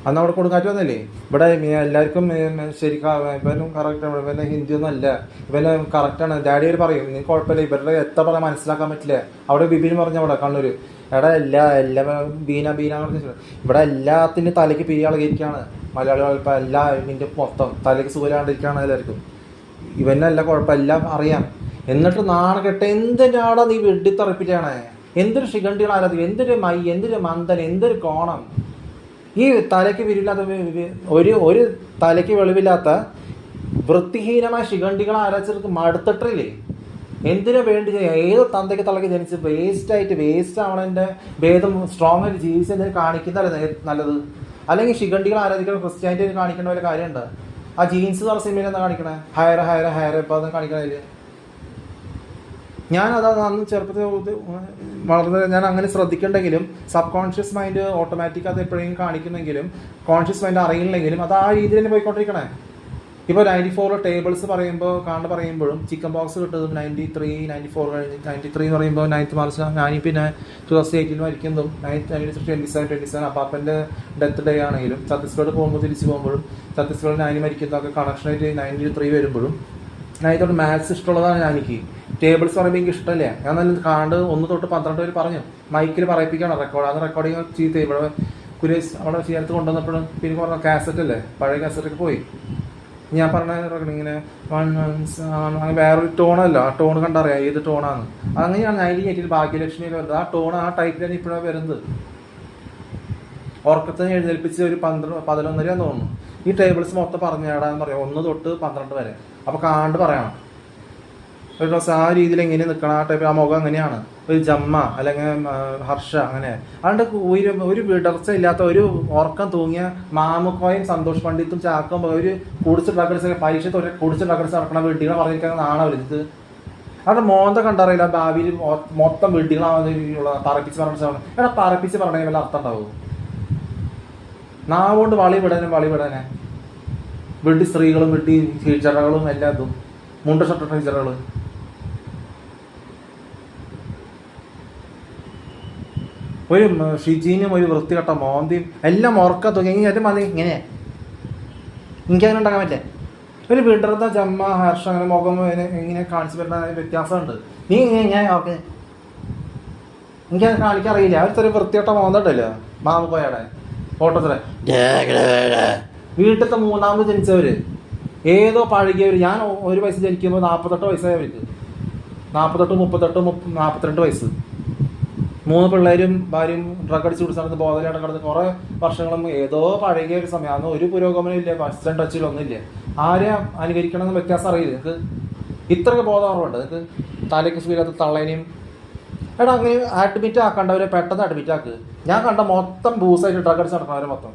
Speaker 1: അന്ന് അവിടെ കൊടുങ്കാറ്റ് വന്നല്ലേ. ഇവിടെ എല്ലാവർക്കും ശരിക്കും ഇവനും കറക്റ്റാണ്, ഇവനെ ഹിന്ദിയൊന്നും അല്ല, ഇവന് കറക്റ്റാണ്. ഡാഡി അവർ പറയും നീ കുഴപ്പമില്ല, ഇവരുടെ എത്ര പറയാൻ മനസ്സിലാക്കാൻ പറ്റില്ല. അവിടെ ബിബിൻ പറഞ്ഞ അവിടെ കണ്ണൂർ എടാ എല്ലാ ബീന ഇവിടെ എല്ലാത്തിൻ്റെ തലയ്ക്ക് പിരി ഇളകിയിരിക്കുകയാണ് മലയാളികൾ. ഇപ്പം എല്ലാ ഇതിൻ്റെ മൊത്തം തലയ്ക്ക് സുഖമില്ലാണ്ടിരിക്കുകയാണ് എല്ലാവർക്കും. ഇവനല്ല കുഴപ്പം, എല്ലാം അറിയാം. എന്നിട്ട് നാണക്കെട്ട് എന്തിനാടാ നീ വെട്ടിത്തറപ്പിച്ചാണ്? എന്തൊരു ശിഖണ്ഡികൾ ആരാധിക്കും, എന്തൊരു മന്ദൻ, എന്തൊരു കോണം. ഈ തലയ്ക്ക് വിരില്ലാത്ത ഒരു തലയ്ക്ക് വെളിവില്ലാത്ത വൃത്തിഹീനമായ ശിഖണ്ഡികളെ ആരാധിച്ചവർക്ക് മടുത്തിട്ടില്ലേ? എന്തിനാ വേണ്ടി ഏത് തന്തയ്ക്ക് തലയ്ക്ക് ജനിച്ച് വേസ്റ്റ് ആവണതിൻ്റെ ഭേദം സ്ട്രോങ് ആയിട്ട് ജീവിച്ചതിന് കാണിക്കുന്നതല്ലേ നല്ലത്. അല്ലെങ്കിൽ ശിഖണ്ഡികൾ ആരാധിക്കണം ക്രിസ്ത്യാനിറ്റി കാണിക്കേണ്ട വല്ല കാര്യമുണ്ട്? ആ ജീൻസ് എന്ന് പറഞ്ഞ സിനിമയിൽ എന്താ കാണിക്കണേ? ഹയർ ഇപ്പോൾ അത് കാണിക്കണതിൽ ഞാനത് അന്ന് ചെറുപ്പത്തിൽ വളരെ ഞാൻ അങ്ങനെ ശ്രദ്ധിക്കണ്ടെങ്കിലും സബ് കോൺഷ്യസ് മൈൻഡ് ഓട്ടോമാറ്റിക് അത് എപ്പോഴെങ്കിലും കാണിക്കുന്നെങ്കിലും കോൺഷ്യസ് മൈൻഡ് അറിയില്ലെങ്കിലും അത് ആ രീതിയിൽ തന്നെ പോയിക്കൊണ്ടിരിക്കണേ. ഇപ്പോൾ 94 ടേബിൾസ് പറയുമ്പോഴും ചിക്കൻ ബോക്സ് കിട്ടുന്നതും 93, 94 കഴിഞ്ഞ് 93 എന്ന് പറയുമ്പോൾ 9th മാർച്ച് ഞാൻ പിന്നെ 2018 മരിക്കുന്നതും 27 അപ്പാപ്പൻ്റെ ഡെത്ത് ഡേ ആണെങ്കിലും ഛത്തീസ്ഗഡ് തിരിച്ചു പോകുമ്പോഴും ഛത്തീസ്ഗഡ് 9 മരിക്കുന്നതൊക്കെ കണക്ഷനായിട്ട് 93 വരുമ്പോഴും ഞാനിതോട് മാത്സ് ഇഷ്ടമുള്ളതാണ്. എനിക്ക് ടേബിൾസ് പറയുമ്പോൾ എനിക്ക് ഇഷ്ടമല്ല. ഞാൻ നല്ല 1 തൊട്ട് 12 വരെ പറഞ്ഞു മൈക്കിൽ പറയിപ്പിക്കണം റെക്കോർഡിങ് ചീത്ത ഇവിടെ കുരേശ് അവിടെ ചേർത്ത് കൊണ്ടുവന്നപ്പോഴും പിന്നെ പറഞ്ഞ കാസറ്റ് അല്ലേ, പഴയ കാസറ്റൊക്കെ പോയി. ഞാൻ പറഞ്ഞ ഇങ്ങനെ വേറൊരു ടോണല്ല, ആ ടോൺ കണ്ടറിയാം ഏത് ടോണാണ്. അങ്ങനെയാണ് 98 ഭാഗ്യലക്ഷ്മിയിൽ വരുന്നത്. ആ ടോൺ ആ ടൈപ്പിലാണ് ഇപ്പോഴാണ് വരുന്നത്. ഉറക്കത്തിന് എഴുന്നേൽപ്പിച്ച് ഒരു 11:30 തോന്നുന്നു. ഈ ടേബിൾസ് മൊത്തം പറഞ്ഞു തരാന്ന് പറയാം 1 തൊട്ട് 12 വരെ. അപ്പോൾ പറയണം ഒരു ദിവസം ആ രീതിയിൽ എങ്ങനെ നിൽക്കണം, ആ ടൈപ്പ് ആ മുഖം അങ്ങനെയാണ്. ഒരു ജമ്മ അല്ലെങ്കിൽ ഹർഷ അങ്ങനെ അതുകൊണ്ട് ഒരു വിടർച്ച ഇല്ലാത്ത ഒരു ഉറക്കം തൂങ്ങിയ മാമുക്കോയും സന്തോഷ് പണ്ഡിത്തും ചാക്കും ഒരു കുടിച്ചിട്ടുണ്ടാക്കി പരീക്ഷ കുടിച്ചിട്ടുണ്ടാക്കി നടക്കണ വീട്ടികളെ പറഞ്ഞിരിക്കാൻ നാളെ വരുന്നത്. അവിടെ മോന്ത കണ്ടറിയില്ല. ഭാവിയിൽ മൊത്തം വീട്ടികളാവുന്ന പറപ്പിച്ച് പറഞ്ഞ പറപ്പിച്ച് പറഞ്ഞ വല്ല അർത്ഥം ഉണ്ടാവും? നാവുകൊണ്ട് വളി വിടാനെ വെട്ടി സ്ത്രീകളും വെട്ടി ചീച്ചടകളും എല്ലാതും മുണ്ട് ഷർട്ട് ടീച്ചറുകൾ ഒരു ഷിജീനും ഒരു വൃത്തികെട്ട മോന്തിയും എല്ലാം ഉറക്ക തൂങ്ങി ഏറ്റവും മതി ഇങ്ങനെ എനിക്കങ്ങനെ ഉണ്ടാക്കാൻ പറ്റില്ല. ഒരു വിടർന്ന ജമ്മ ഹർഷ അങ്ങനെ മുഖം ഇങ്ങനെ കാണിച്ചു വരുന്ന വ്യത്യാസമുണ്ട്. നീ ഇങ്ങനെ ഓക്കെ എനിക്കത് കാണിക്കറിയില്ല. അവർ ചെറിയ വൃത്തികെട്ട മോന്തണ്ടല്ലോ മാമ പോയാടെ ഫോട്ടോത്തിലെ വീട്ടിലത്തെ മൂന്നാമത് ജനിച്ചവര് ഏതോ പഴകിയവർ. ഞാൻ ഒരു വയസ്സ് ജനിക്കുമ്പോൾ 48 വയസ്സായി അവർക്ക്. 48, 38, 42 വയസ്സ്. 3 പിള്ളേരും ഭാര്യയും ഡ്രഗ് അടിച്ച് കുടിച്ചാൽ ബോധനയുടെ കിടന്ന് കുറേ വർഷങ്ങളും ഏതോ പഴകിയ ഒരു സമയം. അന്ന് ഒരു പുരോഗമനം ഇല്ല, ഫസ്റ്റ് ടച്ചിലൊന്നുമില്ല. ആരെയും അനുകരിക്കണമെന്ന് വ്യത്യാസം അറിയില്ല നിങ്ങൾക്ക്. ഇത്രയൊക്കെ ബോധം കുറവുണ്ട് നിങ്ങൾക്ക്. തലയ്ക്ക് സുഖമില്ലാത്ത തള്ളേനെയും എടാ അങ്ങനെ അഡ്മിറ്റ് ആക്കേണ്ടവരെ പെട്ടെന്ന് അഡ്മിറ്റ് ആക്കുക. ഞാൻ കണ്ട മൊത്തം ബൂസായിട്ട് ഡ്രഗ് അടിച്ച് നടക്കുന്നവരെ മൊത്തം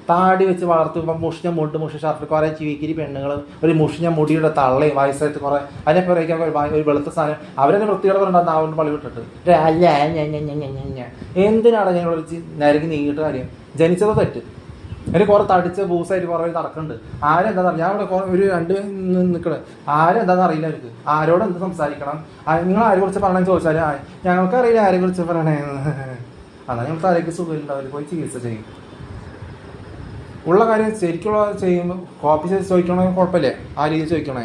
Speaker 1: താടി വെച്ച് വളർത്തി മുഷിഞ്ഞ മുണ്ട് മുഷി ഷർട്ട് കുറേ ചീക്കിരി പെണ്ണുങ്ങൾ ഒരു മുഷിഞ്ഞ മുടിയുടെ തള്ളയും വയസ്സായിട്ട് കുറേ അതിനൊക്കെ പറയിക്കാൻ ഒരു വെളുത്ത സാധനം അവരെന്നെ വൃത്തിയോടെ പറഞ്ഞിട്ടുണ്ടാകുന്ന അവരുടെ പള്ളി വിട്ടിട്ട് അല്ല എന്തിനാണ് ഞങ്ങൾ നരകി നീങ്ങിയിട്ട് കാര്യം. ജനിച്ചത് തെറ്റ്. അതിന് കുറേ തടിച്ച് ബൂസായിട്ട് കുറേ നടക്കുന്നുണ്ട്. ആരെന്താ ഞാൻ ഇവിടെ ഒരു 2 നിൽക്കണേ ആരെന്താണെന്ന് അറിയില്ല അവർക്ക്. ആരോട് എന്ത് സംസാരിക്കണം, നിങ്ങൾ ആരെ കുറിച്ച് പറയണമെന്ന് ചോദിച്ചാൽ ഞങ്ങൾക്കറിയില്ല ആരെ കുറിച്ച് പറയണേന്ന്. എന്നാൽ ഞങ്ങൾ തലയ്ക്ക് സുഖമില്ല, അവർ പോയി ചികിത്സ ചെയ്യും. ഉള്ള കാര്യം ശരിക്കുള്ള ചെയ്യുമ്പോൾ കോപ്പി ചെയ്ത് ചോദിക്കണമെങ്കിൽ കുഴപ്പമില്ലേ, ആ രീതിയിൽ ചോദിക്കണേ.